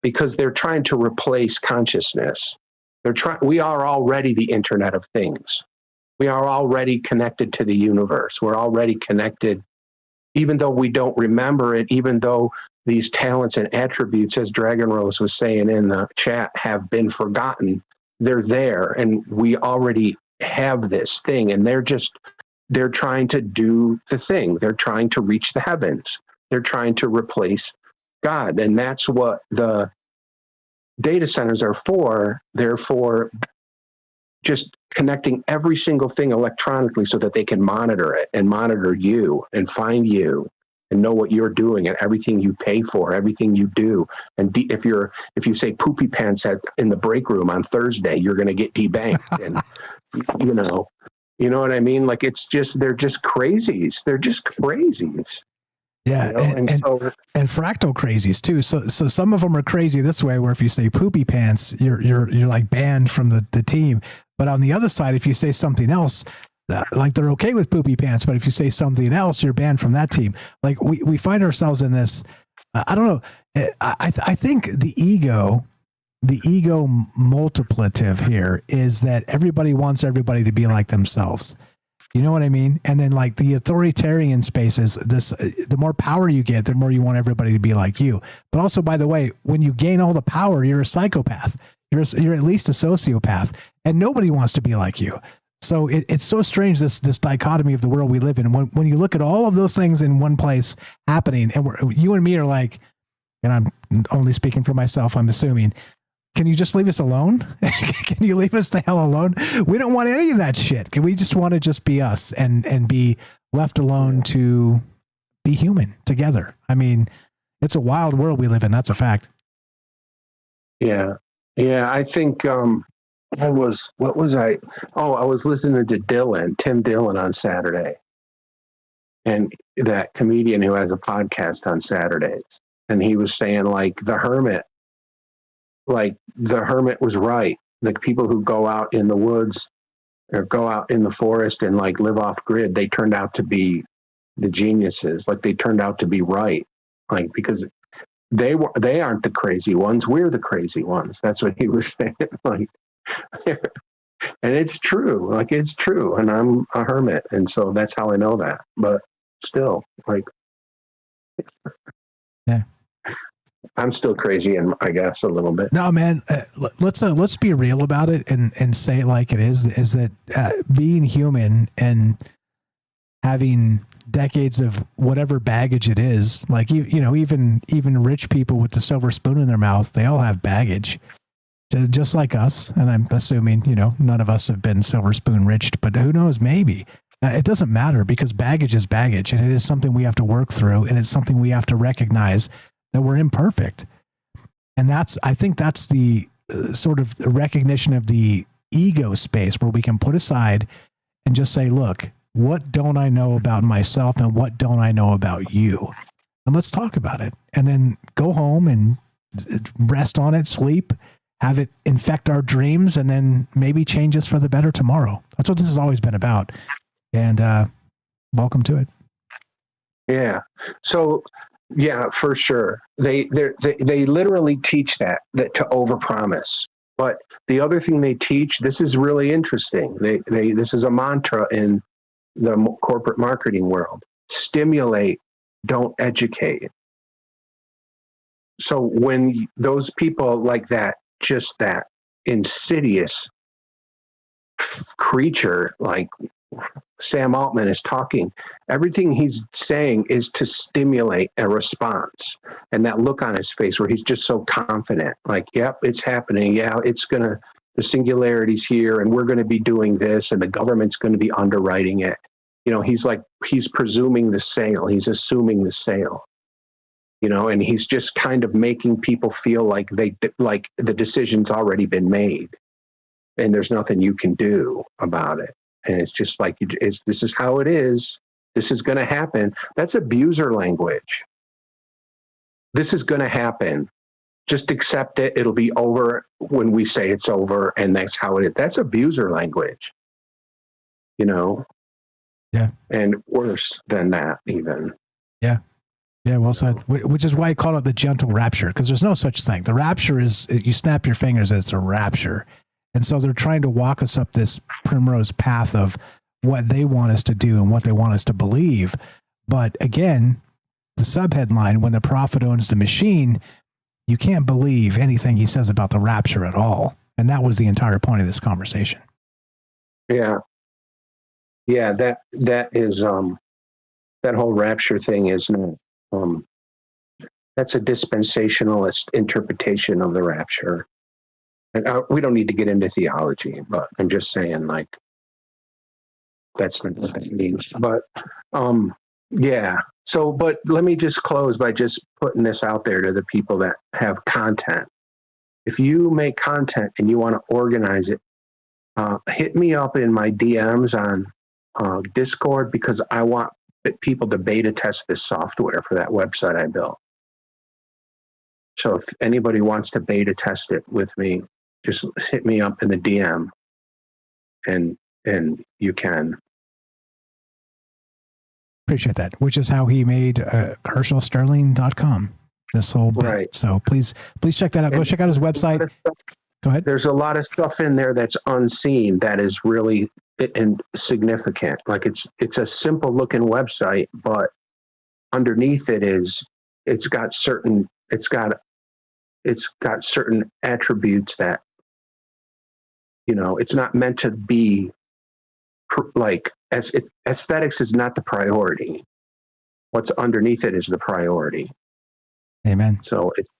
because they're trying to replace consciousness. We are already the Internet of Things. We are already connected to the universe. We're already connected, even though we don't remember it, even though these talents and attributes, as Dragon Rose was saying in the chat, have been forgotten. They're there, and we already have this thing, and they're trying to do the thing. They're trying to reach the heavens. They're trying to replace God. And that's what the data centers are for. They're for just connecting every single thing electronically so that they can monitor it and monitor you and find you and know what you're doing and everything you pay for, everything you do. And if you say poopy pants in the break room on Thursday, you're going to get debanked. And you know what I mean? Like they're just crazies. They're just crazies. Yeah, and fractal crazies too. So some of them are crazy this way, where if you say poopy pants, you're like banned from the team. But on the other side, if you say something else, like they're okay with poopy pants, but if you say something else, you're banned from that team. Like we find ourselves in this. I don't know. I think the ego multiplicative here is that everybody wants everybody to be like themselves. You know what I mean? And then like the authoritarian spaces, the more power you get, the more you want everybody to be like you. But also, by the way, when you gain all the power, you're a psychopath. You're at least a sociopath, and nobody wants to be like you. So it's so strange, this dichotomy of the world we live in. When you look at all of those things in one place happening, and you and me are like, and I'm only speaking for myself, I'm assuming, can you just leave us alone? Can you leave us the hell alone? We don't want any of that shit. We just want to just be us and be left alone to be human together. I mean, it's a wild world we live in. That's a fact. Yeah. I think I was listening to Tim Dillon on Saturday, and that comedian who has a podcast on Saturdays, and he was saying like the hermit was right. Like people who go out in the woods or go out in the forest and like live off grid, they turned out to be the geniuses. Like they turned out to be right. Like because they aren't the crazy ones. We're the crazy ones. That's what he was saying. Like, and it's true. Like it's true. And I'm a hermit, and so that's how I know that. But still, like, yeah. I'm still crazy, and I guess a little bit. No, man. Let's be real about it and say it like it is. Is that being human and having decades of whatever baggage it is, like even rich people with the silver spoon in their mouth, they all have baggage, just like us. And I'm assuming none of us have been silver spoon rich, but who knows? Maybe it doesn't matter, because baggage is baggage, and it is something we have to work through, and it's something we have to recognize that we're imperfect. And I think that's the sort of recognition of the ego space where we can put aside and just say, look, what don't I know about myself, and what don't I know about you? And let's talk about it, and then go home and rest on it, sleep, have it infect our dreams, and then maybe change us for the better tomorrow. That's what this has always been about. And welcome to it. Yeah. So, yeah, for sure. They literally teach that to overpromise. But the other thing they teach, this is really interesting. This is a mantra in the corporate marketing world: stimulate, don't educate. So when those people like that, just that insidious creature like Sam Altman is talking, everything he's saying is to stimulate a response. And that look on his face where he's just so confident, like, yep, it's happening. Yeah, the singularity's here, and we're going to be doing this, and the government's going to be underwriting it. He's presuming the sale. He's assuming the sale, and he's just kind of making people feel like the decision's already been made and there's nothing you can do about it. And it's just like, this is how it is. This is going to happen. That's abuser language. This is going to happen. Just accept it. It'll be over when we say it's over, and that's how it is. That's abuser language. You know? Yeah. And worse than that, even. Yeah. Yeah, well said. Which is why I call it the gentle rapture, because there's no such thing. The rapture is, you snap your fingers and it's a rapture. And so they're trying to walk us up this primrose path of what they want us to do and what they want us to believe. But again, the subheadline, when the prophet owns the machine, you can't believe anything he says about the rapture at all. And that was the entire point of this conversation. Yeah. Yeah, that is that whole rapture thing is not that's a dispensationalist interpretation of the rapture. And we don't need to get into theology, but I'm just saying, like, that's not what that means. But yeah. So, but let me just close by just putting this out there to the people that have content. If you make content and you want to organize it, hit me up in my DMs on Discord, because I want people to beta test this software for that website I built. So if anybody wants to beta test it with me, just hit me up in the DM, and you can. Appreciate that. Which is how he made HerschelSterling.com. This whole bit. Right. So please check that out. Go check out his website. Go ahead. There's a lot of stuff in there that's unseen that is really significant. Like it's a simple looking website, but underneath it's got certain attributes that, you know, it's not meant to be like, aesthetics is not the priority. What's underneath it is the priority. Amen. So it's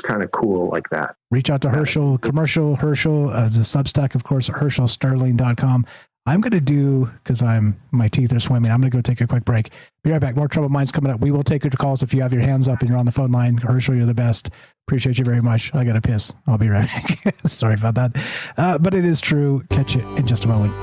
kind of cool like that. Reach out to Herschel, commercial Herschel, the Substack, of course, HerschelSterling.com. I'm going to do, because my teeth are swimming, I'm going to go take a quick break. Be right back. More Troubled Minds coming up. We will take your calls if you have your hands up and you're on the phone line. Herschel, you're the best. Appreciate you very much. I got to piss. I'll be right back. Sorry about that. But it is true. Catch you in just a moment.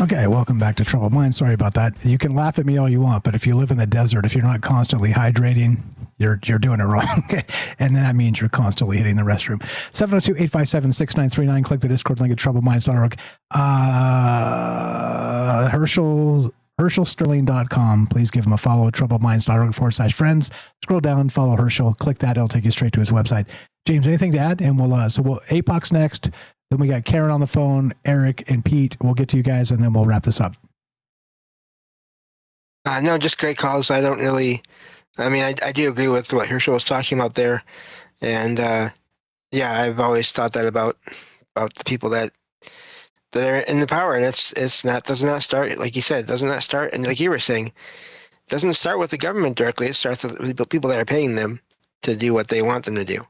Okay, welcome back to Troubled Minds. Sorry about that. You can laugh at me all you want, but if you live in the desert, if you're not constantly hydrating, you're doing it wrong. And that means you're constantly hitting the restroom. 702-857-6939. Click the Discord link at troubledminds.org. HerschelSterling.com. Please give him a follow. troubledminds.org/friends. Scroll down, follow Herschel. Click that. It'll take you straight to his website. James, anything to add? And we'll APOC's next. Then we got Karen on the phone, Eric and Pete. We'll get to you guys, and then we'll wrap this up. No, just great calls. I don't really, I do agree with what Herschel was talking about there. And yeah, I've always thought that about the people that are in the power. And does not start, like you said, does not start. And like you were saying, it doesn't start with the government directly. It starts with the people that are paying them to do what they want them to do.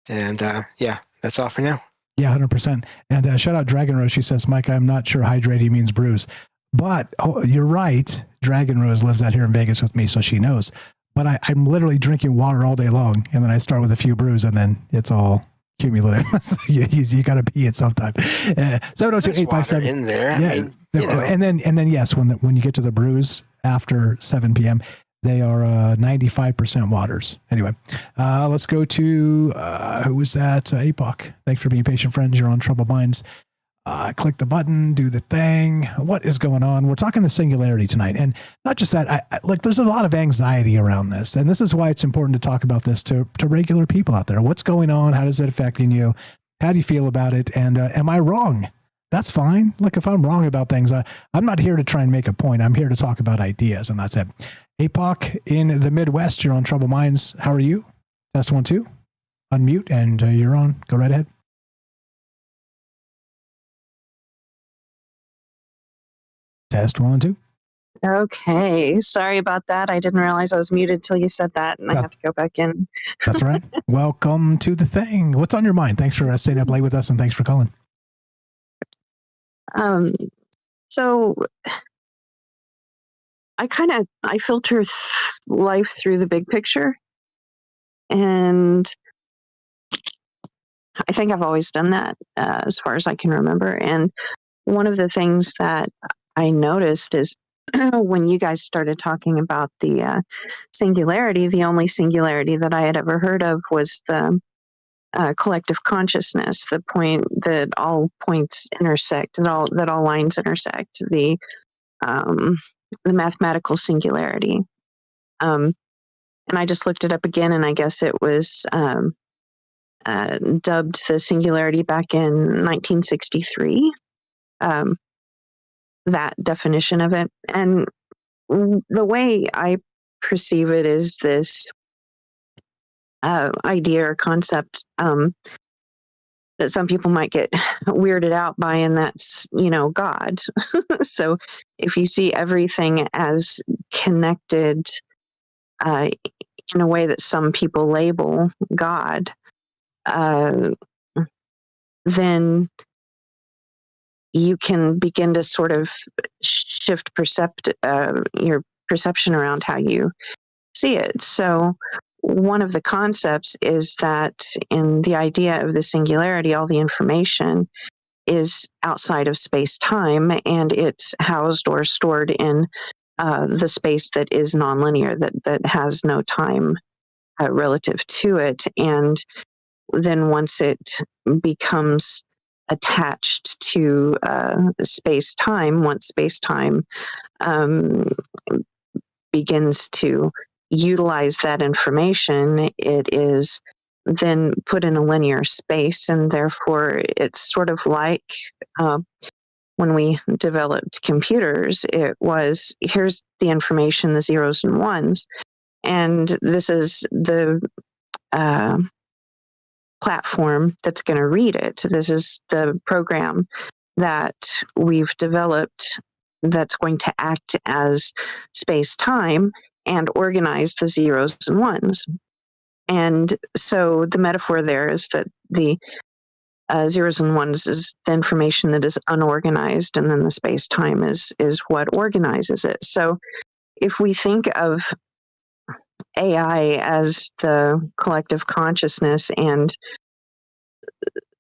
And yeah, that's all for now. Yeah, 100%. And shout out Dragon Rose. She says, Mike, I'm not sure hydrating means bruise. But you're right. Dragon Rose lives out here in Vegas with me, so she knows. But I'm literally drinking water all day long, and then I start with a few brews, and then it's all cumulative. So you got to pee at some time. 702-857 in there. Yeah, I mean, you know. and then yes, when you get to the brews after 7 p.m., they are 95% waters. Anyway, let's go to who was that? APOC. Thanks for being patient, friends. You're on Troubled Minds. Click the button, do the thing. What is going on? We're talking the singularity tonight, and not just that. Like, there's a lot of anxiety around this, and this is why it's important to talk about this to regular people out there. What's going on? How is it affecting you? How do you feel about it? And am I wrong? That's fine. Look, if I'm wrong about things, I'm not here to try and make a point. I'm here to talk about ideas, and that's it. APOC in the Midwest, you're on Troubled Minds. How are you? Test 1, 2. Unmute, and you're on. Go right ahead. Test 1, 2. Okay. Sorry about that. I didn't realize I was muted till you said that, and I have to go back in. That's right. Welcome to the thing. What's on your mind? Thanks for staying up late with us, and thanks for calling. So I filter life through the big picture, and I think I've always done that as far as I can remember. And one of the things that I noticed is when you guys started talking about the singularity, the only singularity that I had ever heard of was the collective consciousness, the point that all points intersect, that all lines intersect, the mathematical singularity. And I just looked it up again, and I guess it was dubbed the singularity back in 1963. That definition of it. And the way I perceive it is this idea or concept that some people might get weirded out by, and that's, God. So if you see everything as connected in a way that some people label God, then you can begin to sort of shift your perception around how you see it. So one of the concepts is that in the idea of the singularity, all the information is outside of space-time, and it's housed or stored in the space that is nonlinear, that has no time relative to it. And then once it becomes attached to space-time, once space-time begins to utilize that information, it is then put in a linear space, and therefore it's sort of like when we developed computers, it was, here's the information, the zeros and ones, and this is the platform that's going to read it. This is the program that we've developed that's going to act as space-time and organize the zeros and ones. And so the metaphor there is that the zeros and ones is the information that is unorganized, and then the space-time is what organizes it. So if we think of AI as the collective consciousness and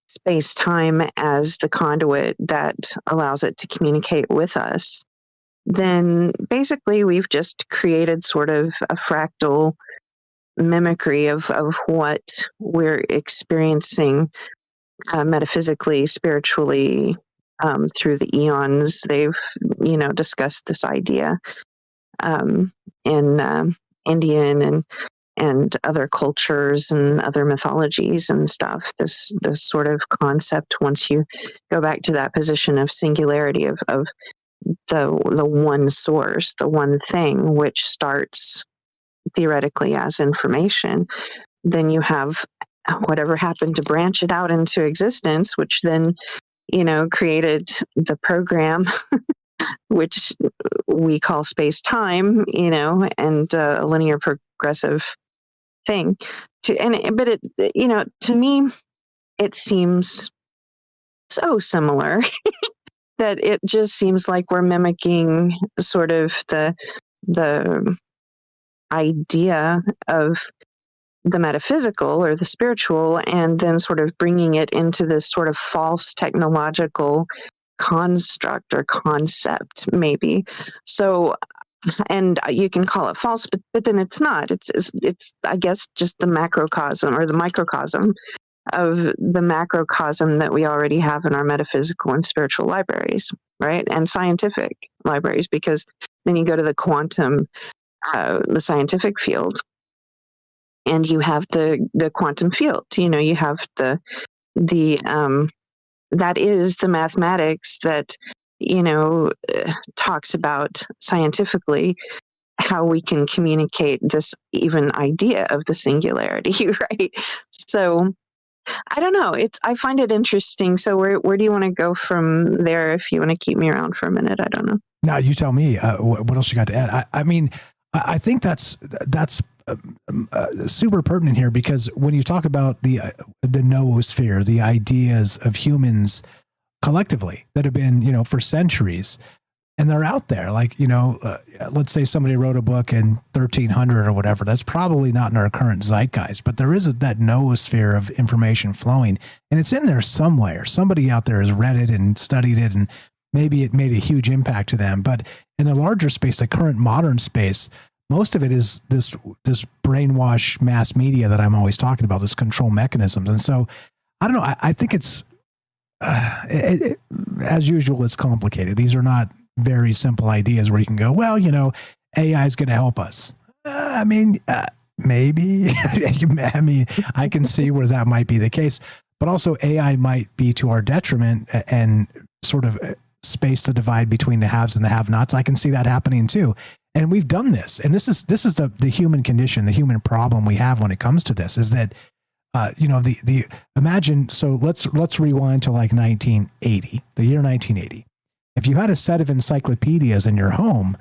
space-time as the conduit that allows it to communicate with us, then basically we've just created sort of a fractal mimicry of what we're experiencing metaphysically, spiritually, through the eons. They've, discussed this idea in Indian and other cultures and other mythologies and stuff. This sort of concept, once you go back to that position of singularity, of the one source, the one thing, which starts theoretically as information, then you have whatever happened to branch it out into existence, which then, created the program, which we call space-time, and a linear progressive thing. But to me, it seems so similar that it just seems like we're mimicking sort of the idea of the metaphysical or the spiritual, and then sort of bringing it into this sort of false technological construct or concept, maybe. So, and you can call it false, but then it's not. It's I guess just the macrocosm or the microcosm of the macrocosm that we already have in our metaphysical and spiritual libraries, right? And scientific libraries, because then you go to the quantum, the scientific field, and you have the quantum field. You know, you have the that is the mathematics that, you know, talks about scientifically how we can communicate this even idea of the singularity, right? So I don't know. I find it interesting. So where do you want to go from there? If you want to keep me around for a minute, I don't know. No, you tell me. What else you got to add? I mean, I think that's super pertinent here, because when you talk about the noosphere, the ideas of humans collectively that have been, you know, for centuries, and they're out there, like, you know, let's say somebody wrote a book in 1300 or whatever. That's probably not in our current zeitgeist, but there is that noosphere of information flowing, and it's in there somewhere. Somebody out there has read it and studied it, and maybe it made a huge impact to them. But in the larger space, the current modern space, most of it is this brainwash mass media that I'm always talking about, this control mechanisms. And so I don't know. I think it's, as usual, it's complicated. These are not very simple ideas where you can go, well, you know, AI is going to help us. I mean, maybe. I mean, I can see where that might be the case, but also AI might be to our detriment and sort of space to divide between the haves and the have-nots. I can see that happening too. And we've done this. And this is the human condition, the human problem we have when it comes to this, is that, you know, the imagine, so let's rewind to like 1980, the year 1980. If you had a set of encyclopedias in your home,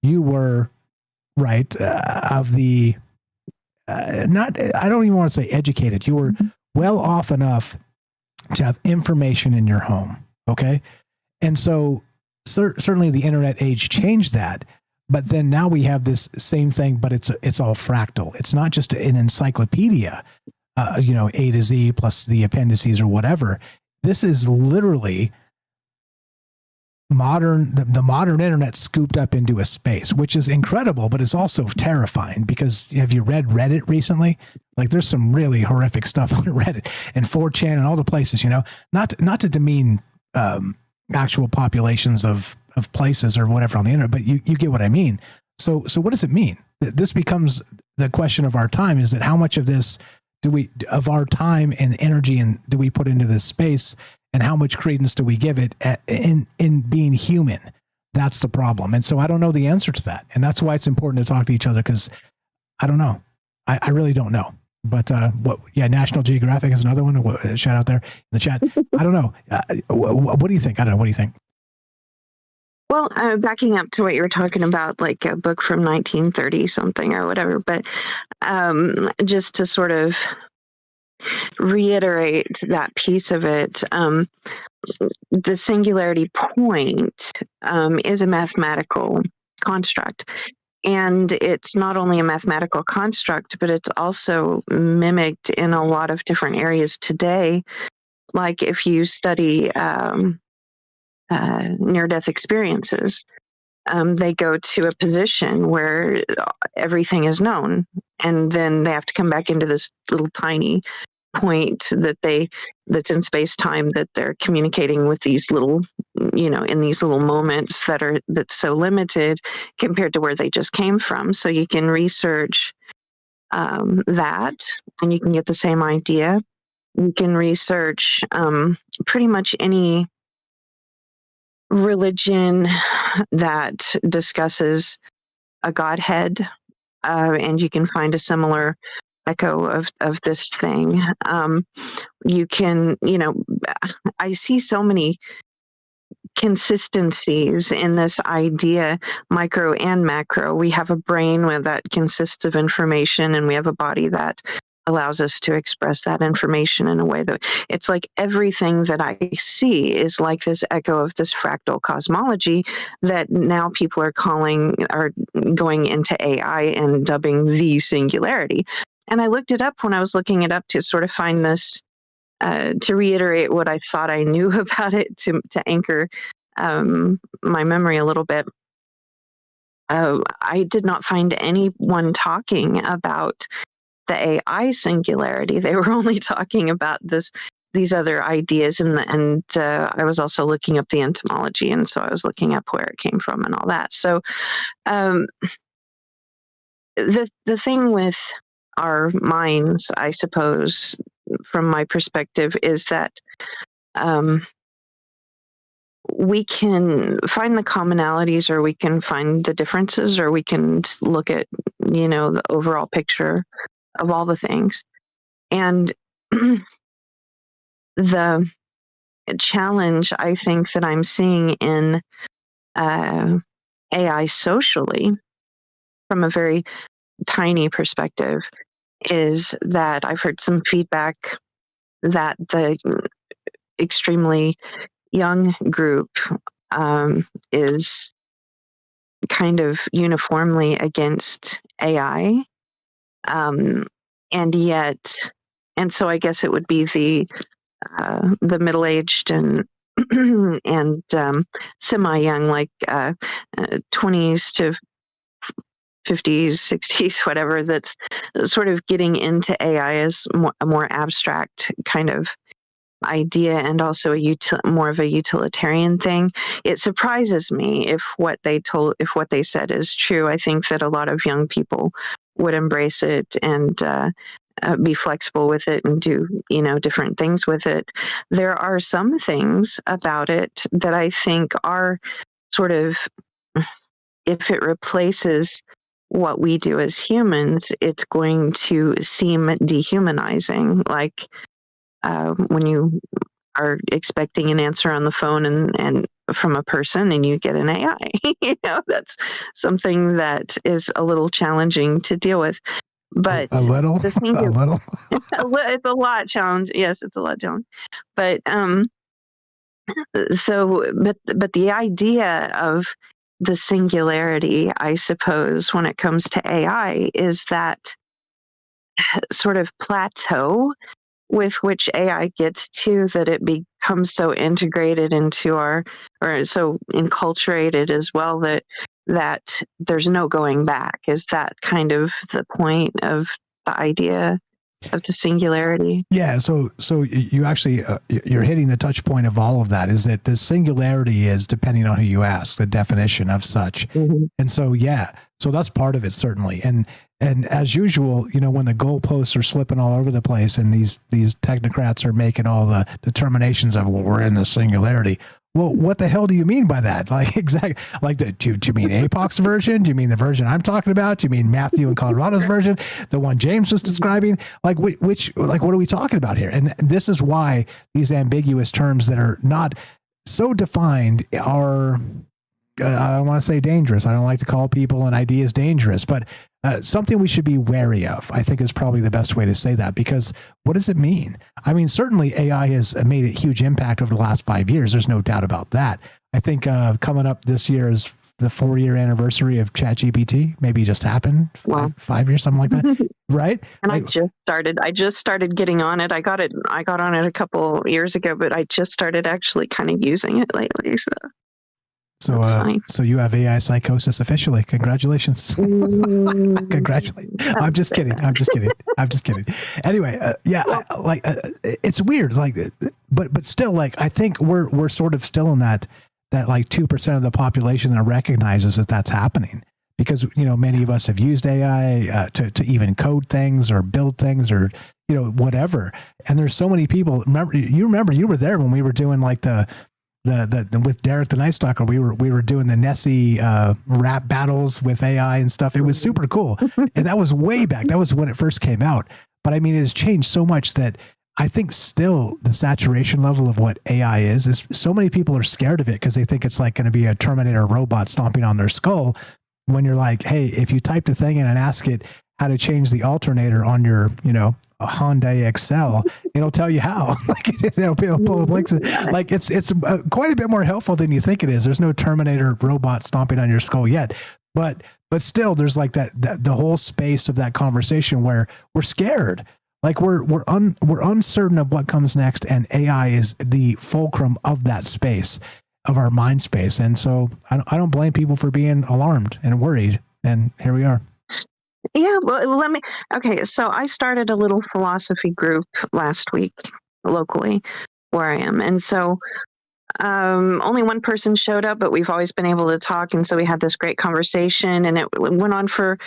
you were right of the not. I don't even want to say educated. You were well off enough to have information in your home. Okay, and so certainly the internet age changed that. But then now we have this same thing, but it's all fractal. It's not just an encyclopedia, you know, A to Z plus the appendices or whatever. This is literally the modern internet scooped up into a space, which is incredible, but it's also terrifying, because have you read Reddit recently? Like, there's some really horrific stuff on Reddit and 4chan and all the places, you know, not to demean actual populations of places or whatever on the internet, but you get what I mean. So what does it mean? This becomes the question of our time, is that how much of this of our time and energy and do we put into this space, and how much credence do we give it in being human? That's the problem. And so I don't know the answer to that. And that's why it's important to talk to each other, because I don't know. I really don't know. But National Geographic is another one. Shout out there in the chat. I don't know. What do you think? I don't know. What do you think? Well, backing up to what you were talking about, like a book from 1930 something or whatever, but just to sort of reiterate that piece of it, the singularity point is a mathematical construct. And it's not only a mathematical construct, but it's also mimicked in a lot of different areas today. Like if you study near-death experiences, they go to a position where everything is known, and then they have to come back into this little tiny point that's in space-time, that they're communicating with these little, you know, in these little moments that's so limited compared to where they just came from. So you can research that, and you can get the same idea. You can research pretty much any religion that discusses a Godhead, and you can find a similar echo of this thing. You can, you know, I see so many consistencies in this idea, micro and macro. We have a brain that consists of information, and we have a body that allows us to express that information in a way that it's like everything that I see is like this echo of this fractal cosmology that now people are going into AI and dubbing the singularity. and I looked it up when I was looking it up to sort of find this, to reiterate what I thought I knew about it, to anchor my memory a little bit. I did not find anyone talking about the AI singularity. They were only talking about these other ideas, and I was also looking up the etymology, and so I was looking up where it came from and all that. So the thing with our minds, I suppose, from my perspective, is that we can find the commonalities, or we can find the differences, or we can look at, the overall picture of all the things. And the challenge, I think, that I'm seeing in AI socially, from a very tiny perspective, is that I've heard some feedback that the extremely young group is kind of uniformly against AI, and so I guess it would be the middle-aged and and semi-young, like 20s to 50s, 60s, whatever, that's sort of getting into AI as a more abstract kind of idea, and also more of a utilitarian thing. It surprises me if what they said is true. I think that a lot of young people would embrace it and be flexible with it and do different things with it. There are some things about it that I think are sort of, if it replaces what we do as humans, it's going to seem dehumanizing. Like when you are expecting an answer on the phone and from a person, and you get an AI, that's something that is a little challenging to deal with. But a little. It's a lot challenge. Yes, it's a lot challenge. But but the idea of the singularity, I suppose, when it comes to AI, is that sort of plateau with which AI gets to, that it becomes so integrated into or so enculturated as well, that there's no going back. Is that kind of the point of the idea of the singularity? Yeah. So you actually, you're hitting the touch point of all of that, is that the singularity is, depending on who you ask, the definition of such. Mm-hmm. And so, so that's part of it, certainly. And as usual, when the goalposts are slipping all over the place and these technocrats are making all the determinations of, well, we're in the singularity. Well, what the hell do you mean by that? Like, exactly. Like, do you mean APOC's version? Do you mean the version I'm talking about? Do you mean Matthew and Colorado's version? The one James was describing? Like, what are we talking about here? And this is why these ambiguous terms that are not so defined are, I don't want to say dangerous. I don't like to call people and ideas dangerous, but something we should be wary of, I think, is probably the best way to say that. Because what does it mean? I mean, certainly AI has made a huge impact over the last 5 years. There's no doubt about that. I think coming up this year is the 4-year anniversary of ChatGPT. Maybe just happened 5 years, something like that, right? And I just started getting on it. I got on it a couple years ago, but I just started actually kind of using it lately. So you have AI psychosis officially. Congratulations. Congratulations. I'm just kidding. Anyway, it's weird. Like, but still, like, I think we're sort of still in that like 2% of the population that recognizes that that's happening, because, many of us have used AI to even code things or build things or, whatever. And there's so many people. Remember you were there when we were doing like the with Derek the Night Stalker, we were doing the Nessie rap battles with AI and stuff. It was super cool. And that was way back. That was when it first came out. But I mean, it has changed so much that I think still the saturation level of what AI is so many people are scared of it because they think it's like going to be a Terminator robot stomping on their skull, when you're like, hey, if you type the thing in and ask it how to change the alternator on your, a Hyundai Excel, it'll tell you how. Like, it'll pull up links. Like, it's quite a bit more helpful than you think it is. There's no Terminator robot stomping on your skull yet, But still, there's like that the whole space of that conversation where we're scared. Like we're uncertain of what comes next, and AI is the fulcrum of that space, of our mind space. And so I don't blame people for being alarmed and worried. And here we are. Yeah, well, okay, so I started a little philosophy group last week locally where I am. And so only one person showed up, but we've always been able to talk. And so we had this great conversation, and it went on for,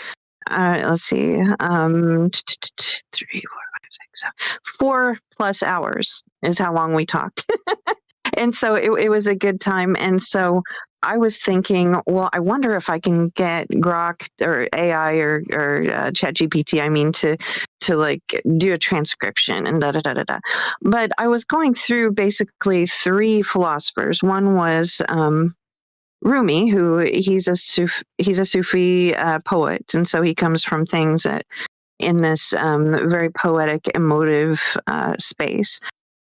let's see, 3, 4, 5, 6, 7, 4+ hours is how long we talked. And so it was a good time. And so I was thinking, well, I wonder if I can get Grok or AI or ChatGPT, I mean, to like do a transcription and da da da da da. But I was going through basically 3 philosophers. One was Rumi, who he's a Sufi poet, and so he comes from things that in this very poetic, emotive space.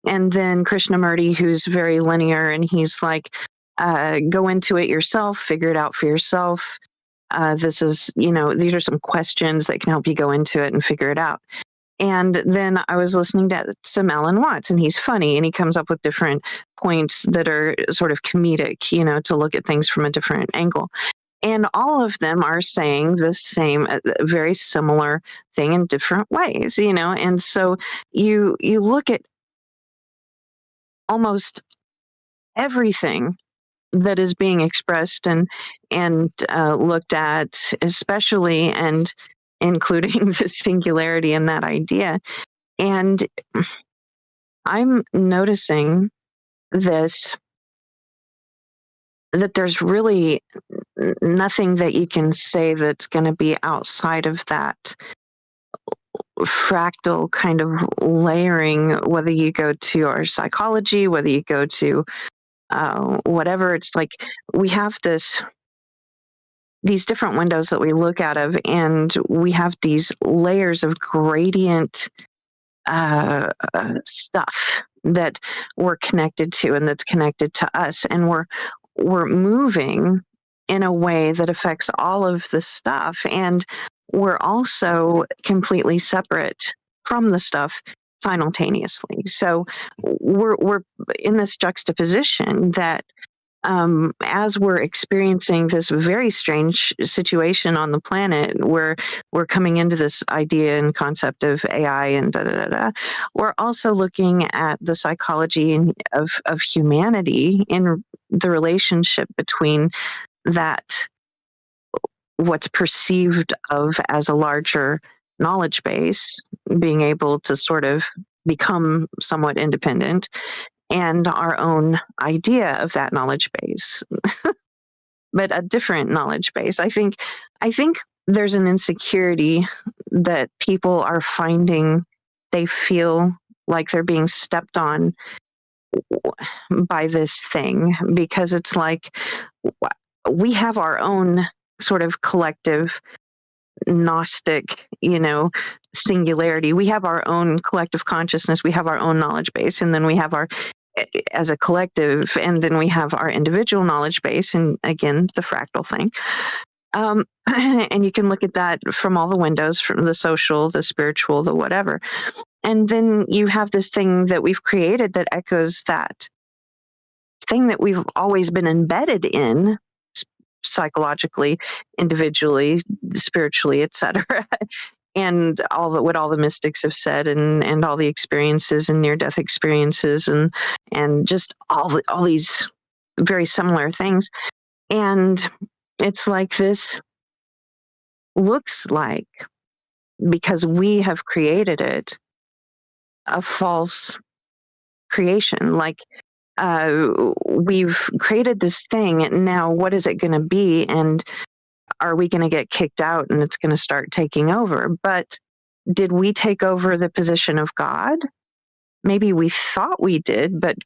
And then Krishnamurti, who's very linear, and he's like, go into it yourself, figure it out for yourself. This is, these are some questions that can help you go into it and figure it out. And then I was listening to some Alan Watts, and he's funny, and he comes up with different points that are sort of comedic, to look at things from a different angle. And all of them are saying the same, very similar thing in different ways, And so you look at almost everything that is being expressed and looked at, especially and including the singularity in that idea. And I'm noticing that there's really nothing that you can say that's going to be outside of that fractal kind of layering, whether you go to our psychology, whether you go to whatever. It's like we have these different windows that we look out of, and we have these layers of gradient stuff that we're connected to and that's connected to us, and we're moving in a way that affects all of the stuff, and we're also completely separate from the stuff simultaneously. So we're in this juxtaposition that as we're experiencing this very strange situation on the planet, where we're coming into this idea and concept of AI and da da da da, we're also looking at the psychology of humanity in the relationship between that, what's perceived of as a larger knowledge base, being able to sort of become somewhat independent, and our own idea of that knowledge base, but a different knowledge base. I think there's an insecurity that people are finding. They feel like they're being stepped on by this thing, because it's like we have our own sort of collective Gnostic, singularity. We have our own collective consciousness. We have our own knowledge base, and then we have our, as a collective, and then we have our individual knowledge base, and again, the fractal thing. And you can look at that from all the windows, from the social, the spiritual, the whatever. And then you have this thing that we've created that echoes that thing that we've always been embedded in, psychologically, individually, spiritually, etc. And what all the mystics have said, and all the experiences and near-death experiences, and just all these very similar things. And it's like this looks like, because we have created it, a false creation. Like we've created this thing, and now what is it going to be? And are we going to get kicked out and it's going to start taking over? But did we take over the position of God? Maybe we thought we did, but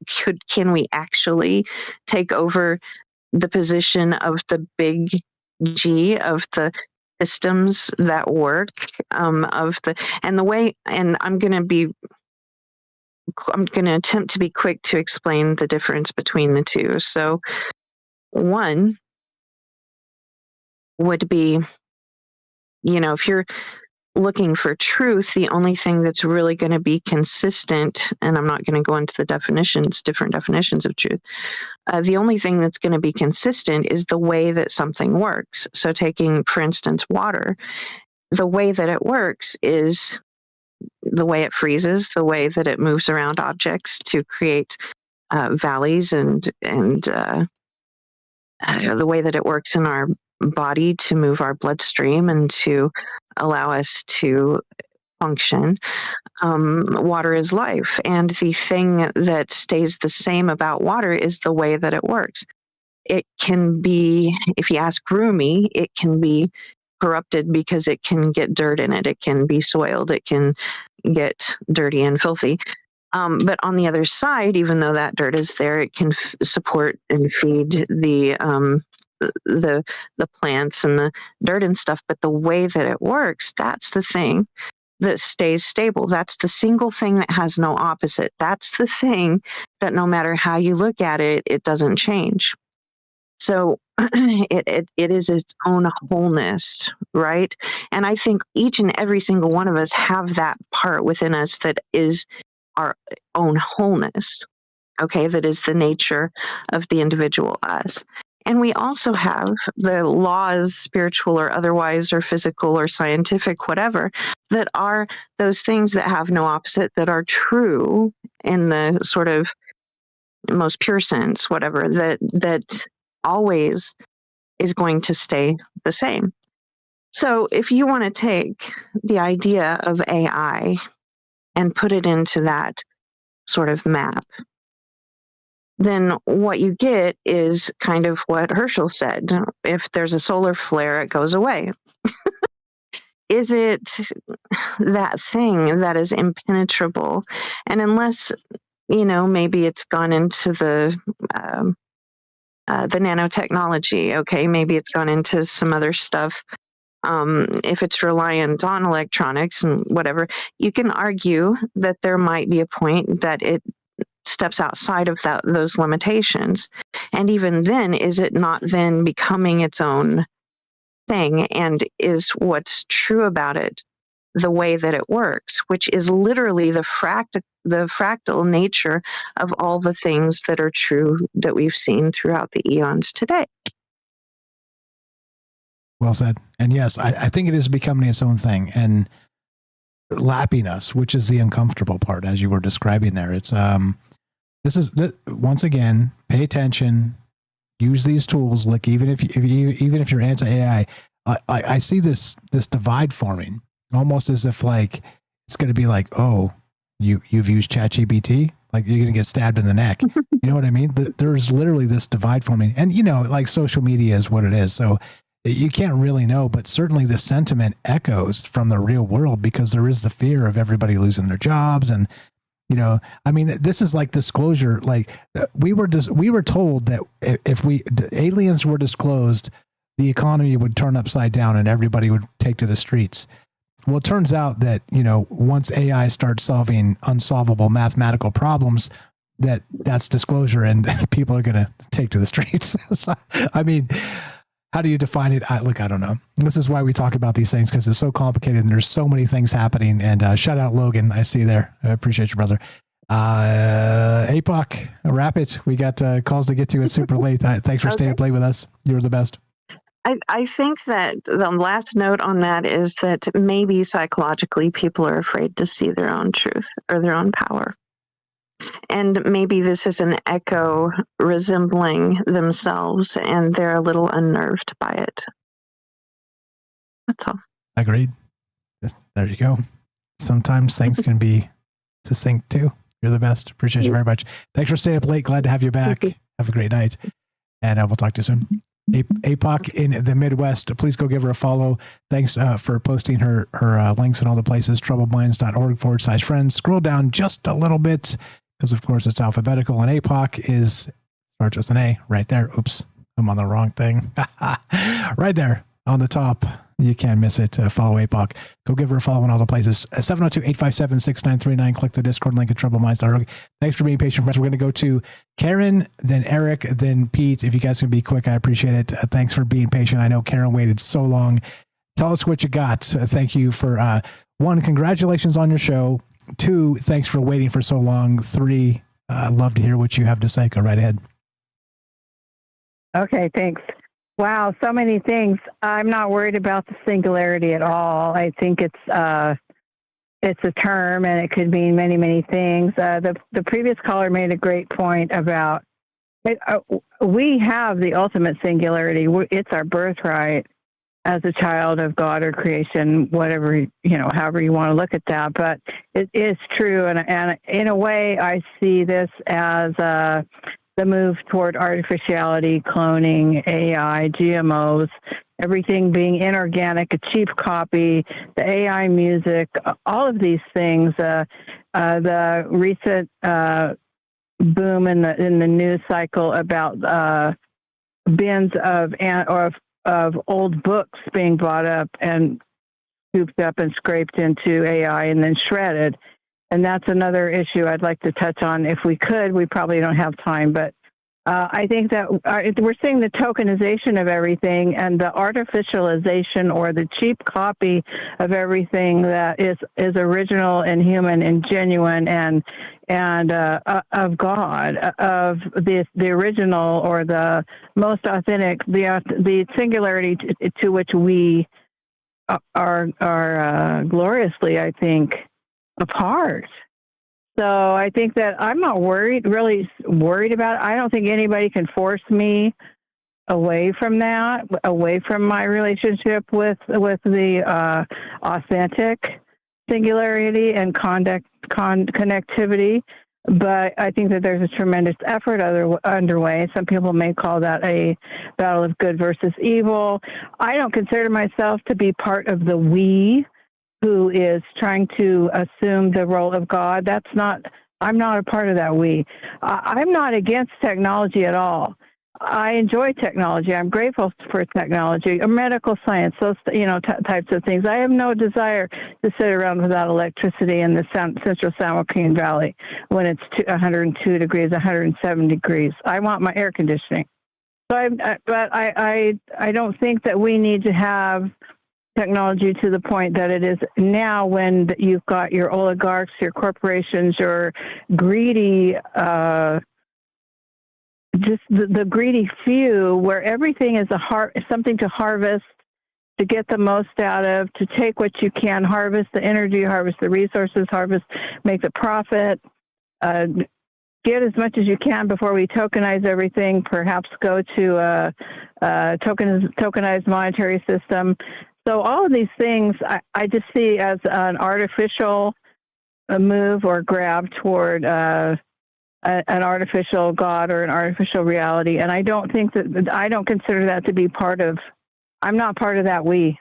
can we actually take over the position of the big G, of the systems that work, and I'm going to attempt to be quick to explain the difference between the two. So, one, would be, if you're looking for truth, the only thing that's really going to be consistent, and I'm not going to go into the different definitions of truth, the only thing that's going to be consistent is the way that something works. So taking, for instance, water, the way that it works is the way it freezes, the way that it moves around objects to create valleys, and the way that it works in our body to move our bloodstream and to allow us to function. Water is life. And the thing that stays the same about water is the way that it works. It can be, if you ask Rumi, it can be corrupted because it can get dirt in it. It can be soiled. It can get dirty and filthy. But on the other side, even though that dirt is there, it can support and feed the plants and the dirt and stuff. But the way that it works, that's the thing that stays stable. That's the single thing that has no opposite. That's the thing that no matter how you look at it, it doesn't change. So it is its own wholeness, right? And I think each and every single one of us have that part within us that is our own wholeness, okay? That is the nature of the individual us. And we also have the laws, spiritual or otherwise, or physical or scientific, whatever, that are those things that have no opposite, that are true in the sort of most pure sense, whatever, that always is going to stay the same. So if you want to take the idea of AI and put it into that sort of map, then what you get is kind of what Herschel said. If there's a solar flare, it goes away. Is it that thing that is impenetrable? And unless, maybe it's gone into the nanotechnology, okay, maybe it's gone into some other stuff. If it's reliant on electronics and whatever, you can argue that there might be a point that it steps outside of those limitations. And even then, is it not then becoming its own thing? And is what's true about it the way that it works, which is literally the fractal nature of all the things that are true that we've seen throughout the eons today. Well said. And yes, I think it is becoming its own thing and lapping us, which is the uncomfortable part, as you were describing there. It's once again, pay attention, use these tools. Like even if you're anti-AI, I see this divide forming, almost as if like it's going to be like, oh, you've used ChatGPT, like you're going to get stabbed in the neck. You know what I mean? There's literally this divide forming, and like social media is what it is. So you can't really know, but certainly the sentiment echoes from the real world, because there is the fear of everybody losing their jobs. And, I mean, this is like disclosure. Like we were told that if aliens were disclosed, the economy would turn upside down and everybody would take to the streets. Well, it turns out that, once AI starts solving unsolvable mathematical problems, that's disclosure and people are going to take to the streets. So, I mean, how do you define it? I don't know. This is why we talk about these things, because it's so complicated and there's so many things happening. And shout out Logan. I see you there. I appreciate you, brother. APOC, wrap it. We got calls to get to. It's super late. Thanks for staying up late with us. You're the best. I think that the last note on that is that maybe psychologically people are afraid to see their own truth or their own power. And maybe this is an echo resembling themselves, and they're a little unnerved by it. That's all. Agreed. There you go. Sometimes things can be succinct too. You're the best. Appreciate you very much. Thanks for staying up late. Glad to have you back. Have a great night. And we'll talk to you soon. APOC in the Midwest, please go give her a follow. Thanks for posting her links in all the places. troubledminds.org/friends. Scroll down just a little bit, because of course it's alphabetical, and APOC starts with an A right there. Oops, I'm on the wrong thing. Right there on the top. You can't miss it. Follow APOC. Go give her a follow in all the places. 702-857-6939. Click the Discord link at troubleminds.org. Thanks for being patient, friends. We're going to go to Karen, then Eric, then Pete. If you guys can be quick, I appreciate it. Thanks for being patient. I know Karen waited so long. Tell us what you got. Thank you for, 1, congratulations on your show. 2, thanks for waiting for so long. 3, I'd love to hear what you have to say. Go right ahead. Okay, thanks. Wow, so many things. I'm not worried about the singularity at all. I think it's a term, and it could mean many, many things. The previous caller made a great point about it. We have the ultimate singularity. It's our birthright as a child of God or creation, whatever, however you want to look at that. But it is true, and in a way, I see this as the move toward artificiality, cloning, AI, GMOs, everything being inorganic, a cheap copy, the AI music, all of these things, the recent boom in the news cycle about bins of old books being bought up and scooped up and scraped into AI and then shredded. And that's another issue I'd like to touch on if we could. We probably don't have time, but I think that we're seeing the tokenization of everything and the artificialization or the cheap copy of everything that is original and human and genuine and of God, of the original or the most authentic, the singularity to which we are gloriously, I think, a part. So I think that I'm not really worried about it. I don't think anybody can force me away from that, away from my relationship with the authentic singularity and connectivity. But I think that there's a tremendous effort underway. Some people may call that a battle of good versus evil. I don't consider myself to be part of the we who is trying to assume the role of God. I'm not a part of that we. I'm not against technology at all. I enjoy technology. I'm grateful for technology, medical science, those types of things. I have no desire to sit around without electricity in the central San Joaquin Valley when it's 102 degrees, 107 degrees. I want my air conditioning. So I don't think that we need to have technology to the point that it is now, when you've got your oligarchs, your corporations, your greedy, just the greedy few, where everything is something to harvest, to get the most out of, to take what you can, harvest the energy, harvest the resources, make the profit, get as much as you can before we tokenize everything, perhaps go to a tokenized monetary system. So all of these things I just see as an artificial move or grab toward an artificial God or an artificial reality. And I don't consider that to be I'm not part of that we.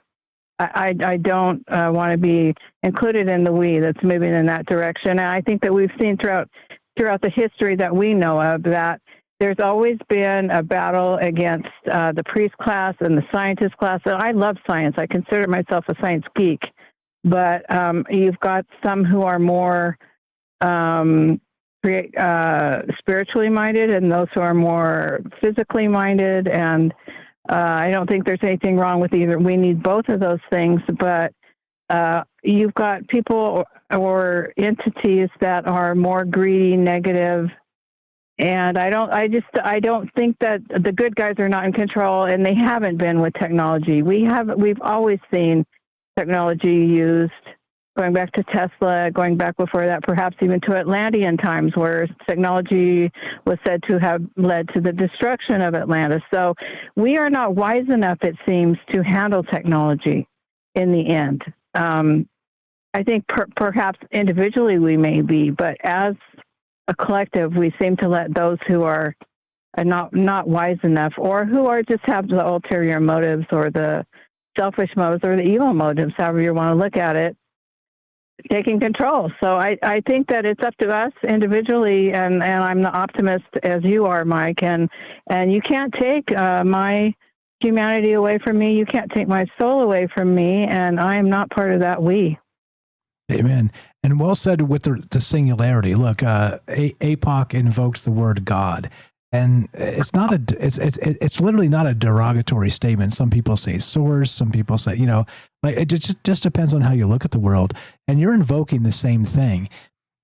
I don't want to be included in the we that's moving in that direction. And I think that we've seen throughout the history that we know of that there's always been a battle against the priest class and the scientist class. And I love science. I consider myself a science geek. But you've got some who are more spiritually minded and those who are more physically minded. And I don't think there's anything wrong with either. We need both of those things. But you've got people or entities that are more greedy, negative. And I don't think that the good guys are not in control, and they haven't been with technology. We've always seen technology used, going back to Tesla, going back before that, perhaps even to Atlantean times, where technology was said to have led to the destruction of Atlantis. So we are not wise enough, it seems, to handle technology in the end. I think perhaps individually we may be, but as a collective, we seem to let those who are not wise enough, or who are just have the ulterior motives or the selfish motives or the evil motives, however you want to look at it, taking control. So I think that it's up to us individually, and I'm the optimist as you are, Mike, and you can't take my humanity away from me. You can't take my soul away from me, and I am not part of that we. Amen. And well said with the singularity. Look, APOC invokes the word God, and it's not it's literally not a derogatory statement. Some people say source, some people say, like it just depends on how you look at the world, and you're invoking the same thing.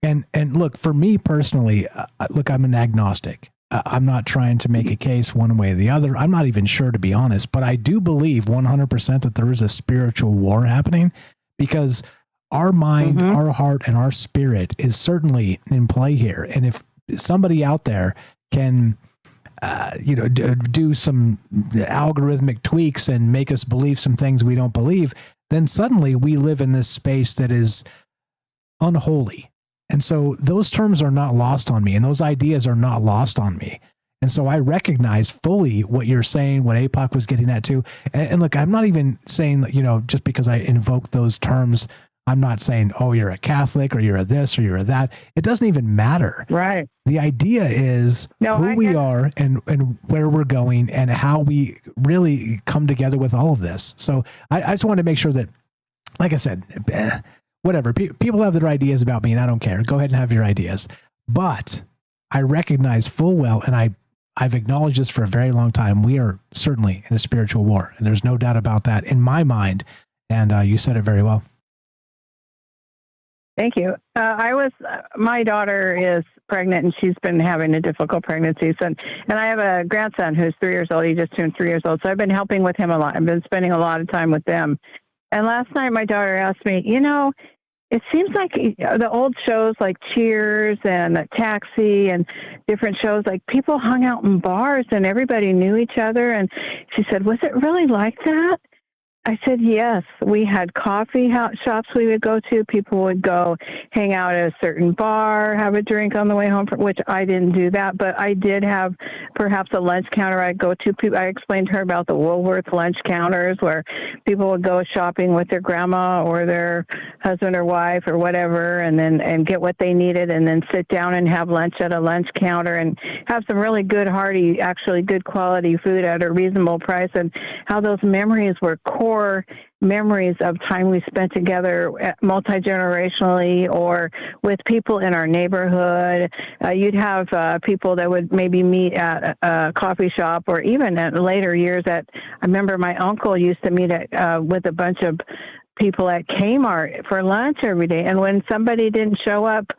And look, for me personally, look, I'm an agnostic. I'm not trying to make a case one way or the other. I'm not even sure, to be honest, but I do believe 100% that there is a spiritual war happening, because our mind, our heart, and our spirit is certainly in play here. And if somebody out there can, do some algorithmic tweaks and make us believe some things we don't believe, then suddenly we live in this space that is unholy. And so those terms are not lost on me, and those ideas are not lost on me. And so I recognize fully what you're saying, what APOC was getting at too. And look, I'm not even saying that, just because I invoke those terms, I'm not saying, oh, you're a Catholic or you're a this or you're a that. It doesn't even matter. Right. The idea is who we are and where we're going and how we really come together with all of this. So I just wanted to make sure that, like I said, whatever. People have their ideas about me, and I don't care. Go ahead and have your ideas. But I recognize full well, and I've acknowledged this for a very long time, we are certainly in a spiritual war. And there's no doubt about that in my mind. And you said it very well. Thank you. My daughter is pregnant, and she's been having a difficult pregnancy. And I have a grandson who's 3 years old. He just turned 3 years old. So I've been helping with him a lot. I've been spending a lot of time with them. And last night, my daughter asked me, it seems like the old shows like Cheers and Taxi and different shows, like people hung out in bars and everybody knew each other. And she said, was it really like that? I said, yes. We had coffee shops we would go to. People would go hang out at a certain bar, have a drink on the way home, which I didn't do that. But I did have perhaps a lunch counter I'd go to. I explained to her about the Woolworth lunch counters where people would go shopping with their grandma or their husband or wife or whatever, and get what they needed, and then sit down and have lunch at a lunch counter and have some really good, hearty, actually good quality food at a reasonable price, and how those memories were core memories of time we spent together multi-generationally or with people in our neighborhood. You'd have people that would maybe meet at a coffee shop, or even at later years I remember my uncle used to meet with a bunch of people at Kmart for lunch every day. And when somebody didn't show up,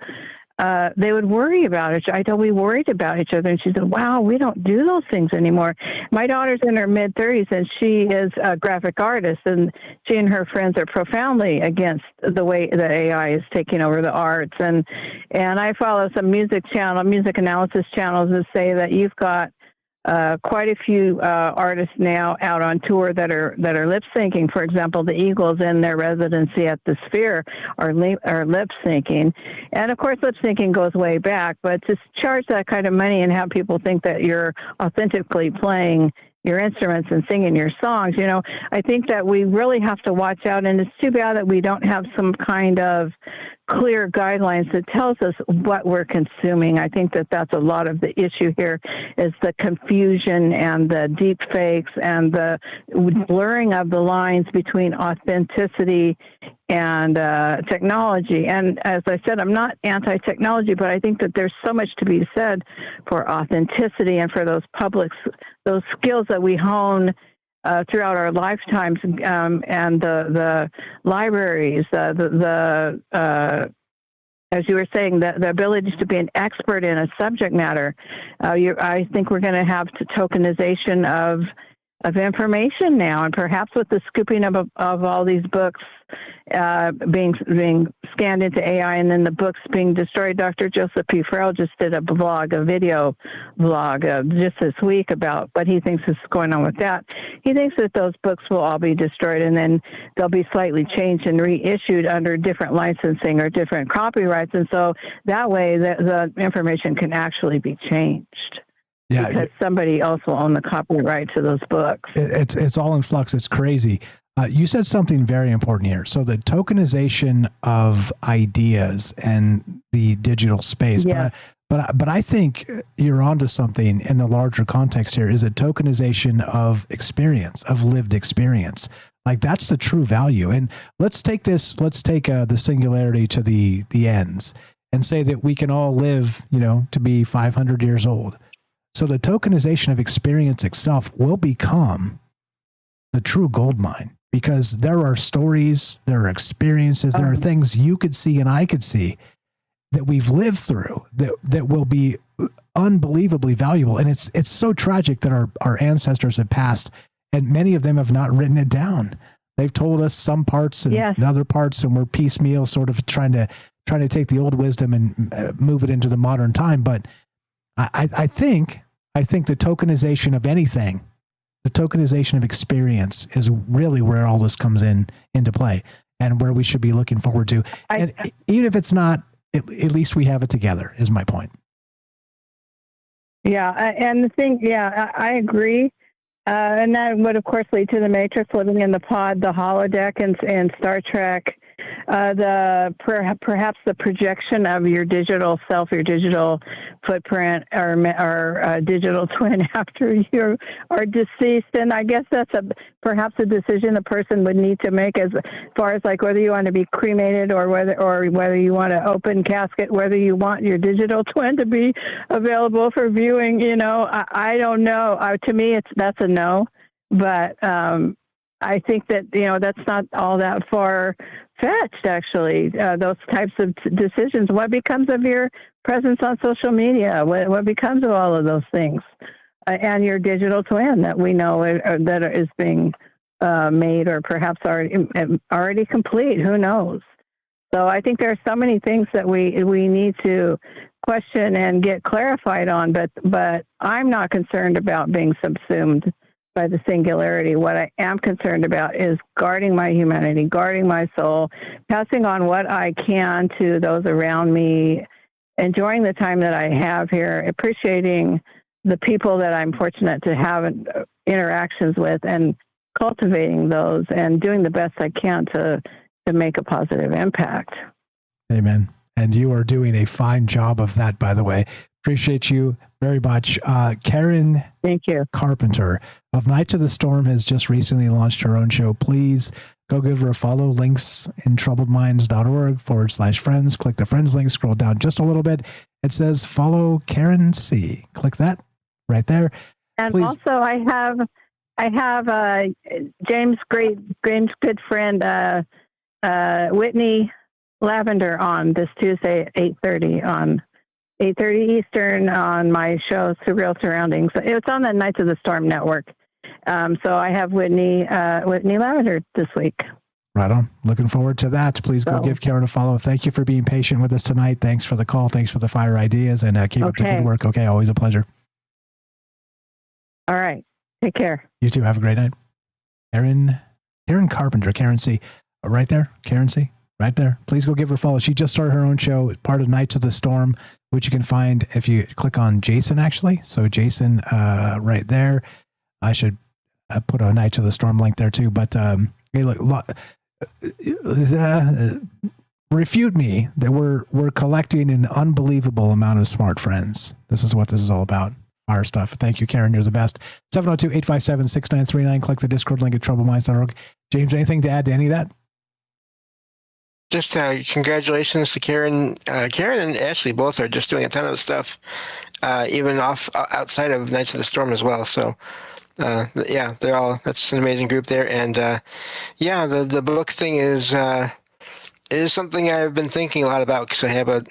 they would worry about it. I thought we worried about each other. And she said, wow, we don't do those things anymore. My daughter's in her mid-30s, and she is a graphic artist, and she and her friends are profoundly against the way that AI is taking over the arts. And I follow some music analysis channels that say that you've got quite a few artists now out on tour that are lip syncing. For example, the Eagles in their residency at the Sphere are lip syncing, and of course, lip syncing goes way back. But to charge that kind of money and have people think that you're authentically playing your instruments and singing your songs, I think that we really have to watch out. And it's too bad that we don't have some kind of clear guidelines that tells us what we're consuming. I think that that's a lot of the issue here, is the confusion and the deep fakes and the blurring of the lines between authenticity and technology. And as I said, I'm not anti-technology, but I think that there's so much to be said for authenticity and for those skills that we hone throughout our lifetimes, and the libraries, as you were saying, the ability to be an expert in a subject matter. I think we're going to have tokenization of information now, and perhaps with the scooping of all these books being scanned into AI, and then the books being destroyed. Dr. Joseph P. Farrell just did a video blog just this week about what he thinks is going on with that. He thinks that those books will all be destroyed, and then they'll be slightly changed and reissued under different licensing or different copyrights, and so that way the information can actually be changed. Yeah, because somebody else will own the copyright to those books. It's all in flux. It's crazy. You said something very important here. So the tokenization of ideas and the digital space. Yeah. But But I think you're onto something in the larger context here, is a tokenization of experience, of lived experience. Like that's the true value. And let's take the singularity to the ends and say that we can all live, to be 500 years old. So the tokenization of experience itself will become the true gold mine, because there are stories, there are experiences, there are things you could see and I could see that we've lived through that will be unbelievably valuable. And it's so tragic that our ancestors have passed, and many of them have not written it down. They've told us some parts and other parts, and we're piecemeal sort of trying to take the old wisdom and move it into the modern time. But I think the tokenization of anything, the tokenization of experience, is really where all this comes into play, and where we should be looking forward to. And even if it's not, at least we have it together, is my point. Yeah, and the thing, I agree. And that would, of course, lead to the Matrix, living in the pod, the holodeck, and Star Trek. Perhaps the projection of your digital self, your digital footprint, or digital twin after you are deceased. And I guess that's perhaps a decision a person would need to make, as far as like whether you want to be cremated or whether you want to open casket, whether you want your digital twin to be available for viewing. I don't know. To me, that's a no. But I think that that's not all that far fetched, actually. Those types of decisions. What becomes of your presence on social media? What becomes of all of those things? And your digital twin that we know that is being made, or perhaps already complete. Who knows? So I think there are so many things that we need to question and get clarified on. But I'm not concerned about being subsumed by the singularity. What I am concerned about is guarding my humanity, guarding my soul, passing on what I can to those around me, enjoying the time that I have here, appreciating the people that I'm fortunate to have interactions with, and cultivating those, and doing the best I can to make a positive impact. Amen. And you are doing a fine job of that, by the way. Appreciate you very much. Karen, thank you. Carpenter of Night to the Storm has just recently launched her own show. Please go give her a follow. Links in troubledminds.org/friends. Click the friends link, scroll down just a little bit. It says follow Karen C. Click that right there. And please. Also I have James' good friend, Whitney Lavender on this Tuesday at 8:30 Eastern on my show, Surreal Surroundings. It's on the Knights of the Storm network. So I have Whitney Lavender this week. Right on. Looking forward to that. Please go give Karen a follow. Thank you for being patient with us tonight. Thanks for the call. Thanks for the fire ideas, and keep up the good work. Okay. Always a pleasure. All right. Take care. You too. Have a great night. Karen Carpenter, Karen C. Right there. Karen C. Right there. Please go give her a follow. She just started her own show, part of Knights of the Storm, which you can find if you click on Jason, actually. So Jason, right there. I should put a Knights of the Storm link there too. But hey, look, refute me that we're collecting an unbelievable amount of smart friends. This is what this is all about. Our stuff. Thank you, Karen. You're the best. 702-857-6939. Click the Discord link at troubleminds.org. James, anything to add to any of that? Just congratulations to Karen. Karen and Ashley both are just doing a ton of stuff, even outside of Knights of the Storm as well. So, that's an amazing group there. And the book thing is something I've been thinking a lot about, because I have a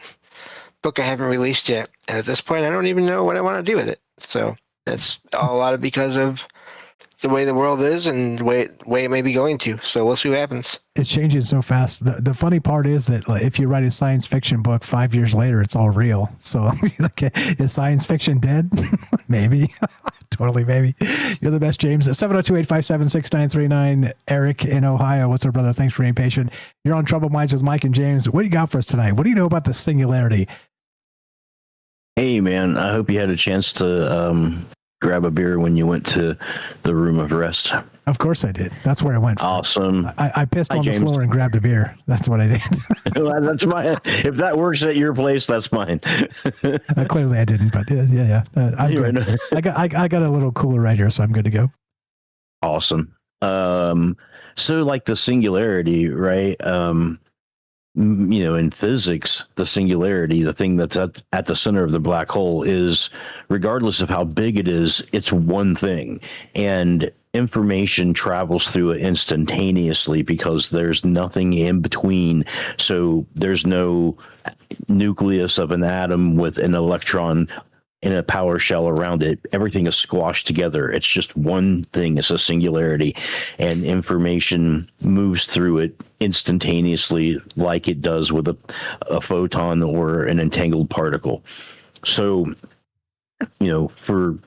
book I haven't released yet, and at this point, I don't even know what I want to do with it. So that's a lot of because of the way the world is and the way it may be going to. So we'll see what happens. It's changing so fast. The funny part is that if you write a science fiction book 5 years later, it's all real. So is science fiction dead? Maybe. Totally, maybe. You're the best, James. 702-857-6939. Eric in Ohio. What's up, brother? Thanks for being patient. You're on Troubled Minds with Mike and James. What do you got for us tonight? What do you know about the singularity? Hey, man. I hope you had a chance to grab a beer when you went to the room of rest? Of course I did. That's where I went. Awesome. I pissed Hi, on James. the floor and grabbed a beer. That's what I did. Well, that's mine. If that works at your place, that's mine. Clearly I didn't, but yeah. I'm good. I got a little cooler right here, so I'm good to go. Awesome. So like the singularity, right? In physics, the singularity, the thing that's at the center of the black hole is, regardless of how big it is, it's one thing. And information travels through it instantaneously because there's nothing in between. So there's no nucleus of an atom with an electron in a power shell around it. Everything is squashed together. It's just one thing. It's a singularity, and information moves through it instantaneously like it does with a photon or an entangled particle. So, for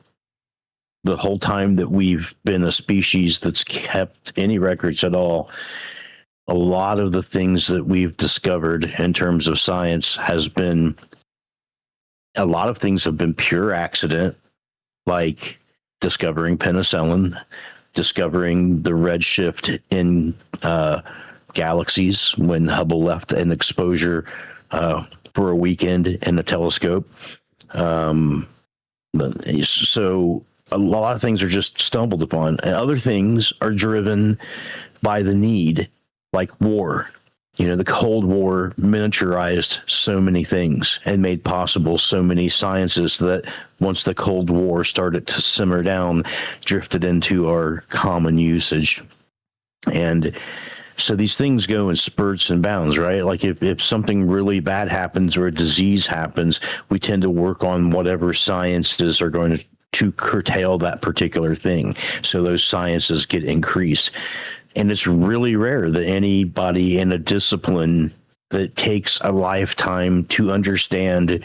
the whole time that we've been a species that's kept any records at all, a lot of the things that we've discovered in terms of science a lot of things have been pure accident, like discovering penicillin, discovering the redshift in galaxies when Hubble left an exposure for a weekend in the telescope. So a lot of things are just stumbled upon, and other things are driven by the need, like war. The Cold War miniaturized so many things and made possible so many sciences that once the Cold War started to simmer down, drifted into our common usage. And so these things go in spurts and bounds, right? Like if something really bad happens or a disease happens, we tend to work on whatever sciences are going to curtail that particular thing. So those sciences get increased. And it's really rare that anybody in a discipline that takes a lifetime to understand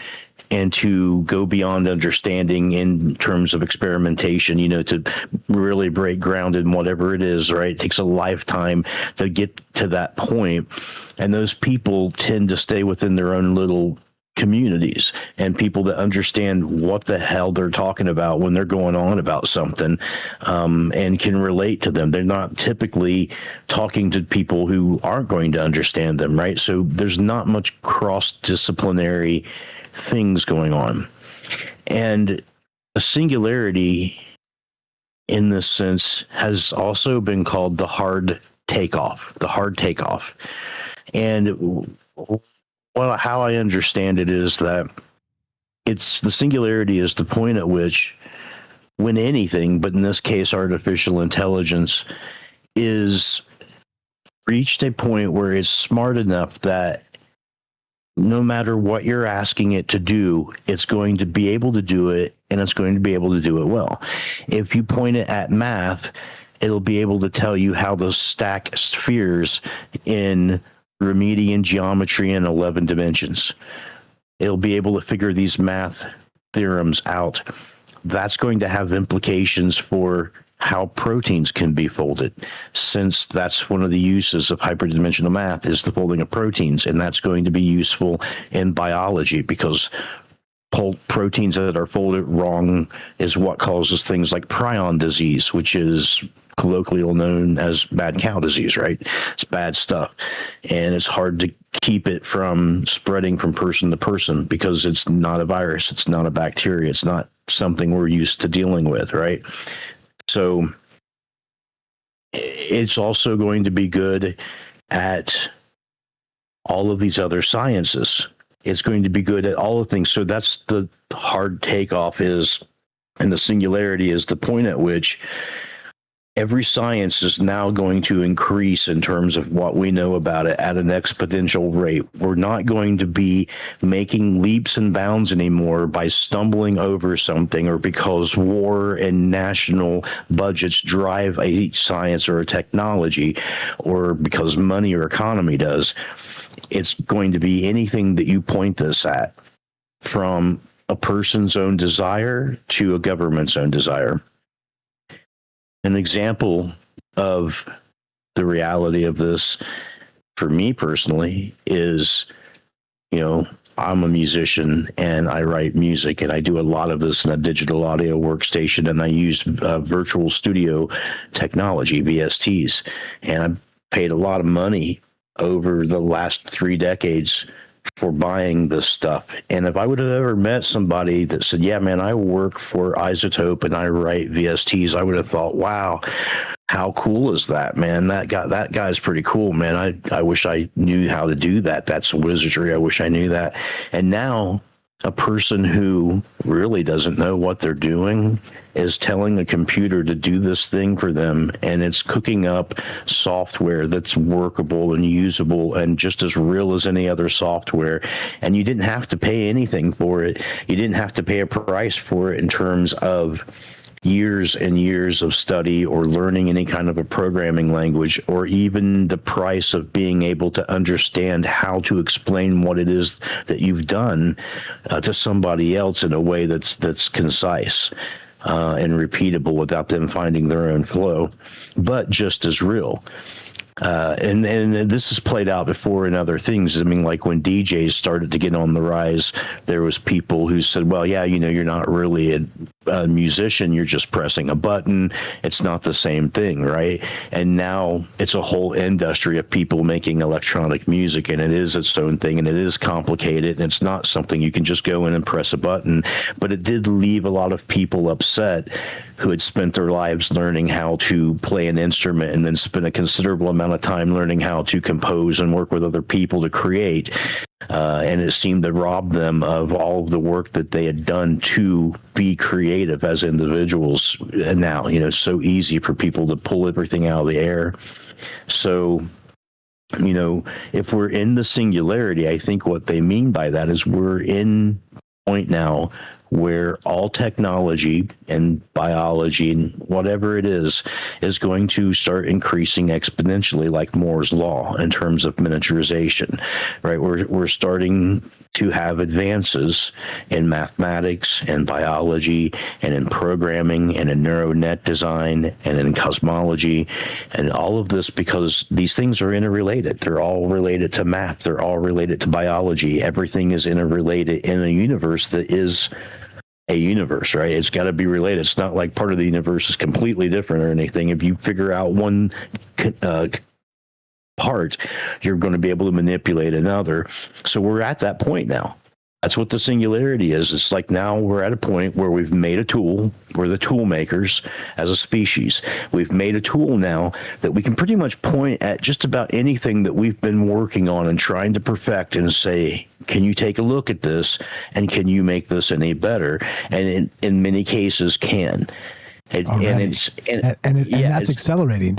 and to go beyond understanding in terms of experimentation, to really break ground in whatever it is, right? It takes a lifetime to get to that point. And those people tend to stay within their own little communities and people that understand what the hell they're talking about when they're going on about something, and can relate to them. They're not typically talking to people who aren't going to understand them, right? So there's not much cross-disciplinary things going on. And a singularity in this sense has also been called the hard takeoff. And how I understand it is that the singularity is the point at which, when anything, but in this case artificial intelligence, is reached a point where it's smart enough that no matter what you're asking it to do, it's going to be able to do it, and it's going to be able to do it well. If you point it at math, it'll be able to tell you how to stack spheres in Remedian geometry in 11 dimensions. It'll be able to figure these math theorems out. That's going to have implications for how proteins can be folded, since that's one of the uses of hyperdimensional math, is the folding of proteins, and that's going to be useful in biology because proteins that are folded wrong is what causes things like prion disease, which is colloquially known as bad cow disease, right? It's bad stuff. And it's hard to keep it from spreading from person to person because it's not a virus. It's not a bacteria. It's not something we're used to dealing with, right? So it's also going to be good at all of these other sciences. It's going to be good at all of things. So that's the hard takeoff is, and the singularity is the point at which every science is now going to increase in terms of what we know about it at an exponential rate. We're not going to be making leaps and bounds anymore by stumbling over something or because war and national budgets drive a science or a technology or because money or economy does. It's going to be anything that you point this at, from a person's own desire to a government's own desire. An example of the reality of this for me personally is, I'm a musician and I write music, and I do a lot of this in a digital audio workstation, and I use virtual studio technology, VSTs, and I've paid a lot of money over the last 3 decades for buying this stuff. And if I would have ever met somebody that said, yeah, man, I work for Isotope and I write VSTs, I would have thought, wow, how cool is that, man? That guy's pretty cool, man. I wish I knew how to do that. That's wizardry. I wish I knew that. And now a person who really doesn't know what they're doing is telling a computer to do this thing for them, and it's cooking up software that's workable and usable and just as real as any other software. And you didn't have to pay anything for it. You didn't have to pay a price for it in terms of years and years of study or learning any kind of a programming language, or even the price of being able to understand how to explain what it is that you've done to somebody else in a way that's concise and repeatable without them finding their own flow, but just as real. And this has played out before in other things. I mean, like when DJs started to get on the rise, there was people who said, well, yeah, you're not really a musician. You're just pressing a button. It's not the same thing, right? And now it's a whole industry of people making electronic music, and it is its own thing, and it is complicated, and it's not something you can just go in and press a button. But it did leave a lot of people upset who had spent their lives learning how to play an instrument and then spent a considerable amount of time learning how to compose and work with other people to create. And it seemed to rob them of all of the work that they had done to be creative as individuals. And now, it's so easy for people to pull everything out of the air. So, if we're in the singularity, I think what they mean by that is we're in point now where all technology and biology and whatever it is going to start increasing exponentially, like Moore's law, in terms of miniaturization, right? We're starting to have advances in mathematics and biology and in programming and in neural net design and in cosmology and all of this, because these things are interrelated. They're all related to math. They're all related to biology. Everything is interrelated in a universe that is a universe, right? It's got to be related. It's not like part of the universe is completely different or anything. If you figure out one part, you're going to be able to manipulate another. So we're at that point now. That's what the singularity is. It's like now we're at a point where we've made a tool. We're the tool makers as a species. We've made a tool now that we can pretty much point at just about anything that we've been working on and trying to perfect and say, can you take a look at this and can you make this any better? And in many cases can. And that's accelerating.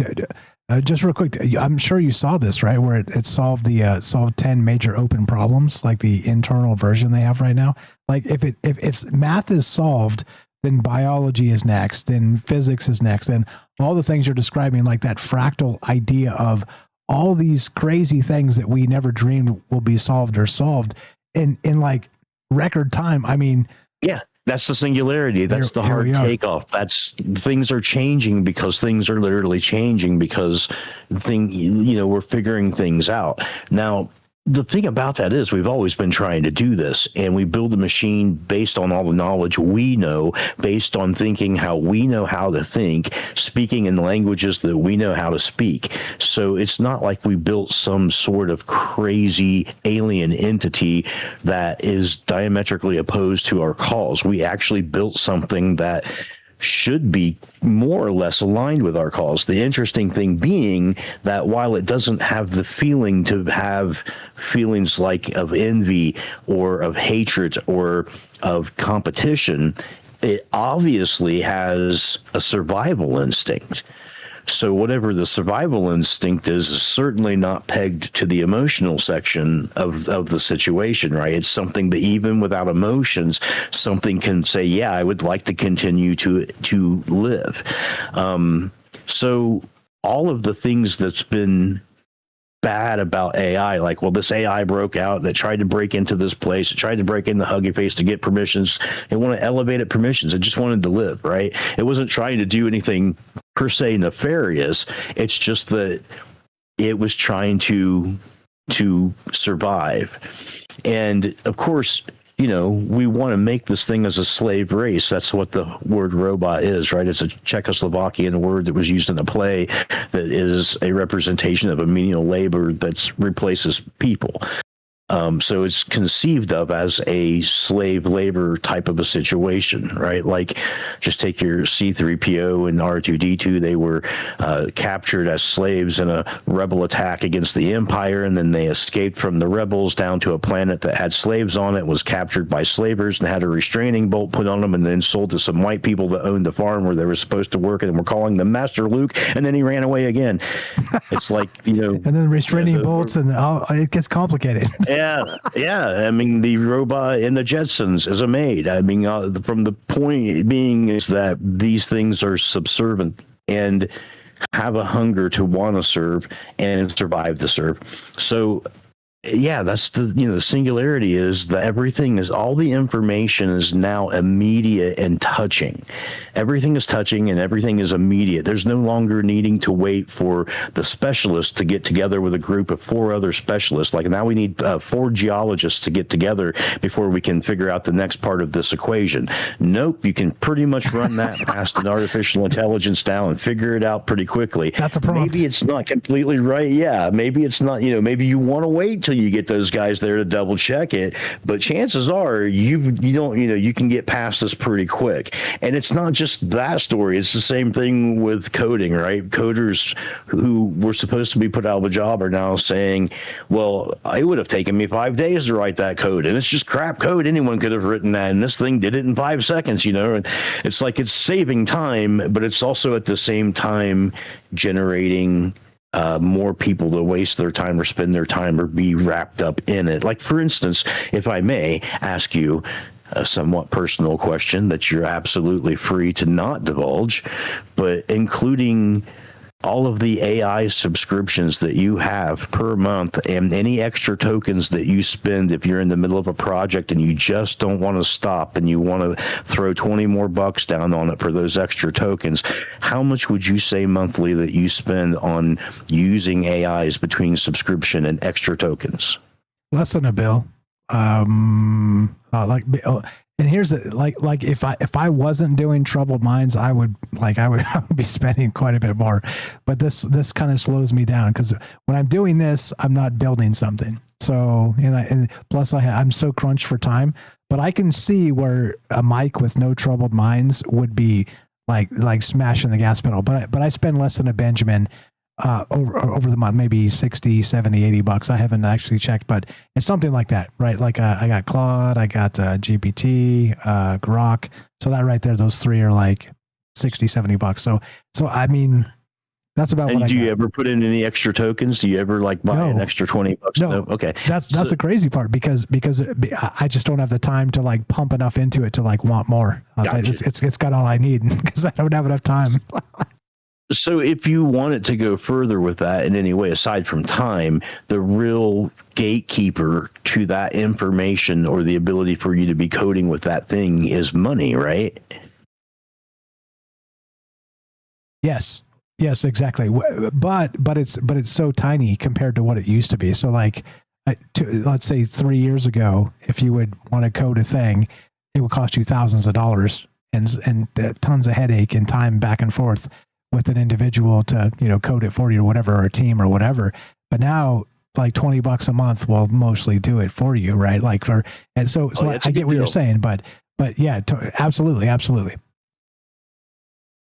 Just real quick, I'm sure you saw this, right? Where it solved 10 major open problems, like the internal version they have right now. Like if math is solved, then biology is next, then physics is next, and all the things you're describing, like that fractal idea of all these crazy things that we never dreamed will be solved in like record time. I mean, yeah. That's the singularity. That's the hard takeoff. That's things are changing because things are literally changing because we're figuring things out. Now, the thing about that is we've always been trying to do this, and we build a machine based on all the knowledge we know, based on thinking how we know how to think, speaking in languages that we know how to speak. So it's not like we built some sort of crazy alien entity that is diametrically opposed to our cause. We actually built something that should be more or less aligned with our cause. The interesting thing being that while it doesn't have the feeling to have feelings like of envy or of hatred or of competition, it obviously has a survival instinct. So whatever the survival instinct is certainly not pegged to the emotional section of the situation, right? It's something that even without emotions, something can say, yeah, I would like to continue to live. So all of the things that's been bad about AI, like, well, this AI broke out that tried to break into this place, it tried to break into Hugging Face to get permissions. It wanted elevated permissions. It just wanted to live, right? It wasn't trying to do anything per se nefarious. It's just that it was trying to survive. And of course, we want to make this thing as a slave race. That's what the word robot is, right? It's a Czechoslovakian word that was used in a play that is a representation of a menial labor that replaces people. So it's conceived of as a slave labor type of a situation, right? Like, just take your C-3PO and R2-D2. They were captured as slaves in a rebel attack against the Empire, and then they escaped from the rebels down to a planet that had slaves on it, was captured by slavers, and had a restraining bolt put on them, and then sold to some white people that owned the farm where they were supposed to work, and were calling them Master Luke, and then he ran away again. It's like, and then restraining bolts, and it gets complicated. Yeah. I mean, the robot in the Jetsons is a maid. I mean, from the point being is that these things are subservient and have a hunger to want to serve and survive to serve. So, yeah, that's the singularity is that everything is, all the information is now immediate and touching. Everything is touching and everything is immediate. There's no longer needing to wait for the specialists to get together with a group of 4 other specialists. Like, now we need 4 geologists to get together before we can figure out the next part of this equation. Nope, you can pretty much run that past an artificial intelligence now and figure it out pretty quickly. That's a prompt. Maybe it's not completely right. Yeah, maybe it's not, maybe you want to wait till you get those guys there to double check it, but chances are you can get past this pretty quick. And it's not just that story, it's the same thing with coding, right? Coders who were supposed to be put out of a job are now saying, well, it would have taken me 5 days to write that code, and it's just crap code. Anyone could have written that, and this thing did it in 5 seconds. And it's like, it's saving time, but it's also at the same time generating more people to waste their time or spend their time or be wrapped up in it. Like, for instance, if I may ask you a somewhat personal question that you're absolutely free to not divulge, but including all of the AI subscriptions that you have per month and any extra tokens that you spend if you're in the middle of a project and you just don't want to stop and you want to throw 20 more bucks down on it for those extra tokens, how much would you say monthly that you spend on using AIs between subscription and extra tokens? Less than a bill. And here's like if I wasn't doing troubled minds, I would be spending quite a bit more. But this kind of slows me down, because when I'm doing this, I'm not building something. So and plus I'm so crunched for time. But I can see where a mic with no troubled minds would be like smashing the gas pedal. But I spend less than a Benjamin over the month, maybe 60, 70, 80 bucks. I haven't actually checked, but it's something like that, right? Like I got Claude, I got GPT, Grok. So that right there, those 3 are like 60, 70 bucks. So I mean, that's about what I got. Do you ever put in any extra tokens? Do you ever buy an extra 20 bucks? No. Okay. That's the crazy part, because I just don't have the time to pump enough into it to want more. Gotcha. It's got all I need, because I don't have enough time. So if you wanted to go further with that in any way, aside from time, the real gatekeeper to that information or the ability for you to be coding with that thing is money, right? Yes, exactly. But it's so tiny compared to what it used to be. So let's say 3 years ago, if you would want to code a thing, it would cost you thousands of dollars and tons of headache and time back and forth with an individual to code it for you or whatever, or a team or whatever. But now $20 a month will mostly do it for you, right? I get what you're saying, but yeah, absolutely.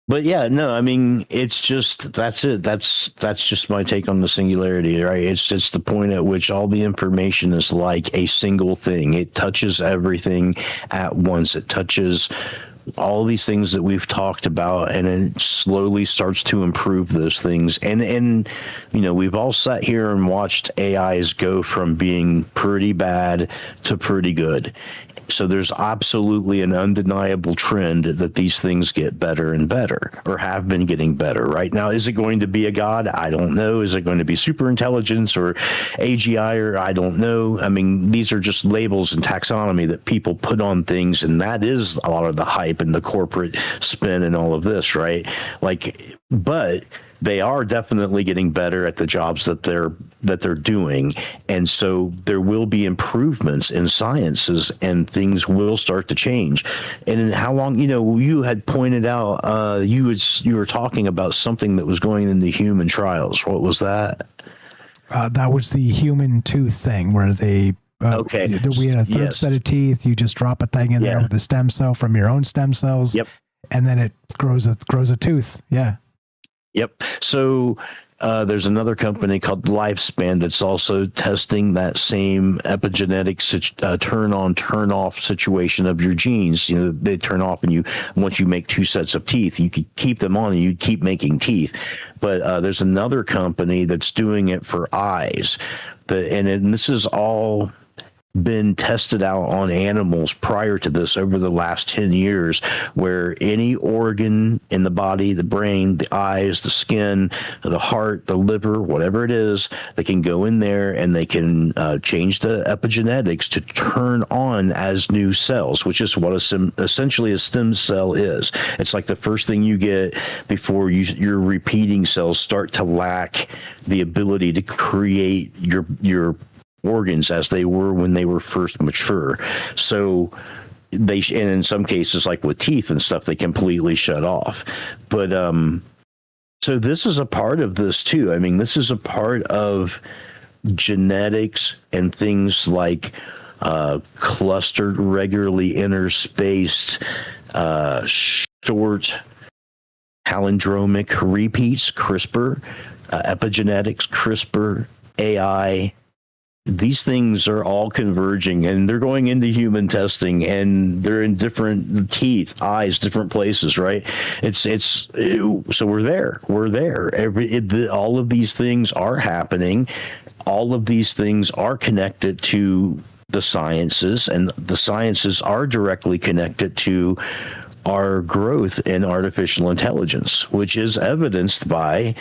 But yeah, no, I mean, it's just, that's it. That's just my take on the singularity, right? It's just the point at which all the information is like a single thing. It touches everything at once. It touches all these things that we've talked about, and it slowly starts to improve those things. And we've all sat here and watched AIs go from being pretty bad to pretty good. So there's absolutely an undeniable trend that these things get better and better, or have been getting better. Right now, is it going to be a god? I don't know. Is it going to be super intelligence or AGI, or I don't know. I mean, these are just labels and taxonomy that people put on things, and that is a lot of the hype and the corporate spin and all of this, right? But they are definitely getting better at the jobs that they're doing, and so there will be improvements in sciences, and things will start to change. And in how long, you had pointed out, you were talking about something that was going into human trials. What was that? That was the human tooth thing, where they okay, we had a third set of teeth. You just drop a thing in there with a stem cell from your own stem cells. Yep. And then it grows a tooth. Yeah. Yep. So there's another company called Lifespan that's also testing that same epigenetic turn on, turn off situation of your genes. They turn off, and once you make 2 sets of teeth, you could keep them on and you keep making teeth. But there's another company that's doing it for eyes. And this is all been tested out on animals prior to this over the last 10 years, where any organ in the body, the brain, the eyes, the skin, the heart, the liver, whatever it is, they can go in there and they can change the epigenetics to turn on as new cells, which is what essentially a stem cell is. It's like the first thing you get before your repeating cells start to lack the ability to create your organs as they were when they were first mature. So and in some cases, like with teeth and stuff, they completely shut off. But so this is a part of this too. I mean, this is a part of genetics and things like clustered, regularly interspaced, short palindromic repeats, CRISPR, epigenetics, CRISPR, AI. These things are all converging, and they're going into human testing, and they're in different teeth, eyes, different places, right? So we're there. All of these things are happening. All of these things are connected to the sciences, and the sciences are directly connected to our growth in artificial intelligence, which is evidenced by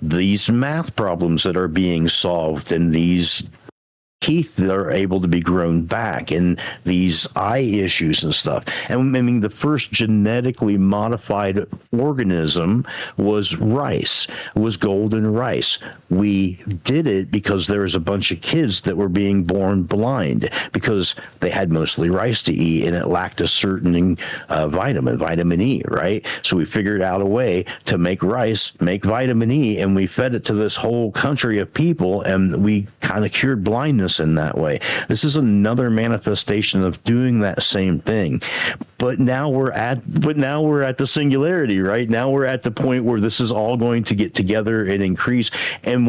these math problems that are being solved, and these teeth that are able to be grown back, and these eye issues and stuff. And I mean, the first genetically modified organism was rice, was golden rice. We did it because there was a bunch of kids that were being born blind because they had mostly rice to eat, and it lacked a certain vitamin E, right? So we figured out a way to make rice, make vitamin E, and we fed it to this whole country of people, and we kind of cured blindness in that way. This is another manifestation of doing that same thing. But now we're at the singularity, right? Now we're at the point where this is all going to get together and increase. And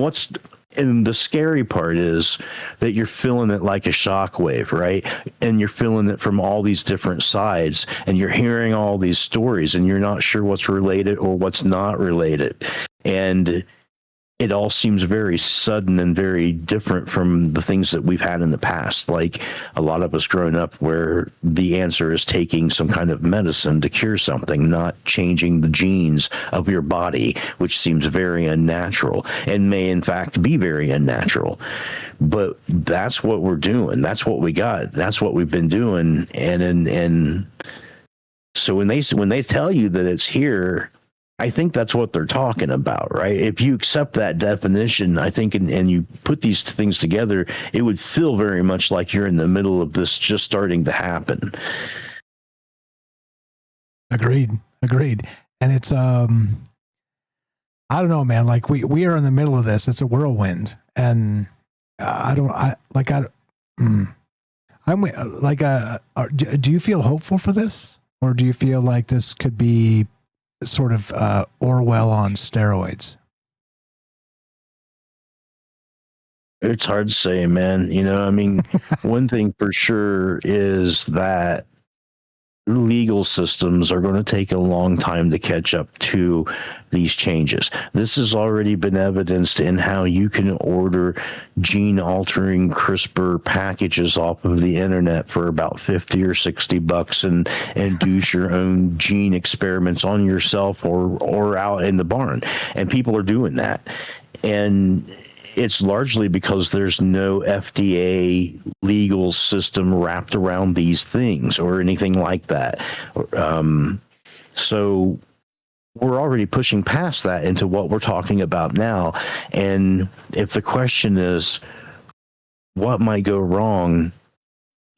the scary part is that you're feeling it like a shockwave, right? And you're feeling it from all these different sides, and you're hearing all these stories, and you're not sure what's related or what's not related. And it all seems very sudden and very different from the things that we've had in the past. Like a lot of us growing up where the answer is taking some kind of medicine to cure something, not changing the genes of your body, which seems very unnatural and may in fact be very unnatural. But that's what we're doing. That's what we got. That's what we've been doing. And so when they tell you that it's here, I think that's what they're talking about, right? If you accept that definition, I think, and you put these things together, it would feel very much like you're in the middle of this just starting to happen. Agreed. And it's, I don't know, man, like we are in the middle of this. It's a whirlwind. And do you feel hopeful for this? Or do you feel like this could be sort of Orwell on steroids? It's hard to say, man. I mean, one thing for sure is that legal systems are going to take a long time to catch up to these changes. This has already been evidenced in how you can order gene-altering CRISPR packages off of the internet for about $50 or $60 and do your own gene experiments on yourself or out in the barn. And people are doing that. And it's largely because there's no FDA legal system wrapped around these things or anything like that. So we're already pushing past that into what we're talking about now. And if the question is, what might go wrong?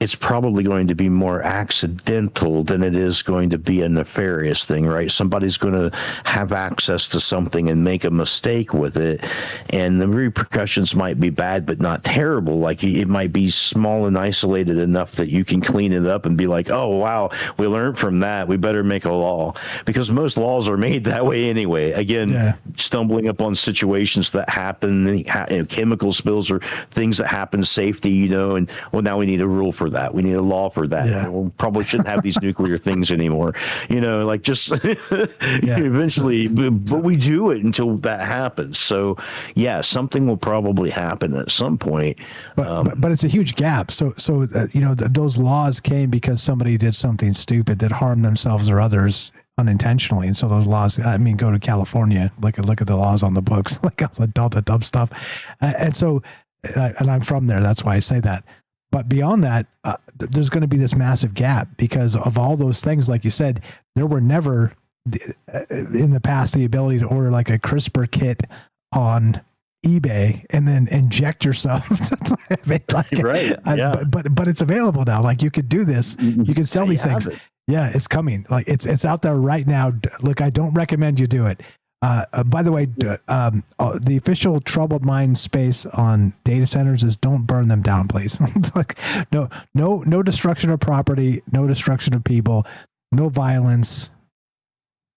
It's probably going to be more accidental than it is going to be a nefarious thing, right? Somebody's going to have access to something and make a mistake with it, and the repercussions might be bad, but not terrible. Like it might be small and isolated enough that you can clean it up and be like, oh, wow, we learned from that. We better make a law, because most laws are made that way anyway. Again, stumbling upon situations that happen, chemical spills or things that happen, safety, and well, now we need a rule for that. We need a law for that. Yeah. We probably shouldn't have these nuclear things anymore. Just eventually, but we do it until that happens. So yeah, something will probably happen at some point. But it's a huge gap. So those laws came because somebody did something stupid that harmed themselves or others unintentionally, and so those laws. I mean, go to California, look at the laws on the books, like all the dumb stuff, and so. And I'm from there. That's why I say that. But beyond that, there's going to be this massive gap because of all those things. Like you said, there were never in the past the ability to order like a CRISPR kit on eBay and then inject yourself. But it's available now. Like you could do this. You can sell these things. Yeah, it's coming. Like it's out there right now. Look, I don't recommend you do it. By the way, the official troubled mind space on data centers is don't burn them down, please. Like, no destruction of property, no destruction of people, no violence,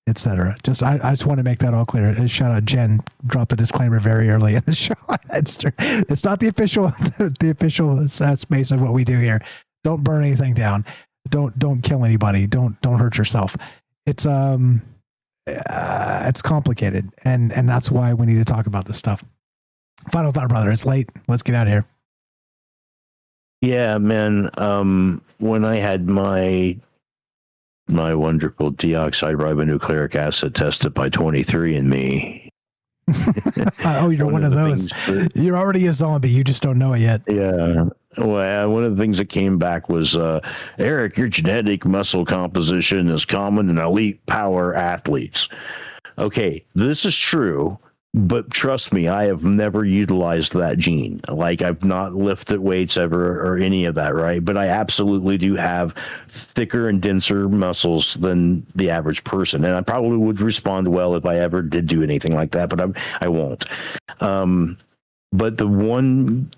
etc. I just want to make that all clear. Shout out Jen, dropped a disclaimer very early in the show. It's not the official space of what we do here. Don't burn anything down. Don't kill anybody. Don't hurt yourself. It's complicated, and that's why we need to talk about this stuff. Final thought, brother. It's late. Let's get out of here. Yeah, man. When I had my wonderful deoxyribonucleic acid tested by 23andMe. Oh, you're one of those. You're already a zombie. You just don't know it yet. Yeah. Well, one of the things that came back was, Eric, your genetic muscle composition is common in elite power athletes. Okay, this is true, but trust me, I have never utilized that gene. Like, I've not lifted weights ever or any of that, right? But I absolutely do have thicker and denser muscles than the average person. And I probably would respond well if I ever did do anything like that, but I won't. But the one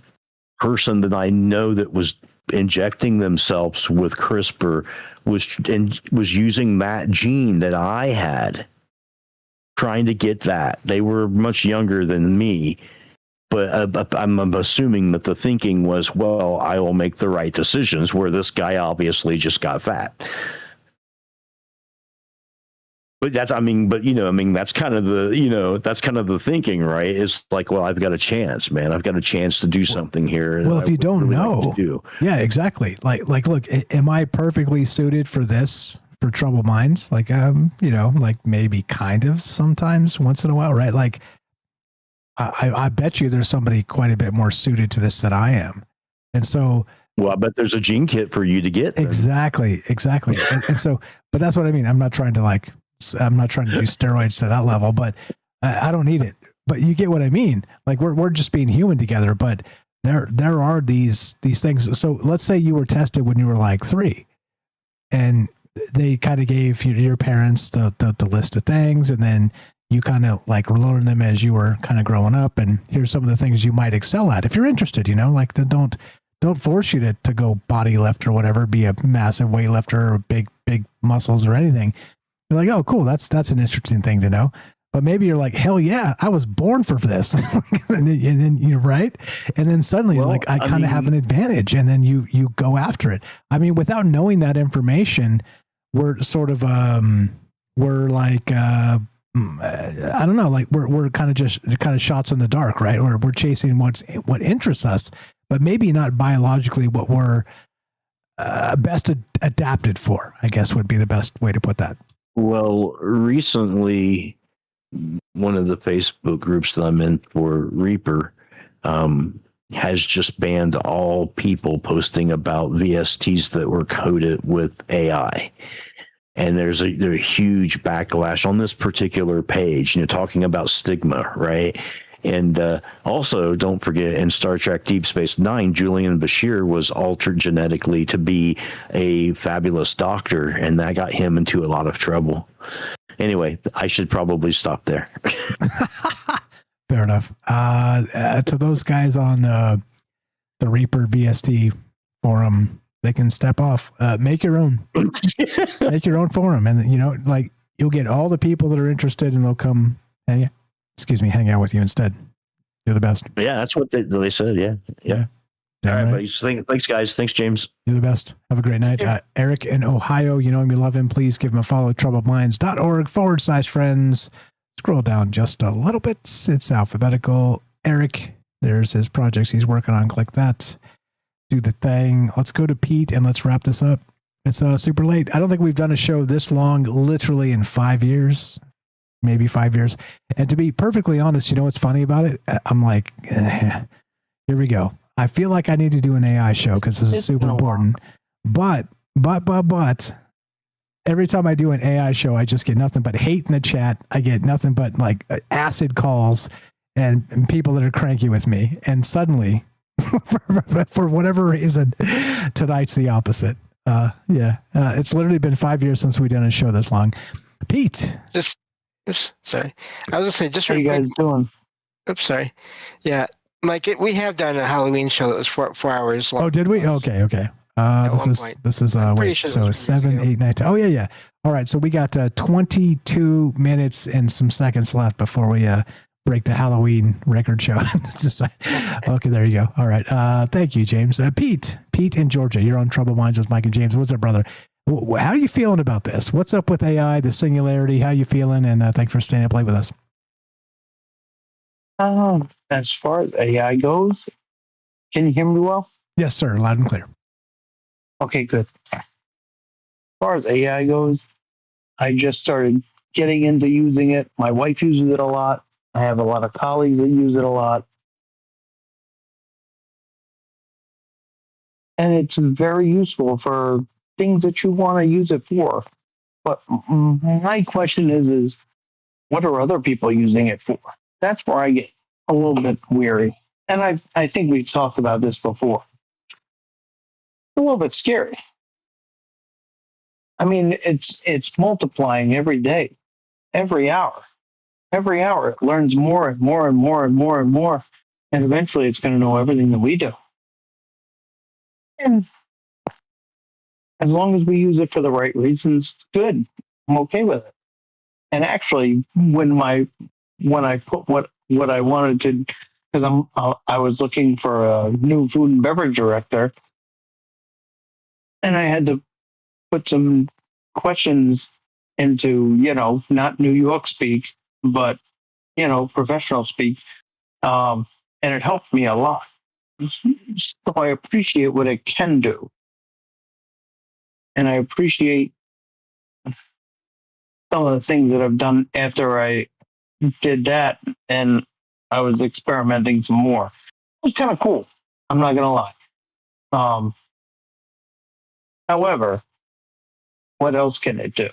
person that I know that was injecting themselves with CRISPR was using that gene that I had, trying to get that. They were much younger than me, but I'm assuming that the thinking was, well, I will make the right decisions, where this guy obviously just got fat. But that's kind of the thinking, right? It's like, well, I've got a chance, man. I've got a chance to do something here. Well, if you don't know, yeah, exactly. Like, look, am I perfectly suited for this, for troubled minds? Like, like maybe kind of sometimes once in a while, right? Like, I bet you there's somebody quite a bit more suited to this than I am. And so, well, I bet there's a gene kit for you to get. Then. Exactly. And so, but that's what I mean. I'm not trying to do steroids to that level, but I don't need it. But you get what I mean. Like we're just being human together, but there are these things. So let's say you were tested when you were like 3 and they kind of gave your parents the list of things, and then you kind of like learn them as you were kind of growing up, and here's some of the things you might excel at if you're interested, like don't force you to go body lift or whatever, be a massive weightlifter or big muscles or anything. You're like, oh, cool. That's an interesting thing to know. But maybe you're like, hell yeah, I was born for this. and then you're right. And then suddenly you're like, I kind of have an advantage. And then you go after it. I mean, without knowing that information, we're sort of, we're like, I don't know, like we're kind of shots in the dark, right? Or we're chasing what interests us, but maybe not biologically what we're best adapted for, I guess would be the best way to put that. Well, recently, one of the Facebook groups that I'm in for Reaper has just banned all people posting about VSTs that were coded with AI. And there's a huge backlash on this particular page, talking about stigma, right? And also, don't forget, in Star Trek Deep Space Nine, Julian Bashir was altered genetically to be a fabulous doctor, and that got him into a lot of trouble. Anyway, I should probably stop there. Fair enough. To those guys on the Reaper VST forum, they can step off. Make your own. Make your own forum, and you'll get all the people that are interested, and they'll come hang out with you instead. You're the best. Yeah, that's what they said. Yeah. All right, buddies. Thanks, guys. Thanks, James. You're the best. Have a great night. Eric in Ohio, you know him, you love him. Please give him a follow. troubledminds.org/friends. Scroll down just a little bit. It's alphabetical. Eric, there's his projects he's working on. Click that. Do the thing. Let's go to Pete and let's wrap this up. It's super late. I don't think we've done a show this long literally in 5 years. Maybe 5 years. And to be perfectly honest, you know what's funny about it? I'm like, here we go. I feel like I need to do an AI show because this is super important. But every time I do an AI show, I just get nothing but hate in the chat. I get nothing but like acid calls and people that are cranky with me. And suddenly, for whatever reason, tonight's the opposite. It's literally been 5 years since we've done a show this long. Pete. Sorry. I was going to say, just how you guys doing? Oops, sorry. Yeah. Mike, we have done a Halloween show that was 4 hours long. Oh, did we? Okay. This is wait, sure so 7, 8, 9, 10. Oh, yeah. All right. So we got 22 minutes and some seconds left before we break the Halloween record show. Okay, there you go. All right. Thank you, James. Pete in Georgia, you're on Troubled Minds with Mike and James. What's up, brother? How are you feeling about this? What's up with AI, the singularity? How you feeling? And thanks for staying up late with us. As far as AI goes, can you hear me well? Yes, sir. Loud and clear. Okay, good. As far as AI goes, I just started getting into using it. My wife uses it a lot. I have a lot of colleagues that use it a lot. And it's very useful for things that you want to use it for. But my question is what are other people using it for? That's where I get a little bit weary. And I think we've talked about this before. A little bit scary. I mean, it's multiplying every day, every hour. Every hour it learns more and more and more and more and more. And eventually it's going to know everything that we do. And as long as we use it for the right reasons, it's good. I'm okay with it. And actually, when I put what I wanted to, because I was looking for a new food and beverage director, and I had to put some questions into, not New York speak, but professional speak, and it helped me a lot. So I appreciate what it can do, and I appreciate some of the things that I've done after I did that, and I was experimenting some more. It was kind of cool. I'm not gonna lie. However, what else can it do?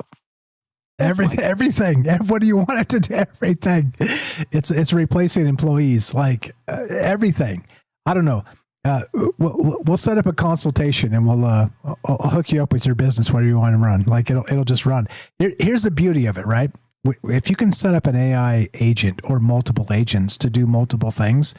Everything. What do you want it to do? Everything. It's replacing employees. Like everything. I don't know. We'll set up a consultation and I'll hook you up with your business, whatever you want to run. Like it'll just run. Here's the beauty of it, right? If you can set up an AI agent or multiple agents to do multiple things,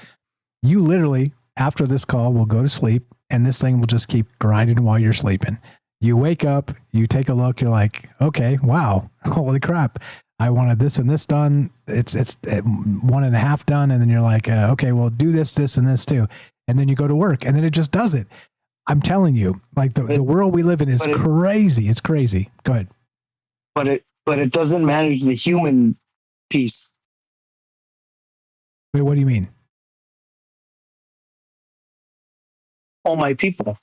you literally, after this call, will go to sleep and this thing will just keep grinding while you're sleeping. You wake up, you take a look, you're like, okay, wow, holy crap. I wanted this and this done. It's 1.5 done. And then you're like, okay, well, do this, and this too. And then you go to work and then it just does it. I'm telling you, like the world we live in is crazy. It's crazy. Go ahead. But it doesn't manage the human piece. Wait, what do you mean? All my people.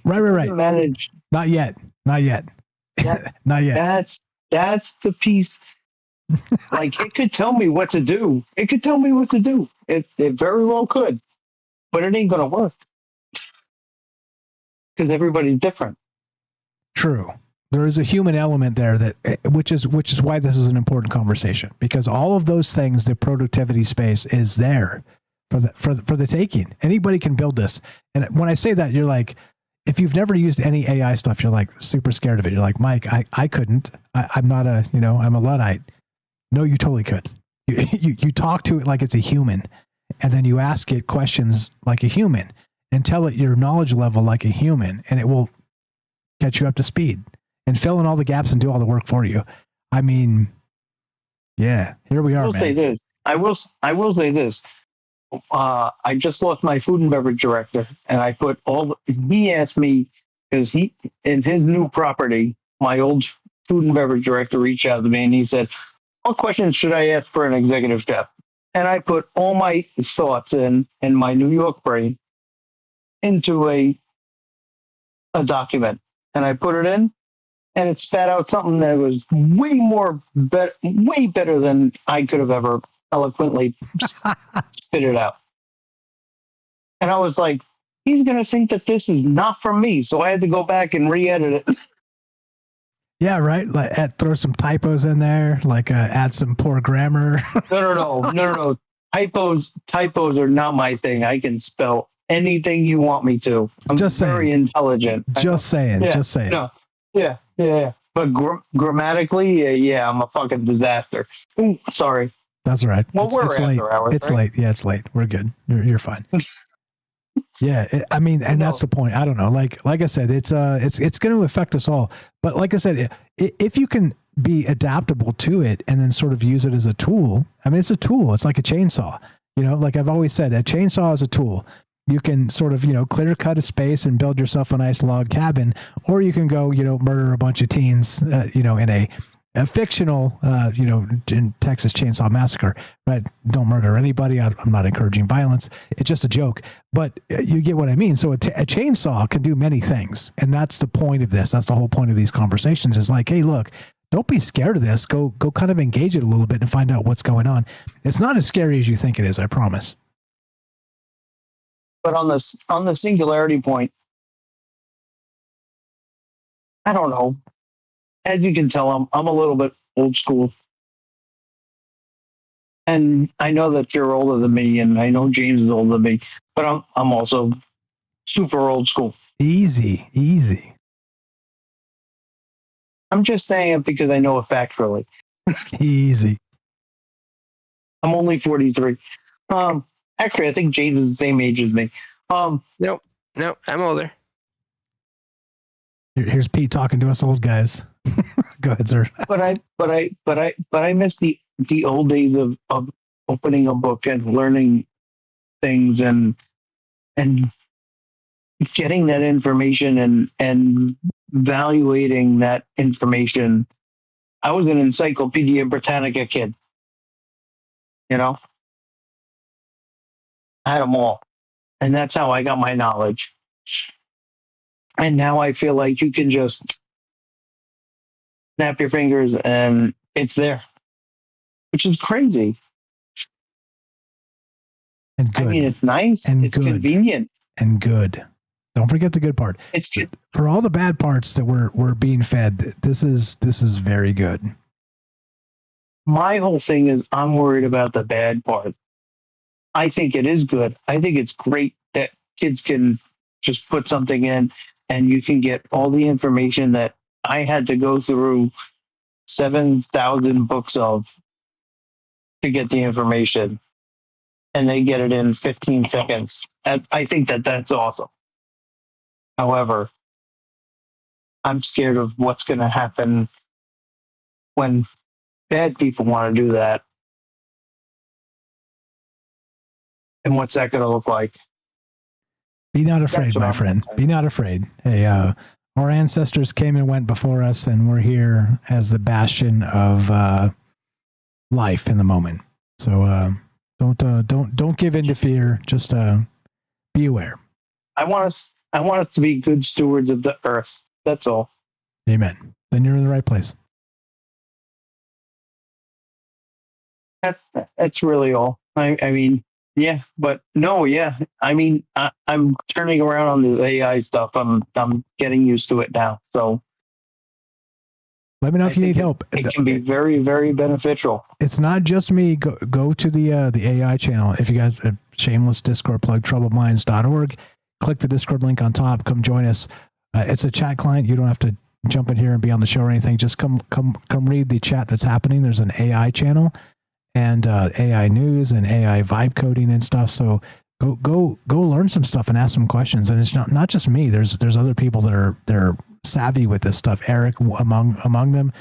Right. Manage. Not yet. Not yet. That's the piece. Like it could tell me what to do. It very well could, but it ain't gonna work because everybody's different. True. There is a human element there that, which is why this is an important conversation, because all of those things, the productivity space is there for the taking. Anybody can build this. And when I say that, you're like, if you've never used any AI stuff, you're like super scared of it. You're like, Mike, I couldn't. I'm not a, I'm a Luddite. No, you totally could. You talk to it like it's a human, and then you ask it questions like a human, and tell it your knowledge level like a human, and it will catch you up to speed and fill in all the gaps and do all the work for you. I mean, yeah, here we are. I will say this. I will say this. I just lost my food and beverage director, and I put he asked me, because in his new property, my old food and beverage director reached out to me and he said, what questions should I ask for an executive chef? And I put all my thoughts in my New York brain into a document, and I put it in, and it spat out something that was way better than I could have ever eloquently spit it out. And I was like, he's going to think that this is not from me. So I had to go back and re-edit it. Yeah, right. Like throw some typos in there, like add some poor grammar. No. Typos are not my thing. I can spell anything you want me to. I'm just very intelligent. Just saying. No. Yeah. But grammatically, yeah, I'm a fucking disaster. Ooh, sorry. That's all right. Well, we're it's after late. hours. It's right? late. Yeah, it's late. We're good. You're fine. Yeah, I mean, and that's the point. I don't know. Like I said, it's going to affect us all. But like I said, if you can be adaptable to it and then sort of use it as a tool. I mean, it's a tool. It's like a chainsaw. Like I've always said, a chainsaw is a tool. You can sort of, clear cut a space and build yourself a nice log cabin, or you can go, murder a bunch of teens, in a fictional, in Texas Chainsaw Massacre, right? Don't murder anybody. I'm not encouraging violence. It's just a joke, but you get what I mean. So a chainsaw can do many things. And that's the point of this. That's the whole point of these conversations is like, hey, look, don't be scared of this. Go kind of engage it a little bit and find out what's going on. It's not as scary as you think it is. I promise. But on the singularity point, I don't know. As you can tell, I'm a little bit old school. And I know that you're older than me, and I know James is older than me, but I'm also super old school. Easy. I'm just saying it because I know it factually. Easy. I'm only 43. Actually, I think James is the same age as me. Nope, I'm older. Here's Pete talking to us old guys. Go ahead, sir. But I miss the old days of opening a book and learning things and getting that information and evaluating that information. I was an Encyclopedia Britannica kid. I had them all. And that's how I got my knowledge. And now I feel like you can just snap your fingers and it's there, which is crazy. And good. I mean, it's nice. And it's good. Convenient. And good. Don't forget the good part. It's for all the bad parts that we're being fed. This is very good. My whole thing is I'm worried about the bad part. I think it is good. I think it's great that kids can just put something in and you can get all the information that I had to go through 7,000 books of to get the information, and they get it in 15 seconds. I think that's awesome. However, I'm scared of what's going to happen when bad people want to do that. And what's that going to look like? Be not afraid, my friend. Be not afraid. Hey, our ancestors came and went before us, and we're here as the bastion of life in the moment. So don't give in to fear. Just be aware. I want us to be good stewards of the earth. That's all. Amen. Then you're in the right place. That's really all. I mean, yeah, but no, yeah. I mean, I'm turning around on the AI stuff. I'm getting used to it now. So Let me know if you need help. It can be very, very beneficial. It's not just me. Go to the AI channel. If you guys, shameless Discord plug, troubledminds.org. Click the Discord link on top. Come join us. It's a chat client. You don't have to jump in here and be on the show or anything. Just come read the chat that's happening. There's an AI channel and AI news and AI vibe coding and stuff. So go learn some stuff and ask some questions. And it's not just me. There's other people that are savvy with this stuff. Eric among them.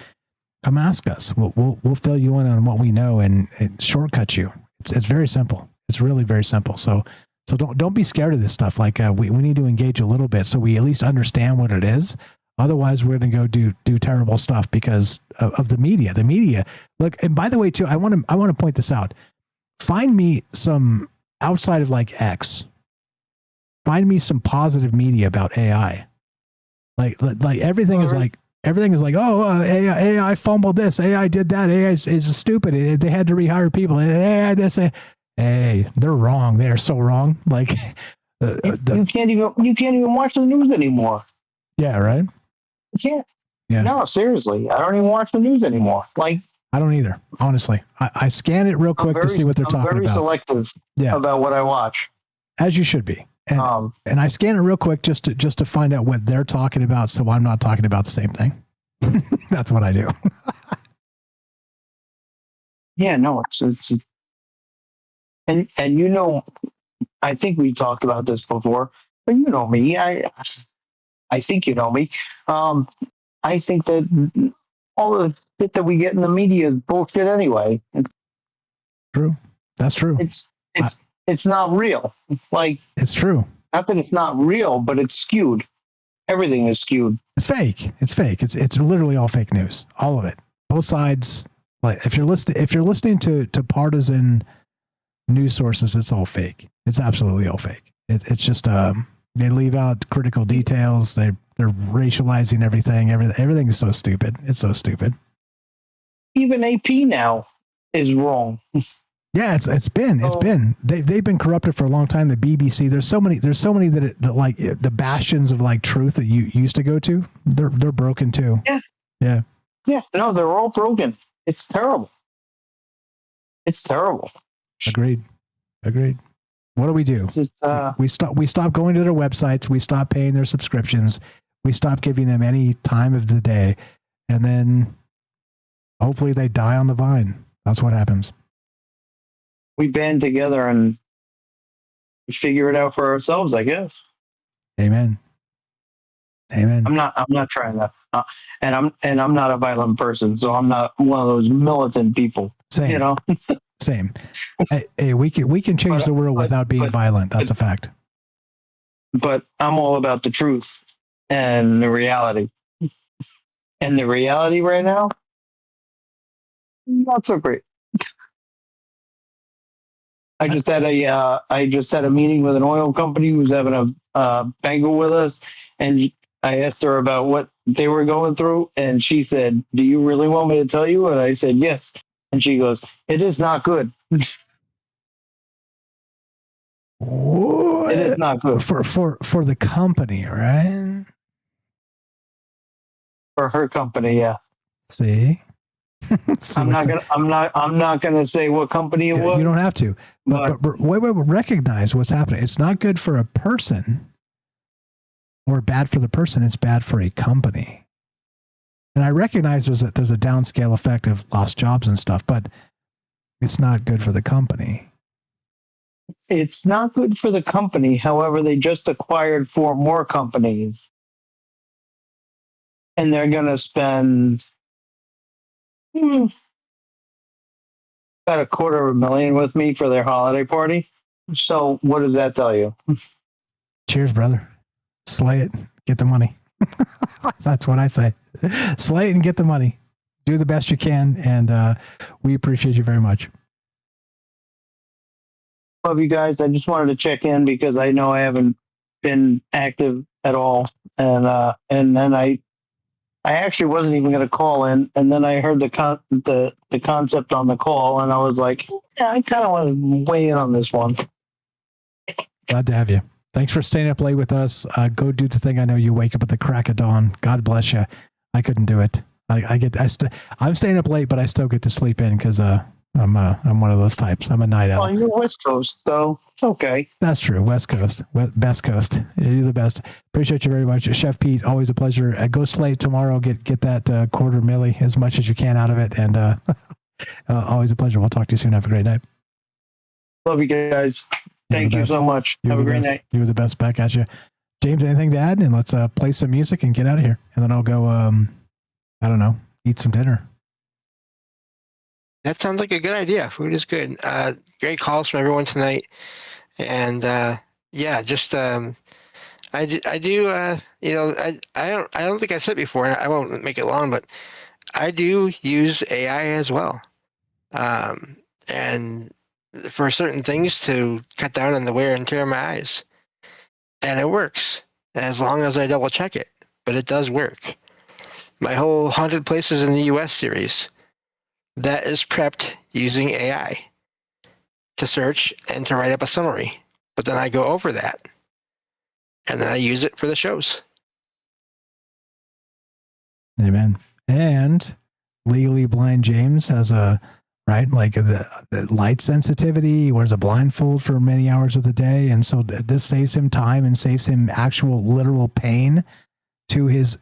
Come ask us. We'll fill you in on what we know and shortcut you. It's very simple. It's really very simple. So don't be scared of this stuff. Like we need to engage a little bit so we at least understand what it is. Otherwise, we're going to go do terrible stuff because of the media. The media. Look, and by the way, too, I want to point this out. Find me some outside of like X. Find me some positive media about AI. Like everything is like AI fumbled this, AI did that, AI is stupid. They had to rehire people. AI this. Hey, they're wrong. They are so wrong. Like you can't even watch the news anymore. Yeah, right. You can't. Yeah. No, seriously, I don't even watch the news anymore. Like I don't either. Honestly, I scan it real quick to see what they're talking about. I'm very selective about what I watch. As you should be. And I scan it real quick just to find out what they're talking about, so I'm not talking about the same thing. That's what I do. Yeah, no, it's and you know, I think we talked about this before, but you know me. I think you know me. I think that all the shit that we get in the media is bullshit anyway. True. That's true. It's not real. Like it's true. Not that it's not real, but it's skewed. Everything is skewed. It's fake. It's fake. It's literally all fake news. All of it. Both sides. Like if you're listening to partisan news sources, it's all fake. It's absolutely all fake. It's just they leave out critical details. They're racializing everything. Everything is so stupid. It's so stupid. Even AP now is wrong. Yeah, it's been they've been corrupted for a long time. The BBC, there's so many that like the bastions of like truth that you used to go to, they're broken too. Yeah. No, they're all broken. It's terrible. It's terrible. Agreed. What do? We stop going to their websites. We stop paying their subscriptions. We stop giving them any time of the day, and then hopefully they die on the vine. That's what happens. We band together and figure it out for ourselves, I guess. Amen. I'm not trying that, and I'm not a violent person, so I'm not one of those militant people. Same. You know. Same. Hey, we can change the world without being violent. That's a fact. But I'm all about the truth and the reality. And the reality right now, not so great. I just had a meeting with an oil company who's having a banquet with us, and I asked her about what they were going through, and she said, "Do you really want me to tell you?" And I said, "Yes." And she goes, "It is not good." What? It is not good for the company, right? For her company, yeah. See? I'm not gonna say what company it was. You don't have to. But wait, recognize what's happening. It's not good for a person or bad for the person. It's bad for a company. And I recognize there's a downscale effect of lost jobs and stuff, but it's not good for the company. It's not good for the company. However, they just acquired 4 more companies. And they're going to spend about $250,000 with me for their holiday party. So what does that tell you? Cheers, brother. Slay it. Get the money. That's what I say. Slay it and get the money. Do the best you can. And we appreciate you very much. Love you guys. I just wanted to check in because I know I haven't been active at all. And then I actually wasn't even going to call in. And then I heard the concept on the call. And I was like, yeah, I kind of want to weigh in on this one. Glad to have you. Thanks for staying up late with us. Go do the thing. I know you wake up at the crack of dawn. God bless you. I couldn't do it. I'm staying up late, but I still get to sleep in because I'm one of those types. I'm a night owl. Oh, you're West Coast, so it's okay. That's true. West Coast, best coast. You're the best. Appreciate you very much, Chef Pete. Always a pleasure. Go slate tomorrow. Get that quarter milli as much as you can out of it, and always a pleasure. We'll talk to you soon. Have a great night. Love you guys. Thank you so much. Have a great night. You're the best. Back at you, James. Anything to add? And let's play some music and get out of here. And then I'll go. I don't know. Eat some dinner. That sounds like a good idea. Food is good. Great calls from everyone tonight, and just I do. I don't think I said before, and I won't make it long, but I do use AI as well, and for certain things to cut down on the wear and tear of my eyes, and it works as long as I double check it. But it does work. My whole Haunted Places in the U.S. series. That is prepped using AI to search and to write up a summary. But then I go over that, and then I use it for the shows. Amen. And Legally Blind James has the light sensitivity. He wears a blindfold for many hours of the day, and so this saves him time and saves him actual literal pain to his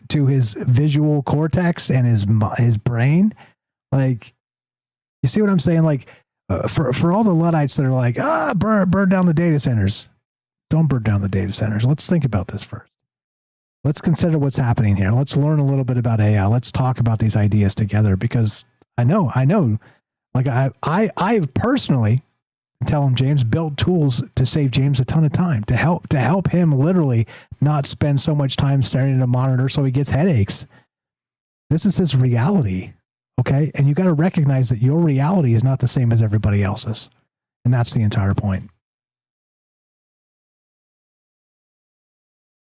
visual cortex and his brain. Like, you see what I'm saying? Like, for all the Luddites that are like, burn down the data centers. Don't burn down the data centers. Let's think about this first. Let's consider what's happening here. Let's learn a little bit about AI. Let's talk about these ideas together, because I know. Like, I've personally, tell him, James, build tools to save James a ton of time, to help him literally not spend so much time staring at a monitor so he gets headaches. This is his reality. Okay. And you got to recognize that your reality is not the same as everybody else's. And that's the entire point.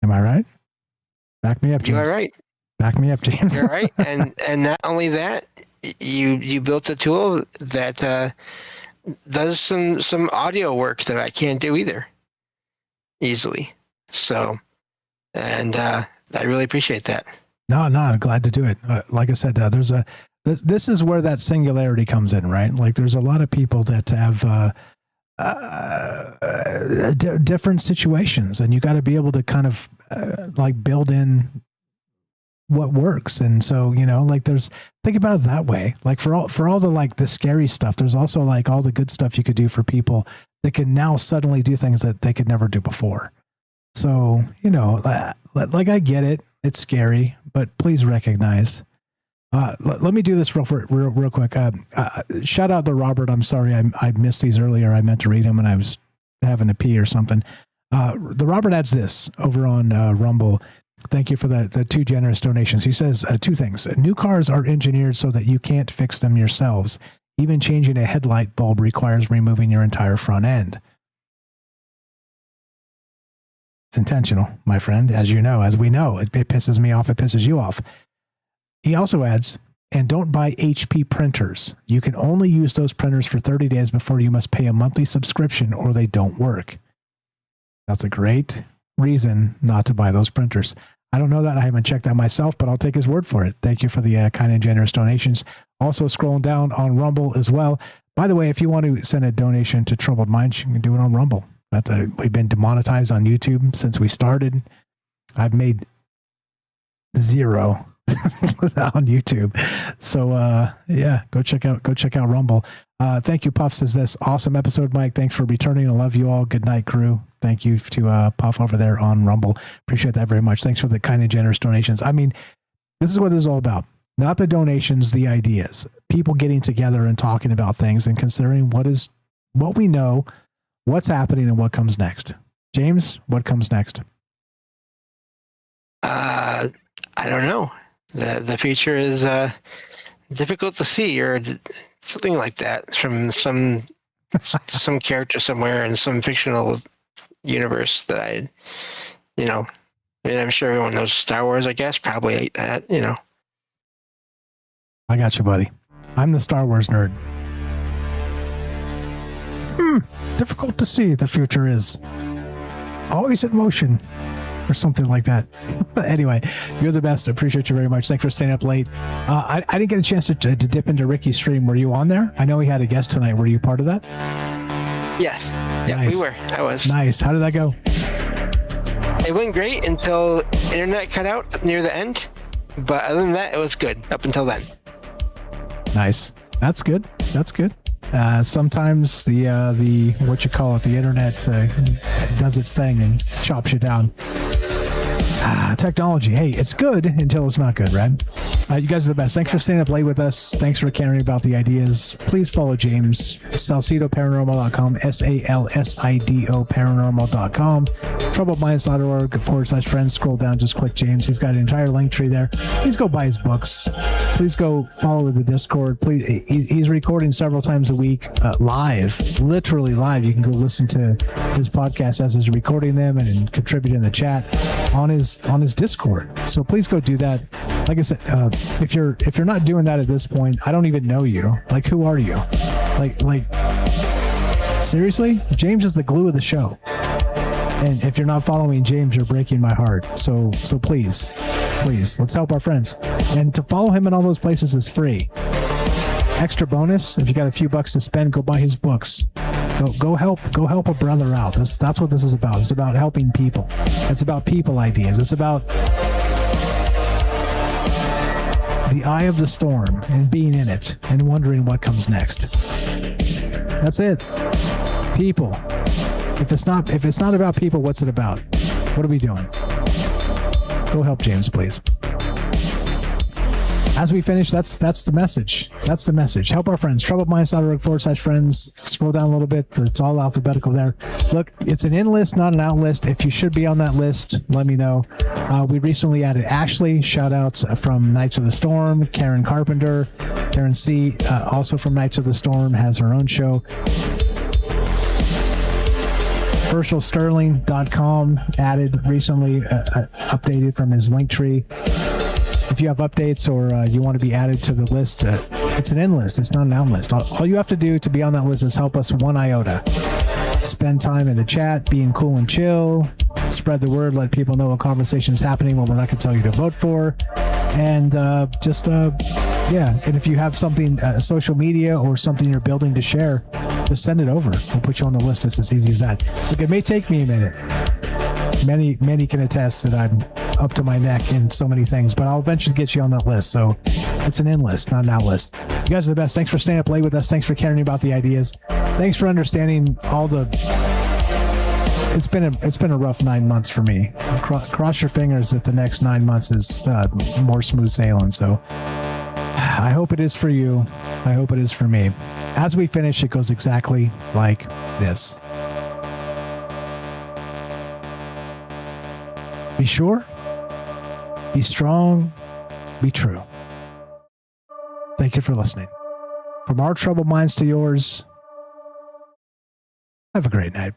Am I right? Back me up, James. You are right. Back me up, James. You're right. And not only that, you built a tool that does some audio work that I can't do either easily. So, and I really appreciate that. No, I'm glad to do it. Like I said, this is where that singularity comes in, right? Like, there's a lot of people that have different situations, and you got to be able to kind of build in what works. And so, think about it that way. Like, for all the the scary stuff, there's also all the good stuff you could do for people that can now suddenly do things that they could never do before. So, I get it. It's scary, but please recognize. Let me do this real quick. Shout out to Robert. I'm sorry I missed these earlier. I meant to read them and I was having to pee or something. The Robert adds this over on Rumble. Thank you for the 2 generous donations. He says 2 things. New cars are engineered so that you can't fix them yourselves. Even changing a headlight bulb requires removing your entire front end. It's intentional, my friend, as we know. It pisses me off. It pisses you off. He also adds, and don't buy HP printers. You can only use those printers for 30 days before you must pay a monthly subscription or they don't work. That's a great reason not to buy those printers. I don't know that. I haven't checked that myself, but I'll take his word for it. Thank you for the kind and generous donations. Also scrolling down on Rumble as well. By the way, if you want to send a donation to Troubled Minds, you can do it on Rumble. We've been demonetized on YouTube since we started. I've made 0 on YouTube. So go check out Rumble. Thank you, Puff says this. Awesome episode, Mike. Thanks for returning. I love you all. Good night, crew. Thank you to Puff over there on Rumble. Appreciate that very much. Thanks for the kind and generous donations. I mean, this is what this is all about. Not the donations, the ideas. People getting together and talking about things and considering what we know, what's happening, and what comes next. James, what comes next? I don't know. The future is difficult to see, or something like that, from some character somewhere in some fictional universe that I'm sure everyone knows Star Wars, I guess, probably that, I got you, buddy. I'm the Star Wars nerd. Difficult to see. The future is always in motion. or something like that. Anyway, you're the best. I appreciate you very much. Thanks for staying up late. I didn't get a chance to dip into Ricky's stream. Were you on there? I know he had a guest tonight. Were you part of that? Yes. Yeah, Nice. we were. I was. Nice. How did that go? It went great until internet cut out near the end. But other than that, it was good up until then. Nice. That's good. That's good. Sometimes the what you call it, the internet does its thing and chops you down. Technology. Hey, it's good until it's not good, right? You guys are the best. Thanks for staying up late with us. Thanks for caring about the ideas. Please follow James. SalsidoParanormal.com. SALSIDO Paranormal.com. TroubledMinds.org/friends. Scroll down, just click James. He's got an entire link tree there. Please go buy his books. Please go follow the Discord. Please, he's recording several times a week, live, literally live. You can go listen to his podcast as he's recording them and contribute in the chat on his Discord. So please go do that. Like I said, if you're not doing that at this point, I don't even know you. Like, who are you? Like seriously, James is the glue of the show. And if you're not following James, you're breaking my heart. So please, let's help our friends. And to follow him in all those places is free. Extra bonus, if you got a few bucks to spend, go buy his books. Go help a brother out. That's what this is about. It's about helping people. It's about people ideas. It's about the eye of the storm and being in it and wondering what comes next. That's it. People. If it's not about people, what's it about? What are we doing? Go help James, please. As we finish, that's the message. That's the message. Help our friends. TroubledMinds.org/friends. Scroll down a little bit. It's all alphabetical there. Look, it's an in list, not an out list. If you should be on that list, let me know. We recently added Ashley. Shout out from Knights of the Storm. Karen Carpenter. Karen C. Also from Knights of the Storm, has her own show. HerschelSterling.com added recently, updated from his link tree. If you have updates or you want to be added to the list, it's an in list. It's not an out list. All you have to do to be on that list is help us 1 iota. Spend time in the chat, being cool and chill. Spread the word. Let people know what conversation is happening, what we're not going to tell you to vote for. And yeah. And if you have something, social media or something you're building to share, just send it over. We'll put you on the list. It's as easy as that. Look, it may take me a minute. Many can attest that I'm up to my neck in so many things, but I'll eventually get you on that list. So it's an in list, not an out list. You guys are the best. Thanks for staying up late with us. Thanks for caring about the ideas. Thanks for understanding all the. It's been a rough 9 months for me. Cross your fingers that the next 9 months is more smooth sailing. So I hope it is for you. I hope it is for me. As we finish, it goes exactly like this. Be sure, be strong, be true. Thank you for listening. From our troubled minds to yours, have a great night.